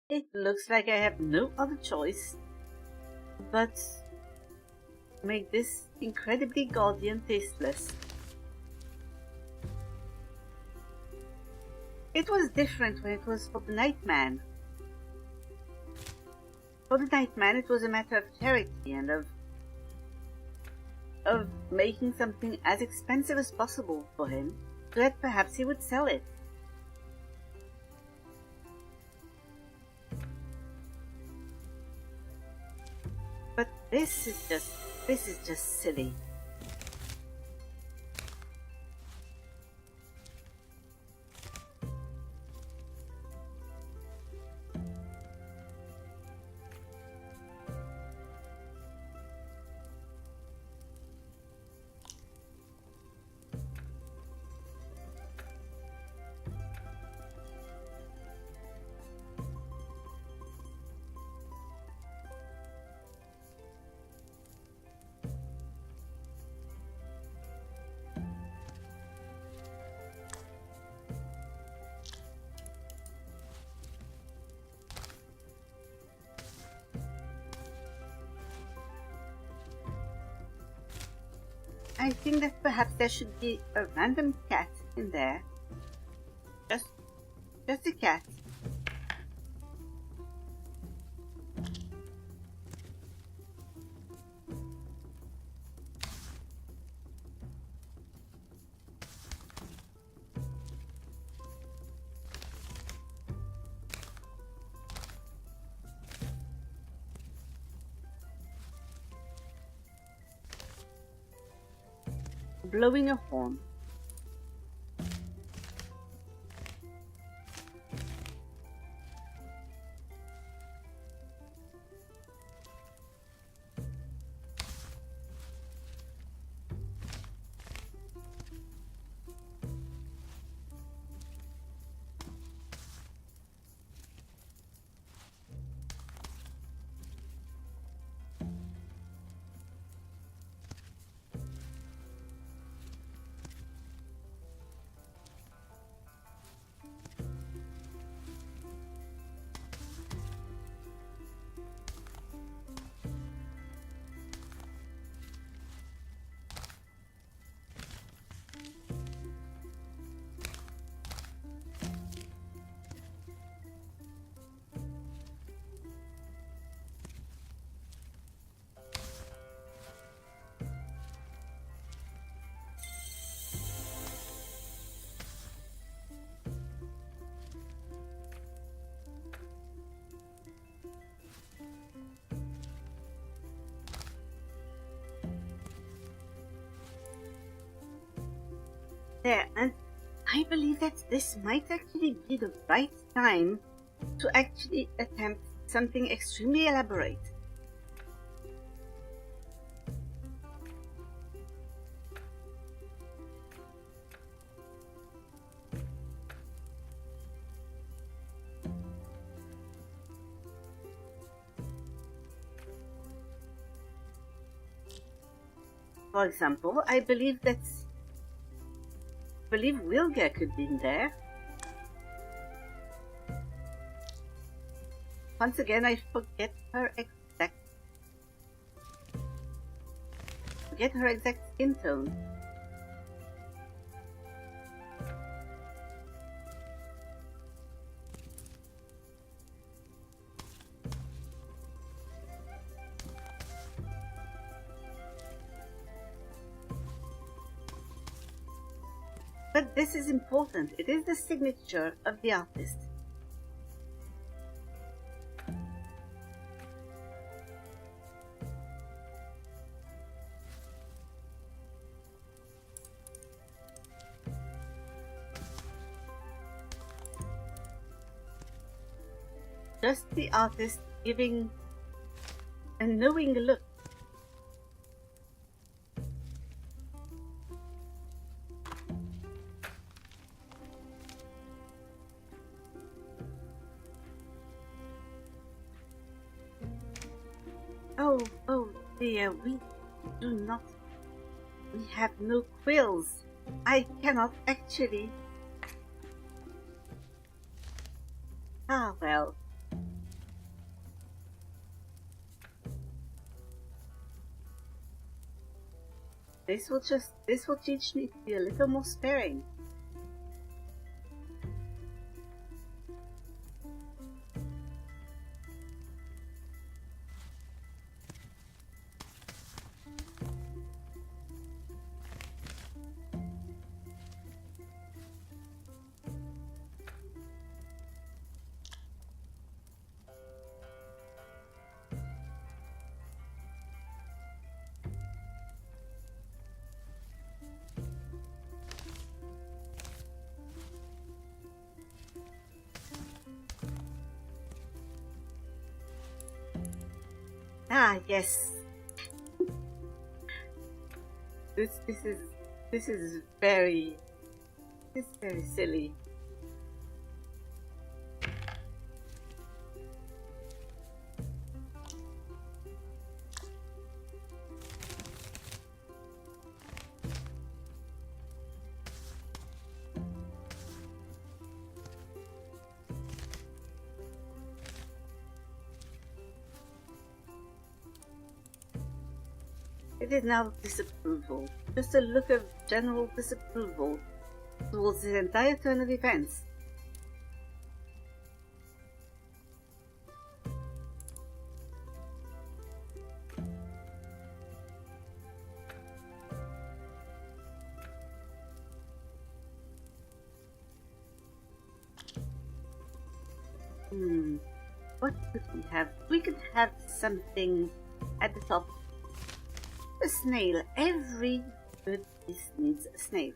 It looks like I have no other choice but make this incredibly guardian tasteless. It was different when it was for the Nightman. For the Nightman, it was a matter of charity and of making something as expensive as possible for him, so that perhaps he would sell it. But this is just silly. I think that perhaps there should be a random cat in there. Just a cat. Blowing a horn. There, and I believe that this might actually be the right time to actually attempt something extremely elaborate. For example, I believe Wilga could be in there. Once again, I forget her exact skin tone. But this is important. It is the signature of the artist. Just the artist giving a knowing look. Oh dear, we have no quills. I cannot actually. Ah, well. This will teach me to be a little more sparing. Ah, yes. This is very silly. It is now disapproval. Just a look of general disapproval towards this entire turn of events. What could we have? We could have something at the top. A snail. Every good beast needs a snail.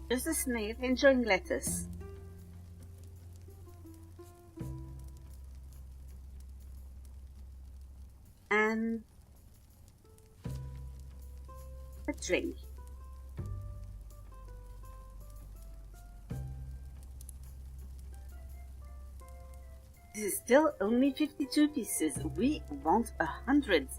Just a snail enjoying lettuce. And a drink. This is still only 52 pieces. We want 100.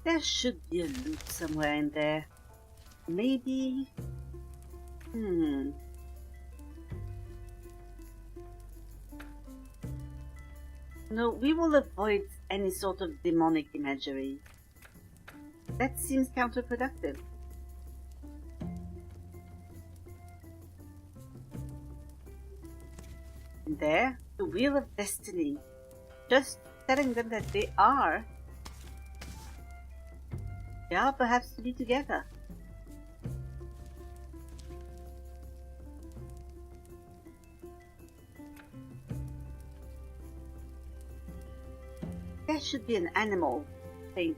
There should be a loot somewhere in there. Maybe... No, we will avoid any sort of demonic imagery. That seems counterproductive. And there, the Wheel of Destiny. Just telling them that they are perhaps to be together. There should be an animal. Wait.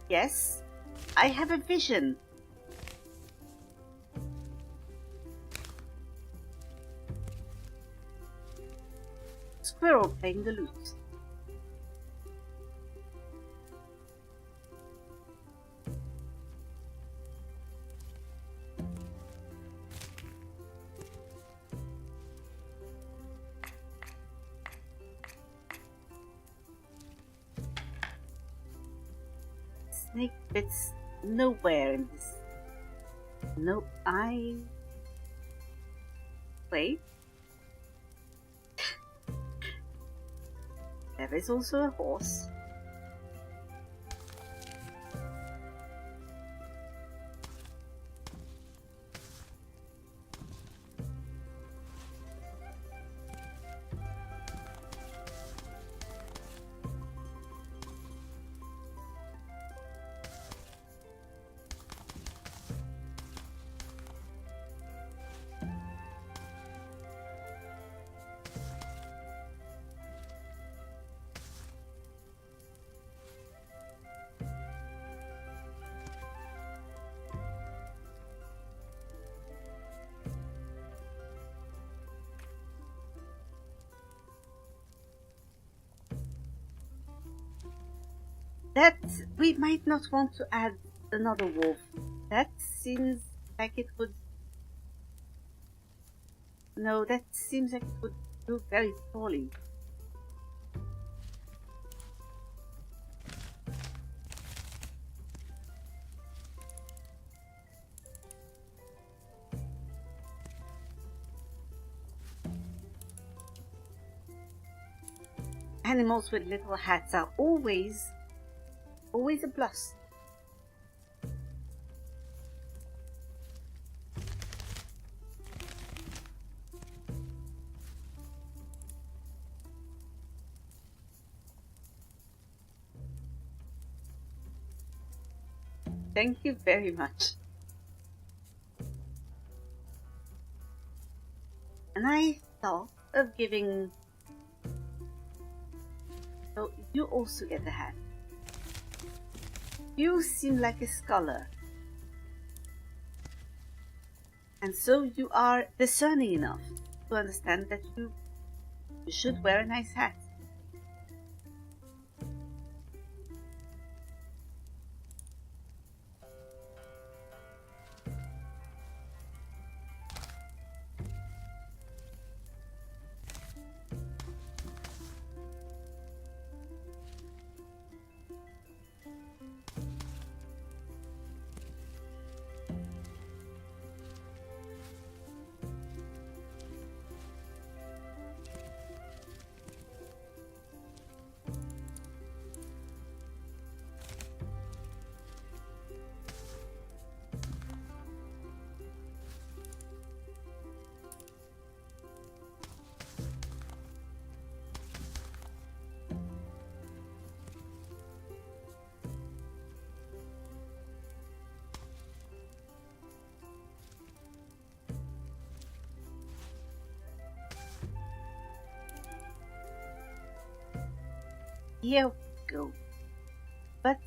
Yes, I have a vision. Squirrel playing the lute. Snake fits nowhere in this. No, wait. There is also a horse. That we might not want to add another wolf. That seems like it would... No, that seems like it would do very poorly. Animals with little hats are always a plus. Thank you very much. And I thought of giving... So you also get a hat. You seem like a scholar. And so you are discerning enough to understand that you should wear a nice hat. Here we go. But,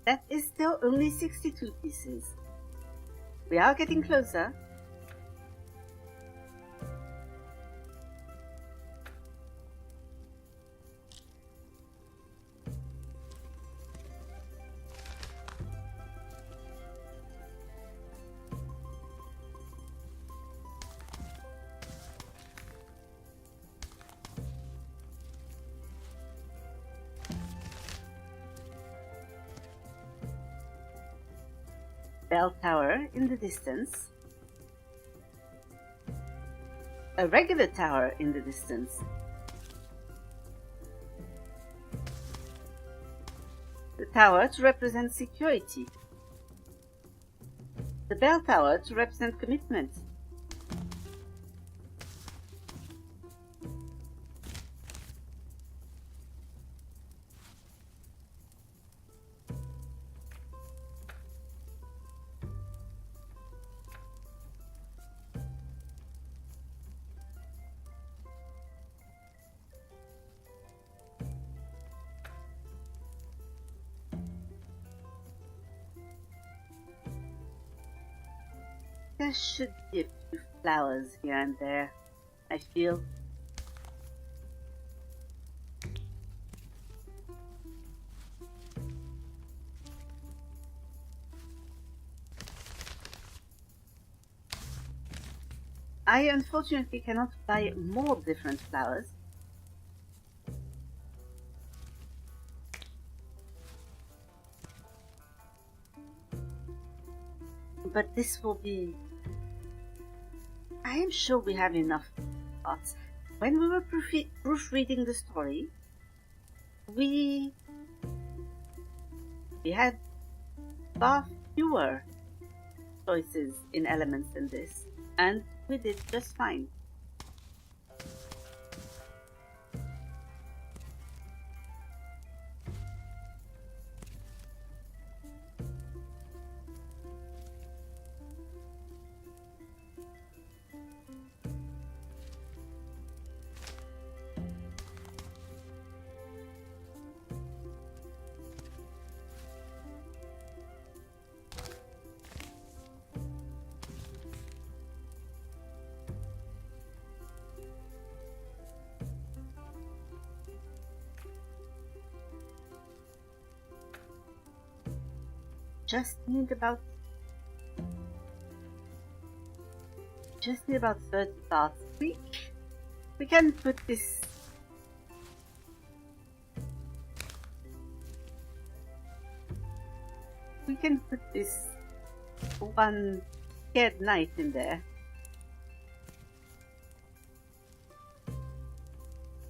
that is still only 62 pieces. We are getting closer. Bell tower in the distance. A regular tower in the distance. The tower to represent security. The bell tower to represent commitment. There should be a few flowers here and there, I feel. I unfortunately cannot buy more different flowers. But this will be... I am sure we have enough thoughts. When we were proofreading the story, we had far fewer choices in elements than this, and we did just fine. just need about 30 parts. We can put this. We can put this one scared knight in there.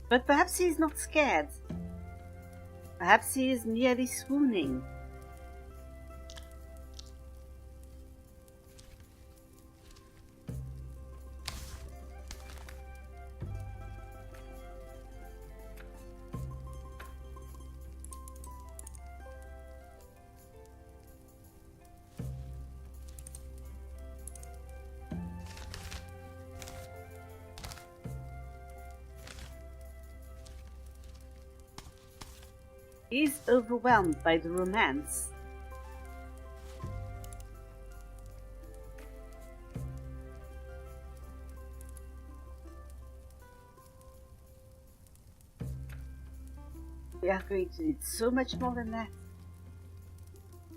But perhaps he is not scared. Perhaps he is merely swooning. He is overwhelmed by the romance. We are going to need so much more than that.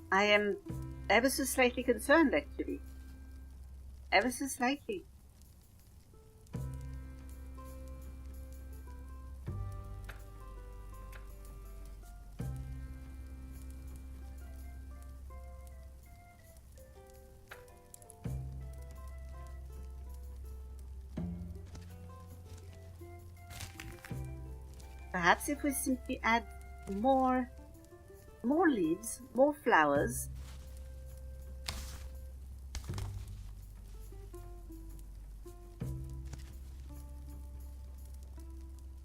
I am ever so slightly concerned, actually. Ever so slightly. Perhaps if we simply add more leaves, more flowers.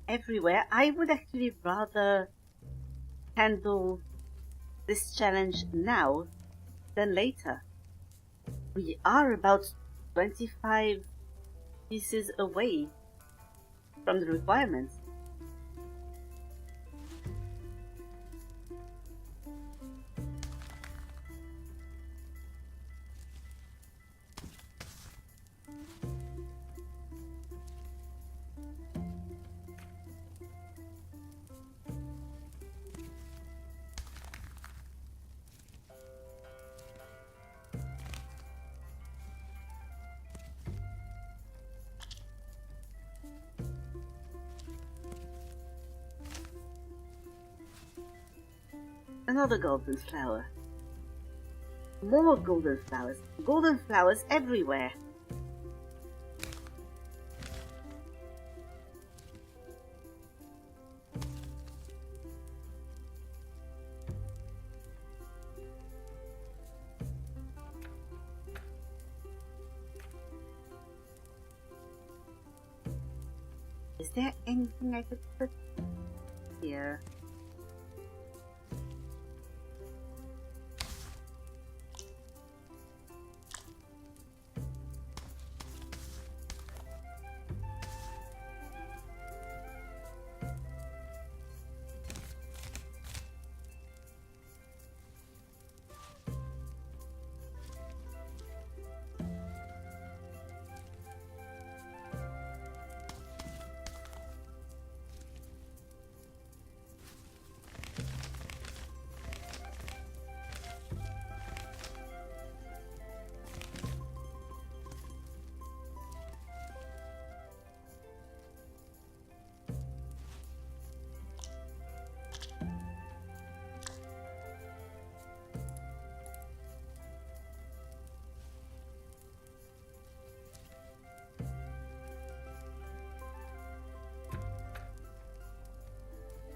Everywhere. I would actually rather handle this challenge now than later. We are about 25 pieces away from the requirements. Another golden flower. More golden flowers. Golden flowers everywhere. Is there anything I could put here?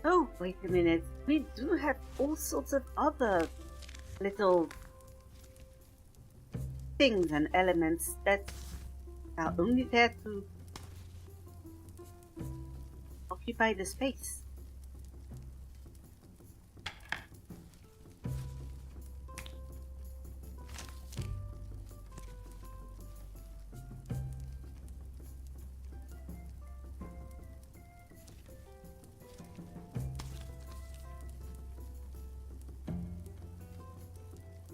Oh, wait a minute. We do have all sorts of other little things and elements that are only there to occupy the space.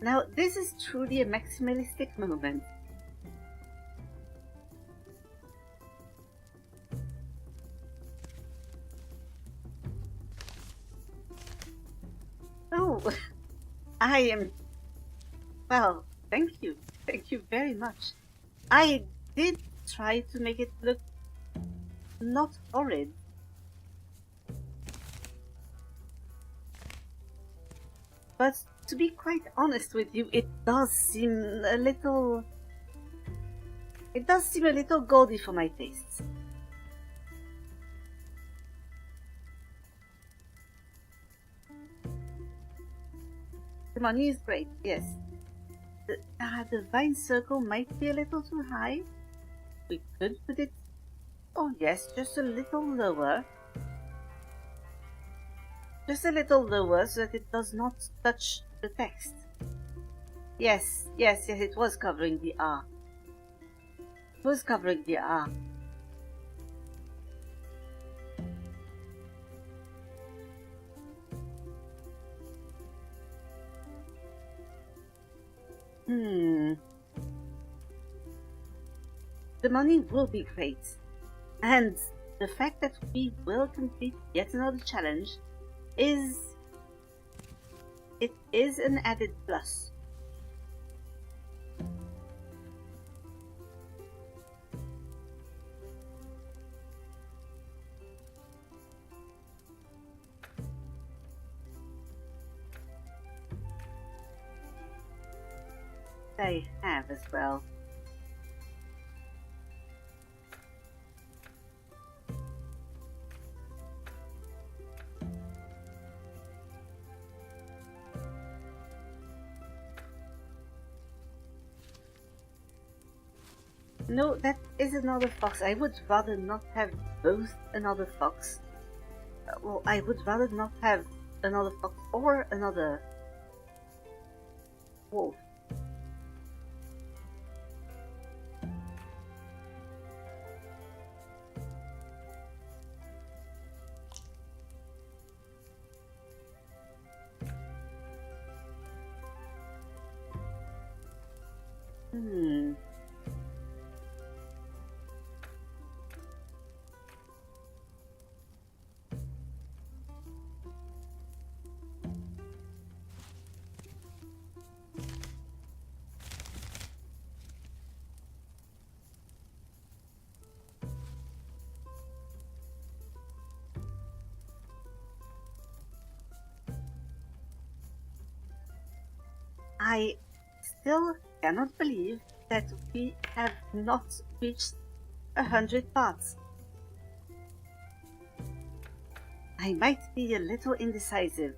Now, this is truly a maximalistic moment. Oh, I am Well, thank you. Thank you very much. I did try to make it look not horrid. But to be quite honest with you, it does seem a little... It does seem a little gaudy for my tastes. The money is great, yes. The vine circle might be a little too high. We could put it... Oh yes, just a little lower. Just a little lower so that it does not touch the text. Yes, it was covering the R. It was covering the R. The money will be great. And the fact that we will complete yet another challenge is... It is an added plus. I have as well. No, that is another fox. I would rather not have both another fox. Well, I would rather not have another fox or another wolf. I still cannot believe that we have not reached 100 parts. I might be a little indecisive.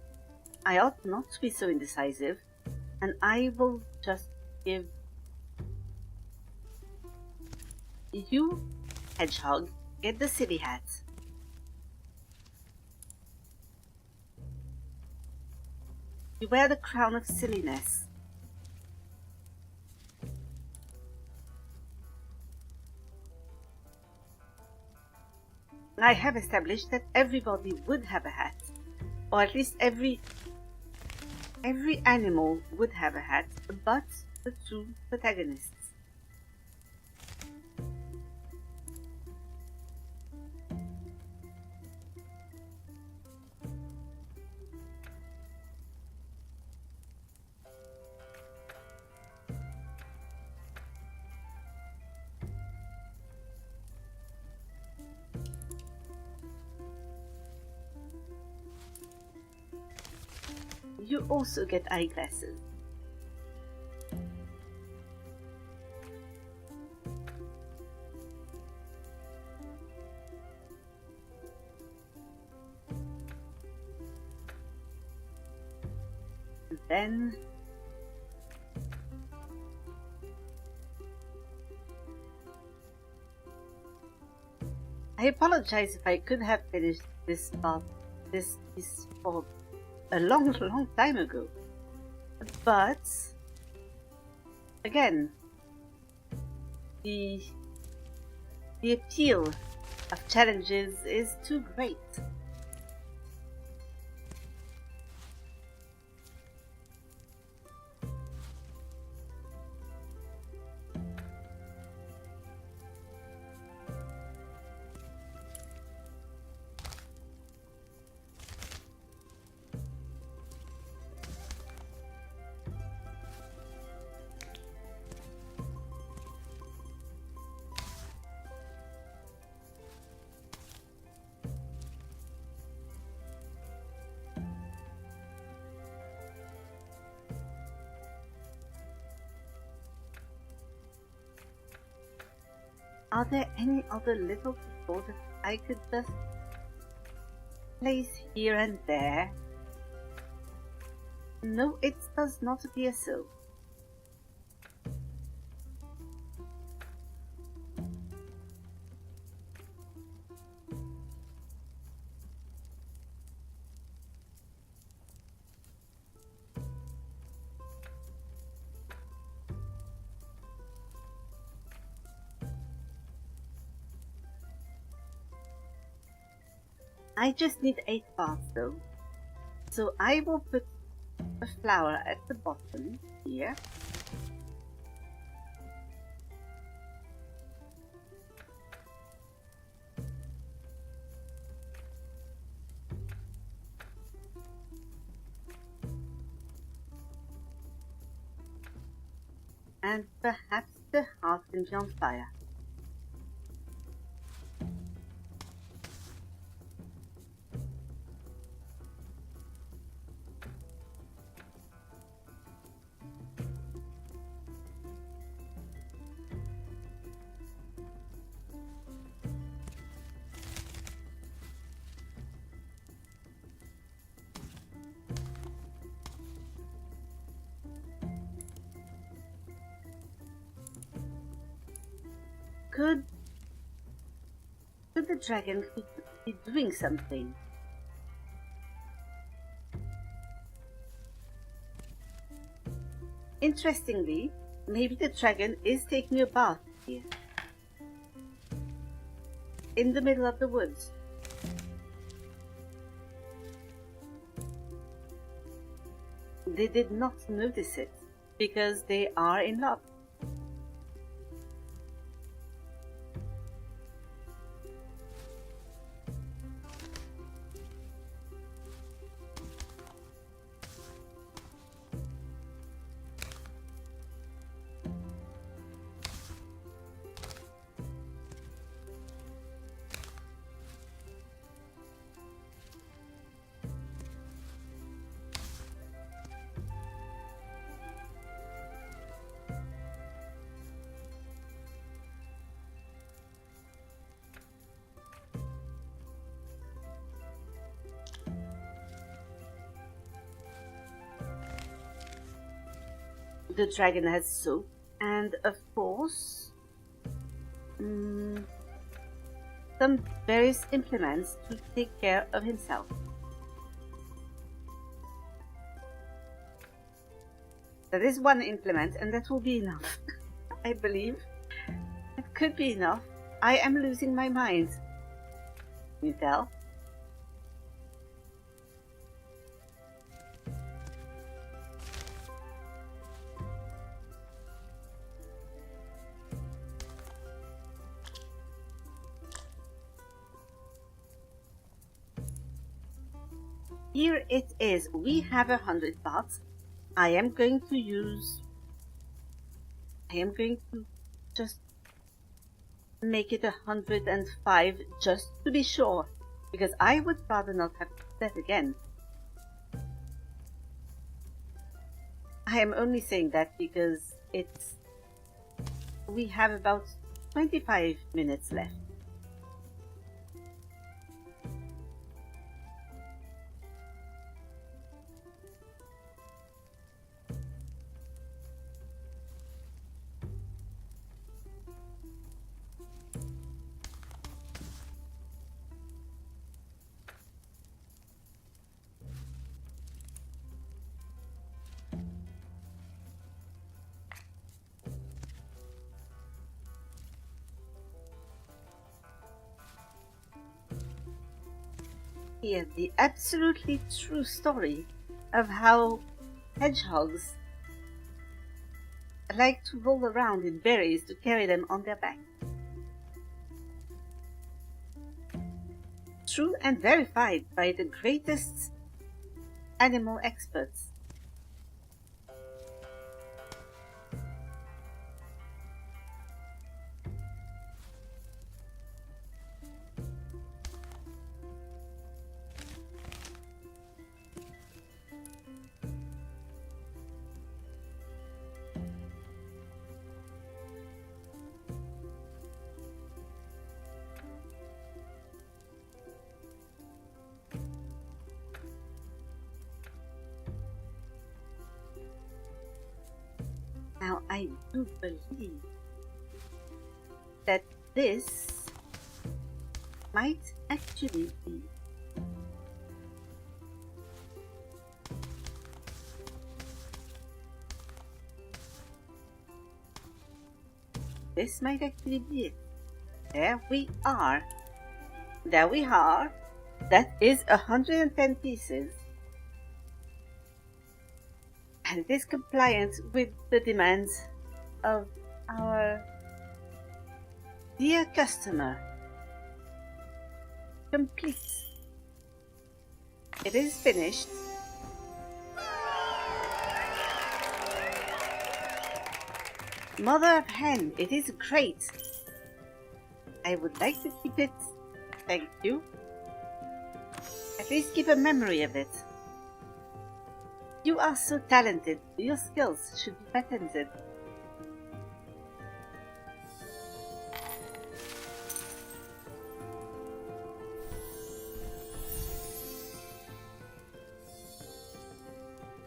I ought not to be so indecisive, and I will just give you, Hedgehog, get the silly hat. You wear the crown of silliness. I have established that everybody would have a hat, or at least every animal would have a hat, but the two protagonists. You also get eyeglasses. And then I apologize if I could have finished this part, this for a long time ago. But again, the appeal of challenges is too great. Are there any other little people that I could just place here and there? No, it does not appear so. I just need 8 parts though. So I will put a flower at the bottom here. And perhaps the heart can be on fire. Could the dragon be doing something? Interestingly, maybe the dragon is taking a bath here. In the middle of the woods. They did not notice it because they are in love. The dragon has soap and, of course, some various implements to take care of himself. That is one implement, and that will be enough. I believe it could be enough. I am losing my mind. Can you tell? Here it is. We have 100 parts. I am going to just make it 105 just to be sure, because I would rather not have to do that again. I am only saying that because we have about 25 minutes left. Here, the absolutely true story of how hedgehogs like to roll around in berries to carry them on their back. True and verified by the greatest animal experts. I do believe that this might actually be it. There we are. There we are. That is 110 pieces. And it is compliant with the demands of our dear customer. Complete. It is finished. Mother of hen, it is great. I would like to keep it. Thank you. At least keep a memory of it. You are so talented. Your skills should be patented.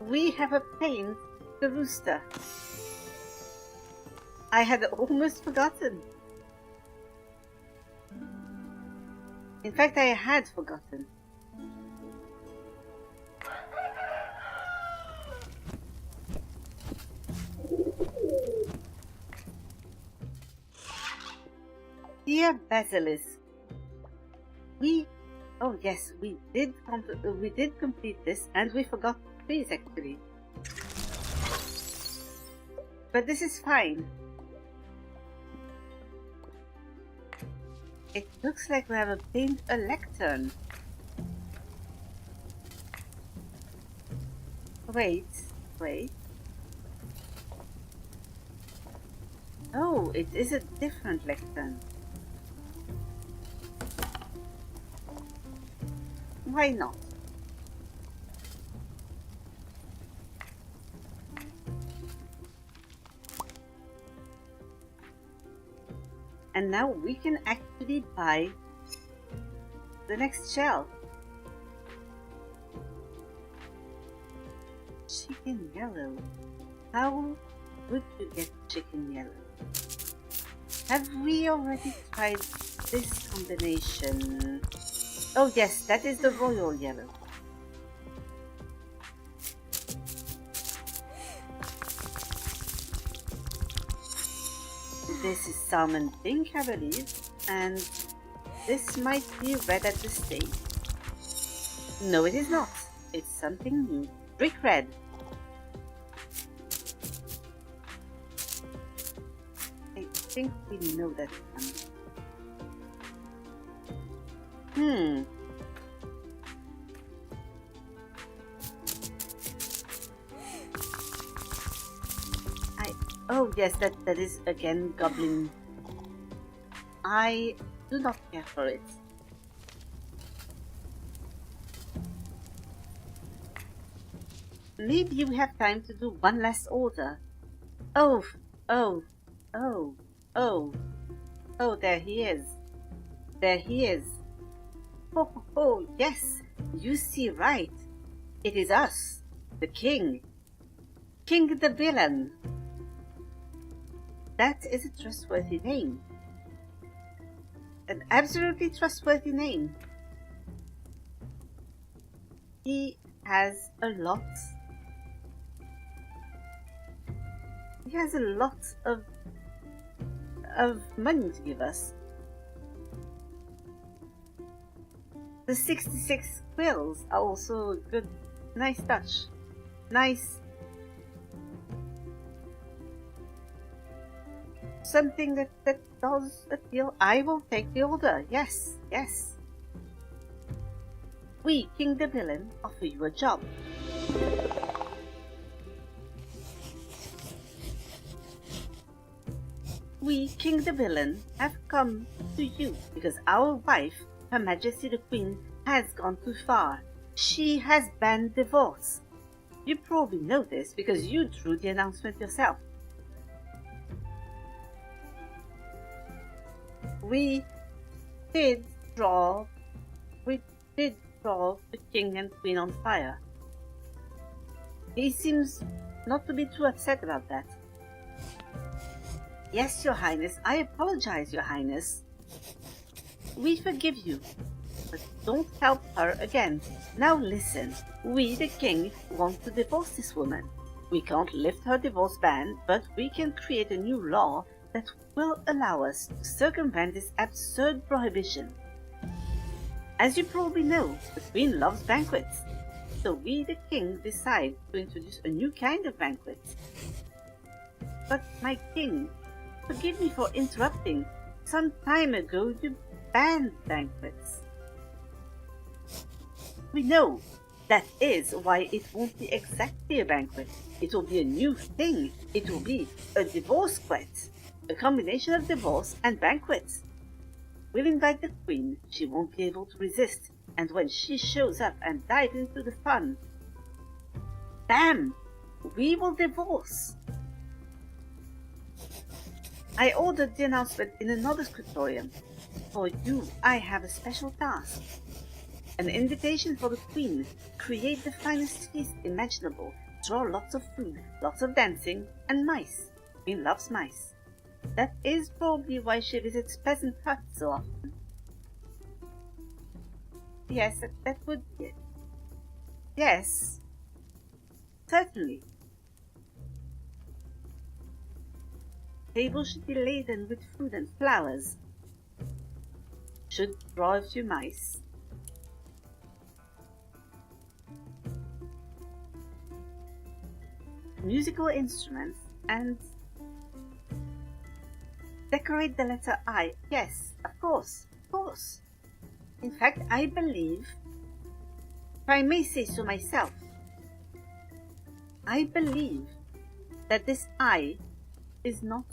We have obtained the rooster. I had almost forgotten. In fact, I had forgotten. Dear Basilisk, oh yes, we did complete this, and we forgot trees actually. But this is fine. It looks like we have obtained a lectern. Wait. Oh, it is a different lectern. Why not? And now we can actually buy the next shell. Chicken yellow. How would you get chicken yellow? Have we already tried this combination? Oh yes, that is the royal yellow. This is salmon pink, I believe, and this might be red at this stage. No, it is not. It's something new. Brick red. I think we know that one. Oh yes, that is again goblin. I do not care for it. Maybe we have time to do one last order. Oh, there he is. There he is. Oh, yes, you see right. It is us, the king. King the villain. That is a trustworthy name. An absolutely trustworthy name. He has a lot. He has a lot of money to give us. The 66 quills are also a good, nice touch. Nice. Something that does appeal. I will take the order. Yes. We, King the Villain, offer you a job. We, King the Villain, have come to you because our wife, Her Majesty the Queen, has gone too far. She has banned divorce. You probably know this because you drew the announcement yourself. We did draw the king and queen on fire. He seems not to be too upset about that. Yes, Your Highness, I apologize, Your Highness. We forgive you, but don't help her again. Now listen, we, the king, want to divorce this woman. We can't lift her divorce ban, but we can create a new law that will allow us to circumvent this absurd prohibition. As you probably know, the queen loves banquets, so we, the king, decide to introduce a new kind of banquet. But my king, forgive me for interrupting. Some time ago you banned banquets. We know. That is why it won't be exactly a banquet. It will be a new thing. It will be a divorce-quet. A combination of divorce and banquets. We'll invite the queen. She won't be able to resist. And when she shows up and dives into the fun, bam! We will divorce. I ordered the announcement in another scriptorium. For you, I have a special task. An invitation for the queen. Create the finest feast imaginable. Draw lots of food, lots of dancing, and mice. Queen loves mice. That is probably why she visits peasant huts so often. Yes, that would be it. Yes, certainly. Table should be laden with food and flowers. Should draw a few mice. Musical instruments and decorate the letter I. Yes, of course, of course. In fact, I believe, if I may say so myself, I believe that this I is not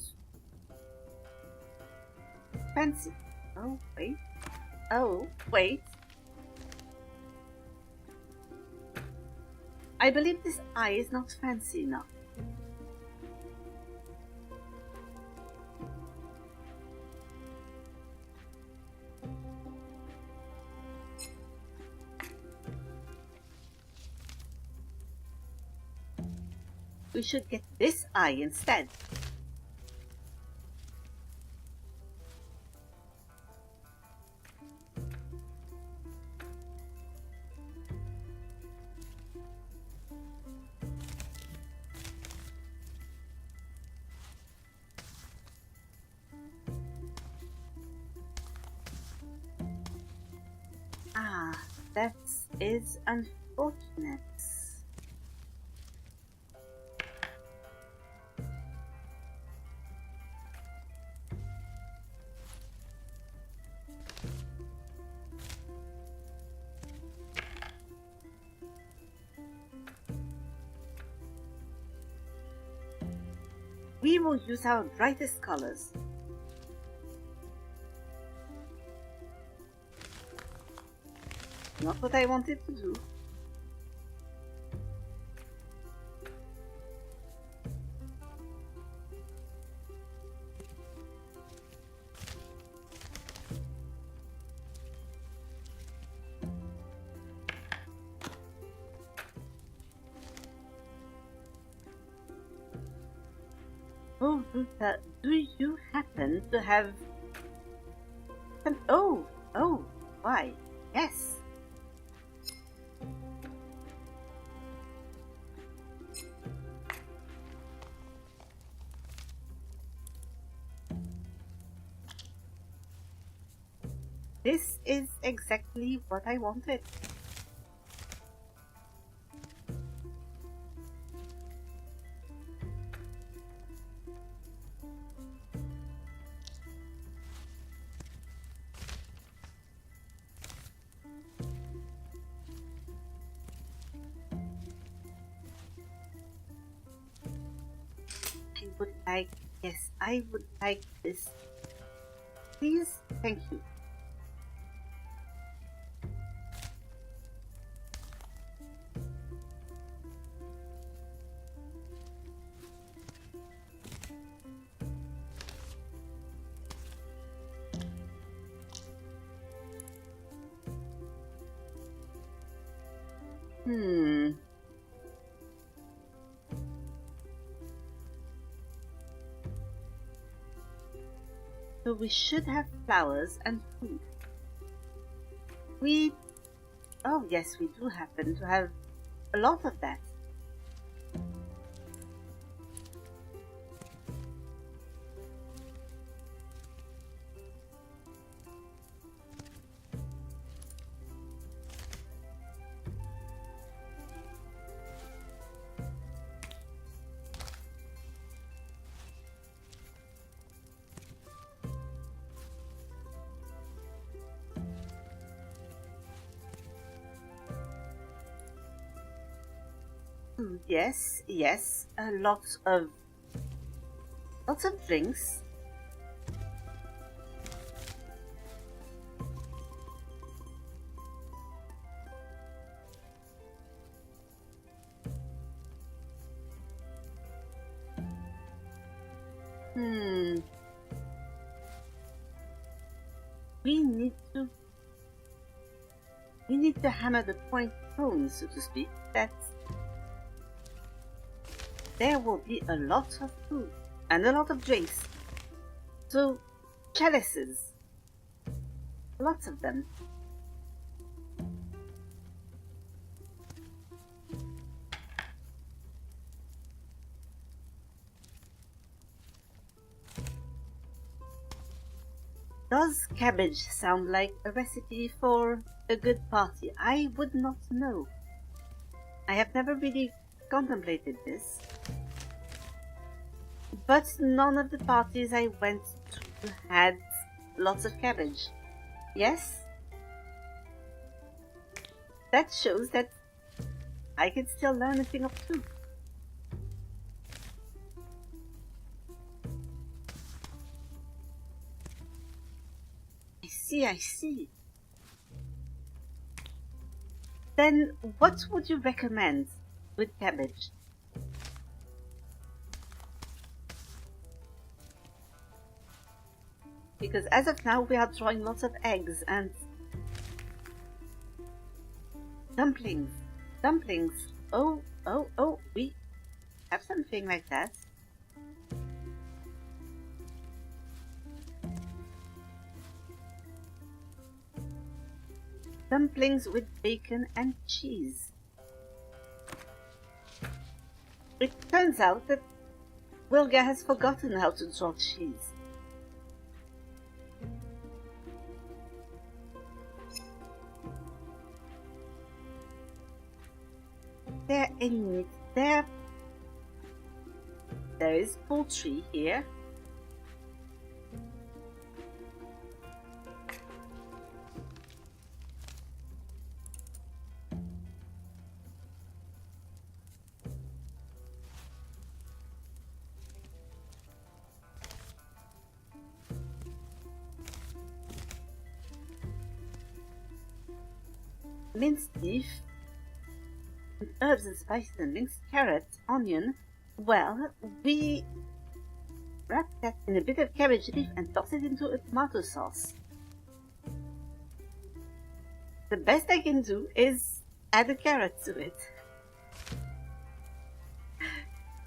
fancy. Oh, wait. Oh, wait. I believe this I is not fancy enough. We should get this I instead. Ah, that is unfortunate. We will use our brightest colors. Not what I wanted to do. Oh, Ruta, do you happen to have an... Oh, why? Yes. This is exactly what I wanted. Yes, I would like this. Please, thank you. So we should have flowers and food. Oh yes, we do happen to have a lot of that. Yes, yes, lots of drinks. We need to hammer the point home, so to speak, that there will be a lot of food and a lot of drinks. So, chalices. Lots of them. Does cabbage sound like a recipe for a good party? I would not know. I have never really contemplated this. But none of the parties I went to had lots of cabbage. Yes? That shows that I can still learn a thing or two. I see. Then what would you recommend with cabbage? Because as of now we are drawing lots of eggs and dumplings. Oh, we have something like that. Dumplings with bacon and cheese. It turns out that Wilga has forgotten how to draw cheese. There is poultry here. Minced beef, and herbs and spices, and minced carrot, onion. Well, we wrap that in a bit of cabbage leaf and toss it into a tomato sauce. The best I can do is add a carrot to it.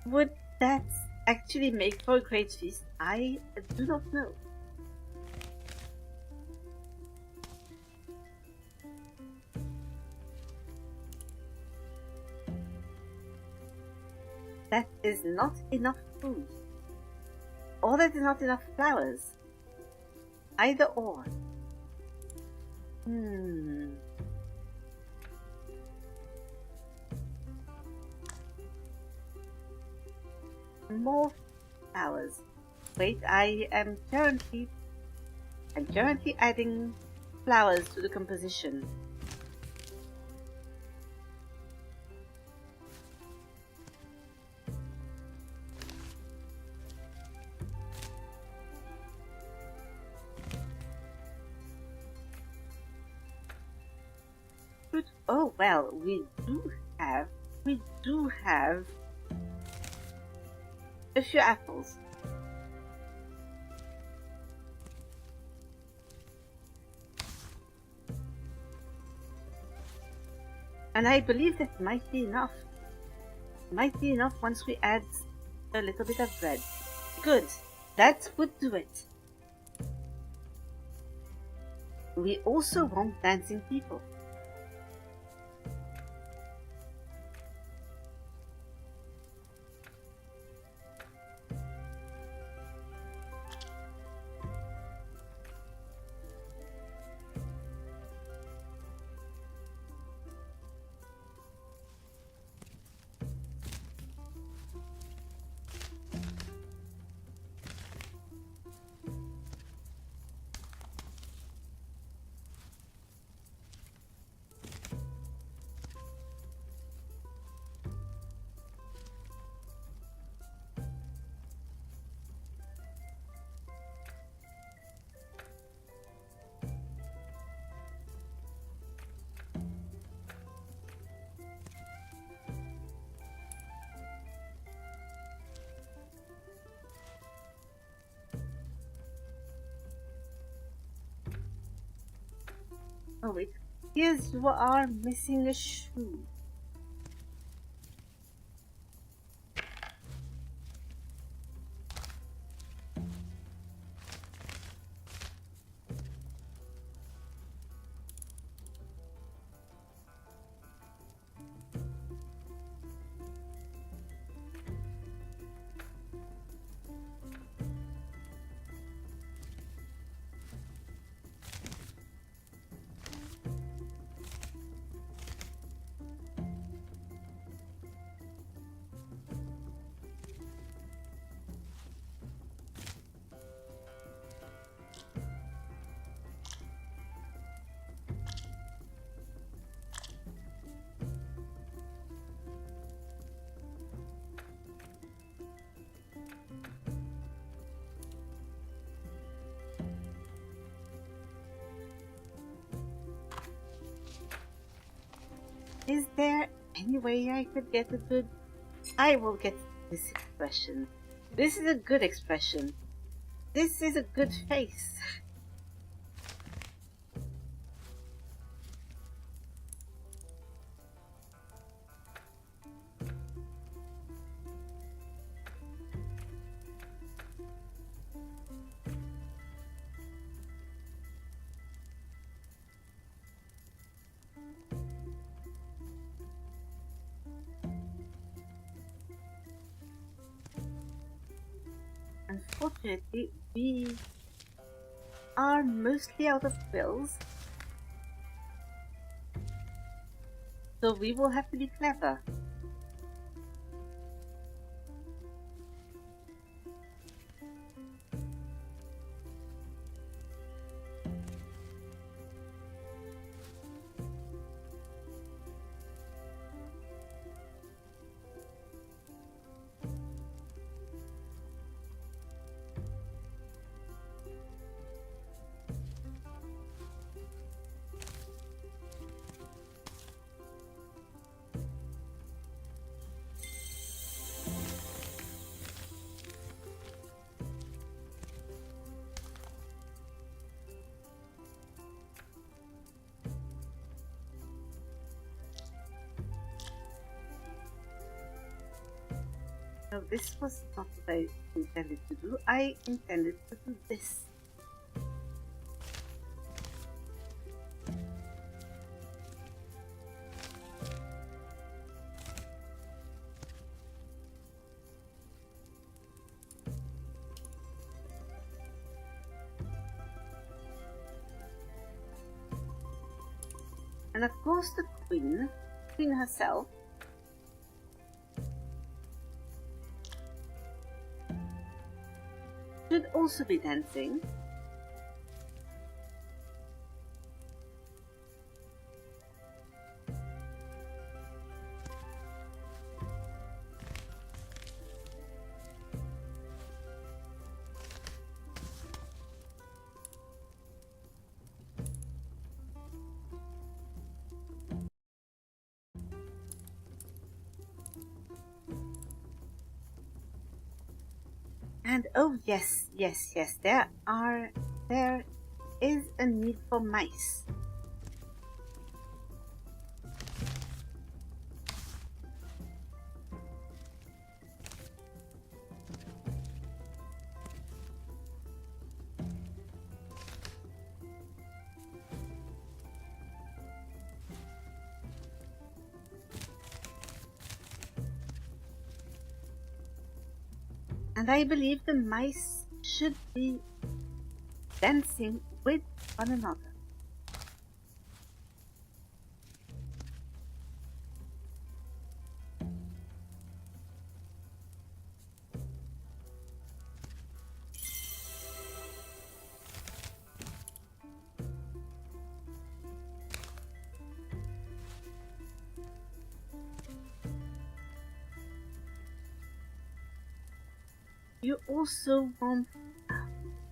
Would that actually make for a great feast? I do not know. That is not enough food. Or that is not enough flowers. Either or. More flowers. Wait, I'm currently adding flowers to the composition. Oh well, we do have a few apples. And I believe that might be enough. Might be enough once we add a little bit of bread. Good, that would do it. We also want dancing people. Oh wait, yes, you are missing a shoe. Is there any way I could get a good... I will get this expression. This is a good expression. This is a good face. Unfortunately, we are mostly out of quills, so we will have to be clever. No, this was not what I intended to do. I intended to do this. And of course the Queen herself, should also be dancing. And oh yes, there is a need for mice. And I believe the mice should be dancing with one another. You also want...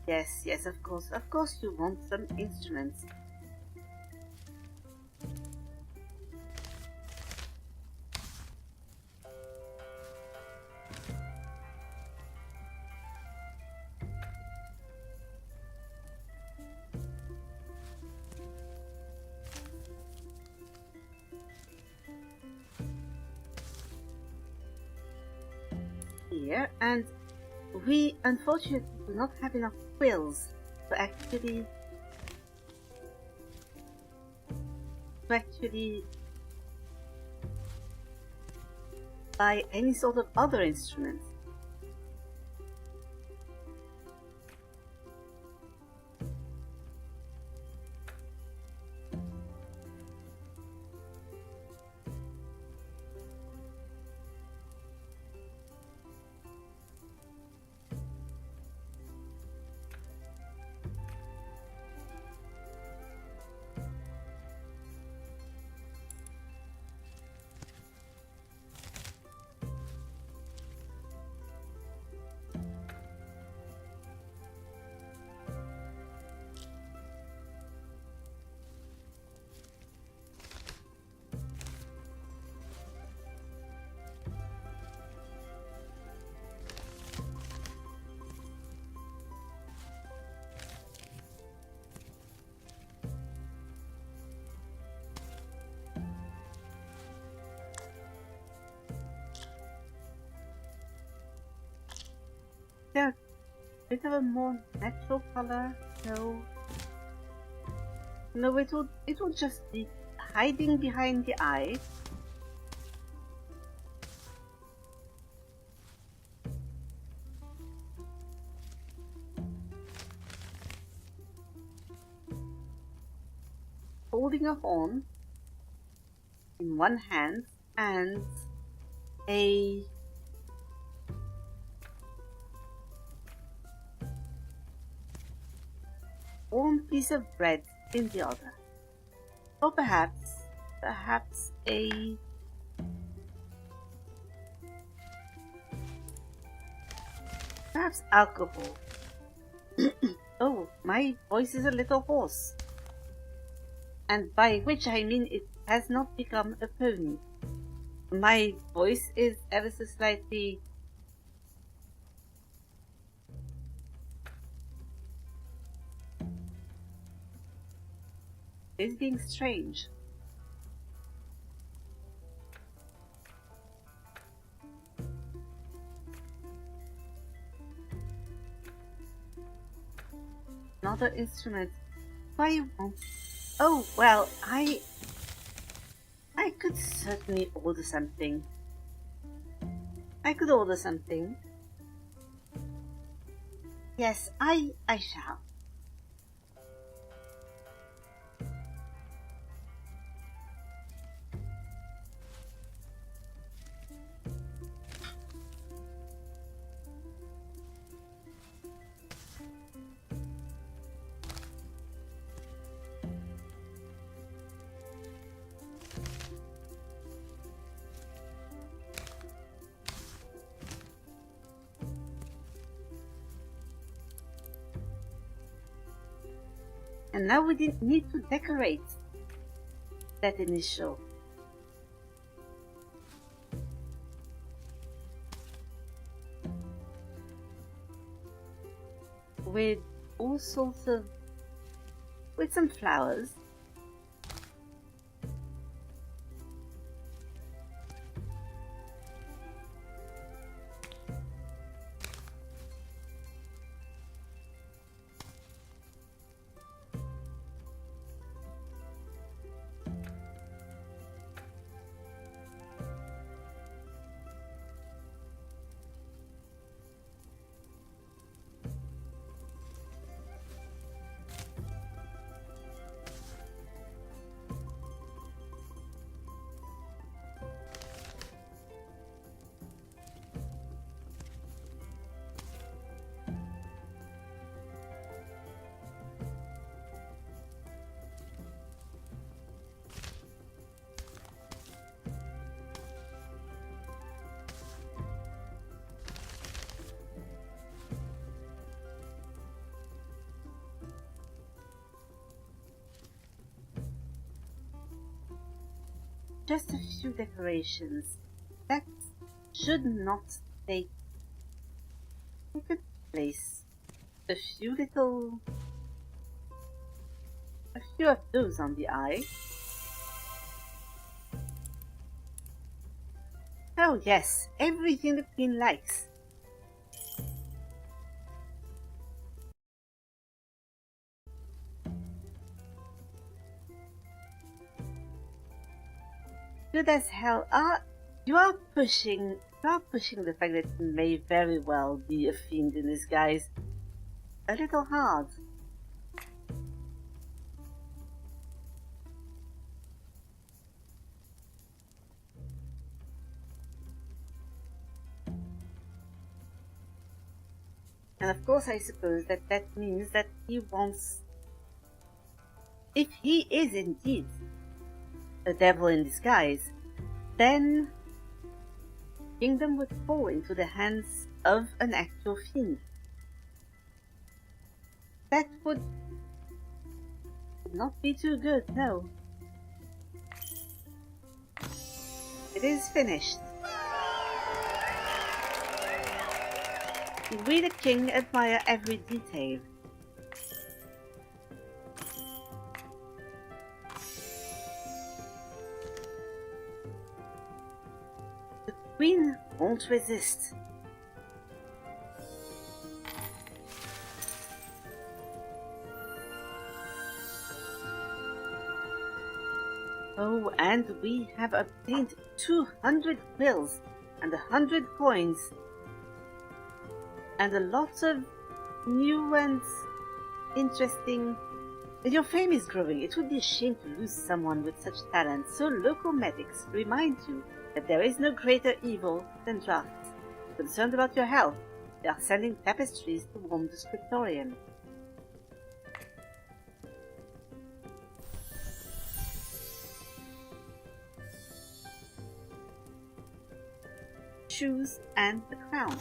Yes, of course you want some instruments. Here, and we unfortunately do not have enough quills to actually buy any sort of other instruments. They're a bit of a more natural color, so no, it would just be hiding behind the eyes. Holding a horn in one hand and a warm piece of bread in the other. Or perhaps perhaps alcohol. Oh, my voice is a little hoarse. And by which I mean it has not become a pony. My voice is ever so slightly being strange. Another instrument. Why won't... Oh, well, I could certainly order something. I could order something. Yes, I shall. And now we didn't need to decorate that initial. With all sorts of, with some flowers. just a few decorations. That should not take a good place. A few of those on the eye. Oh yes, everything the Queen likes. Good as hell. You are pushing the fact that he may very well be a fiend in disguise a little hard. And of course I suppose that means that he wants... If he is indeed a devil in disguise, then the kingdom would fall into the hands of an actual fiend. That would not be too good, no. It is finished. We the king admire every detail. The queen won't resist. Oh, and we have obtained 200 quills and 100 coins. And a lot of new and interesting... Your fame is growing. It would be a shame to lose someone with such talent. So local medics remind you that there is no greater evil than drafts. Concerned about your health, they are sending tapestries to warm the Scriptorium. Shoes and the crown.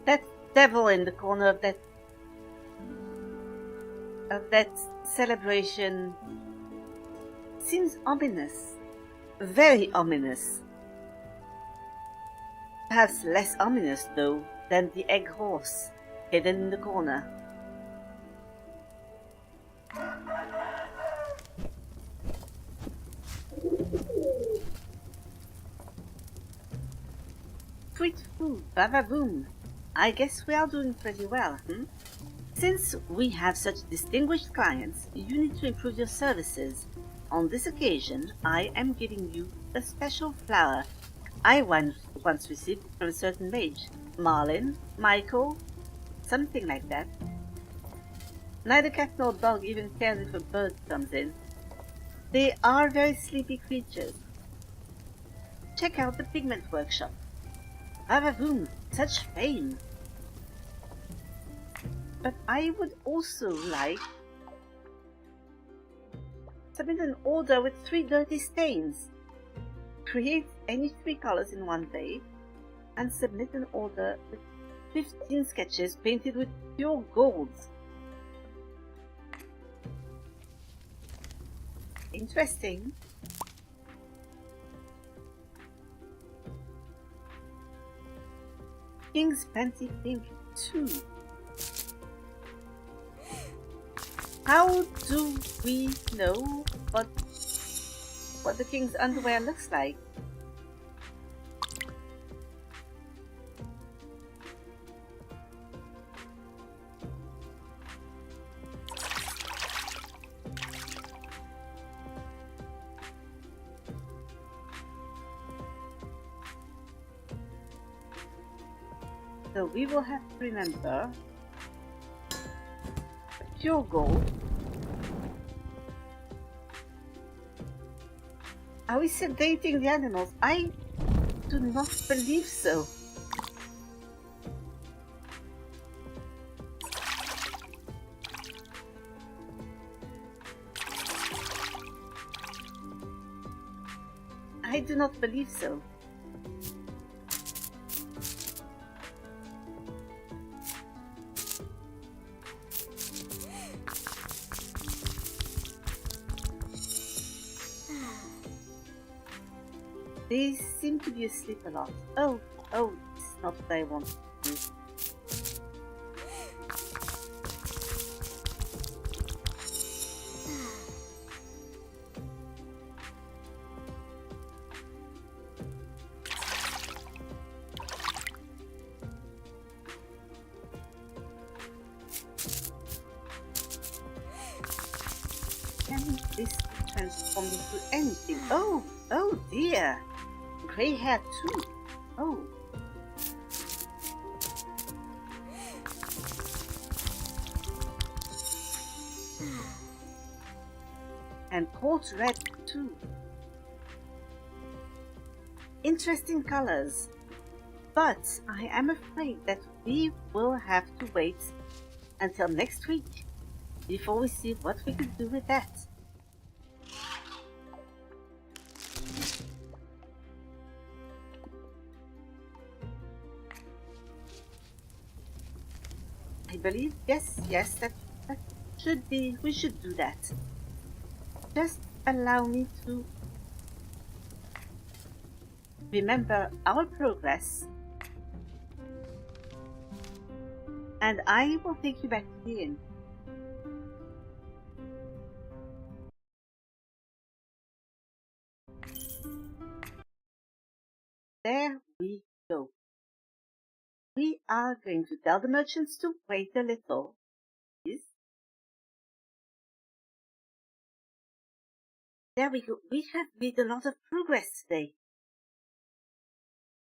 That devil in the corner of that celebration seems ominous. Very ominous. Perhaps less ominous, though, than the egg horse hidden in the corner. Sweet food, bava-boom. I guess we are doing pretty well, Since we have such distinguished clients, you need to improve your services. On this occasion, I am giving you a special flower I once received from a certain mage. Marlin, Michael, something like that. Neither cat nor dog even cares if a bird comes in. They are very sleepy creatures. Check out the pigment workshop. Bava-boom, such fame! But I would also like submit an order with 3 dirty stains. Create any 3 colors in one day and submit an order with 15 sketches painted with pure gold. Interesting. King's Panty Pink 2. How do we know what the king's underwear looks like? So we will have to remember pure gold. Are we sedating the animals? I do not believe so. I do not believe so. They seem to be asleep a lot. Oh, this is not what I want to do. Can this be transformed into anything? Oh dear! Grey hair too. Oh. And court red too. Interesting colors. But I am afraid that we will have to wait until next week before we see what we can do with that. I believe, yes, that should be, we should do that. Just allow me to remember our progress, and I will take you back to the inn. There we go. We are going to tell the merchants to wait a little. Please. There we go. We have made a lot of progress today.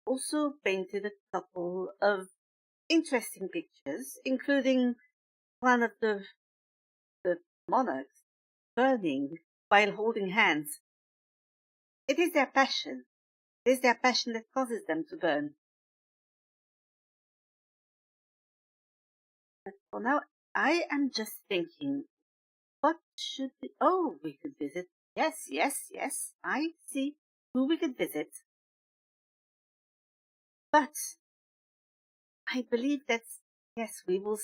Also painted a couple of interesting pictures, including one of the monarchs burning while holding hands. It is their passion. It is their passion that causes them to burn. But for now, I am just thinking, what should we... Oh, we could visit. Yes. I see who we could visit. But I believe that, yes, we will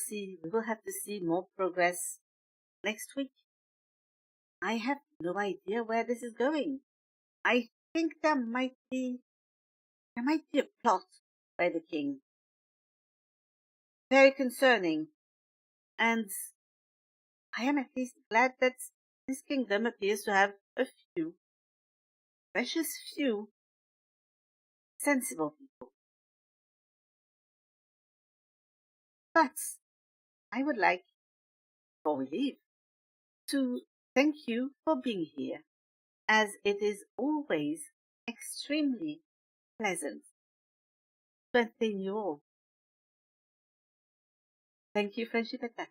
have to see more progress next week. I have no idea where this is going. I think there might be a plot by the king. Very concerning. And I am at least glad that this kingdom appears to have a few, precious few, sensible people. But I would like, before we leave, to thank you for being here, as it is always extremely pleasant to entertain you all. Thank you, friendship at that.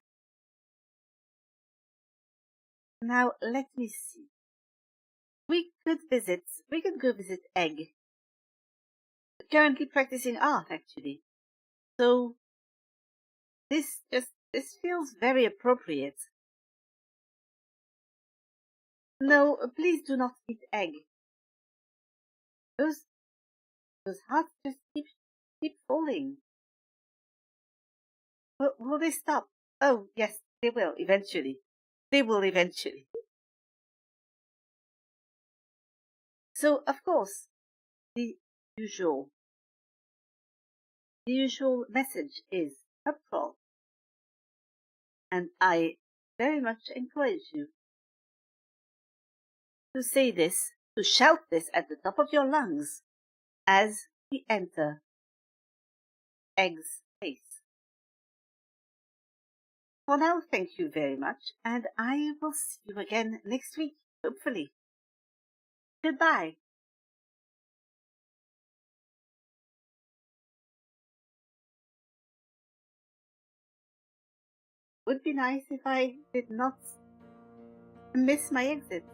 Now, let me see. We could go visit Egg. Currently practicing art, actually. So, this feels very appropriate. No, please do not eat Egg. Those hearts just keep falling. Will they stop? Oh, yes, they will eventually. So, of course, the usual message is helpful. And I very much encourage you to say this, to shout this at the top of your lungs as we enter Egg's place. For now, thank you very much, and I will see you again next week, hopefully. Goodbye. Would be nice if I did not miss my exit.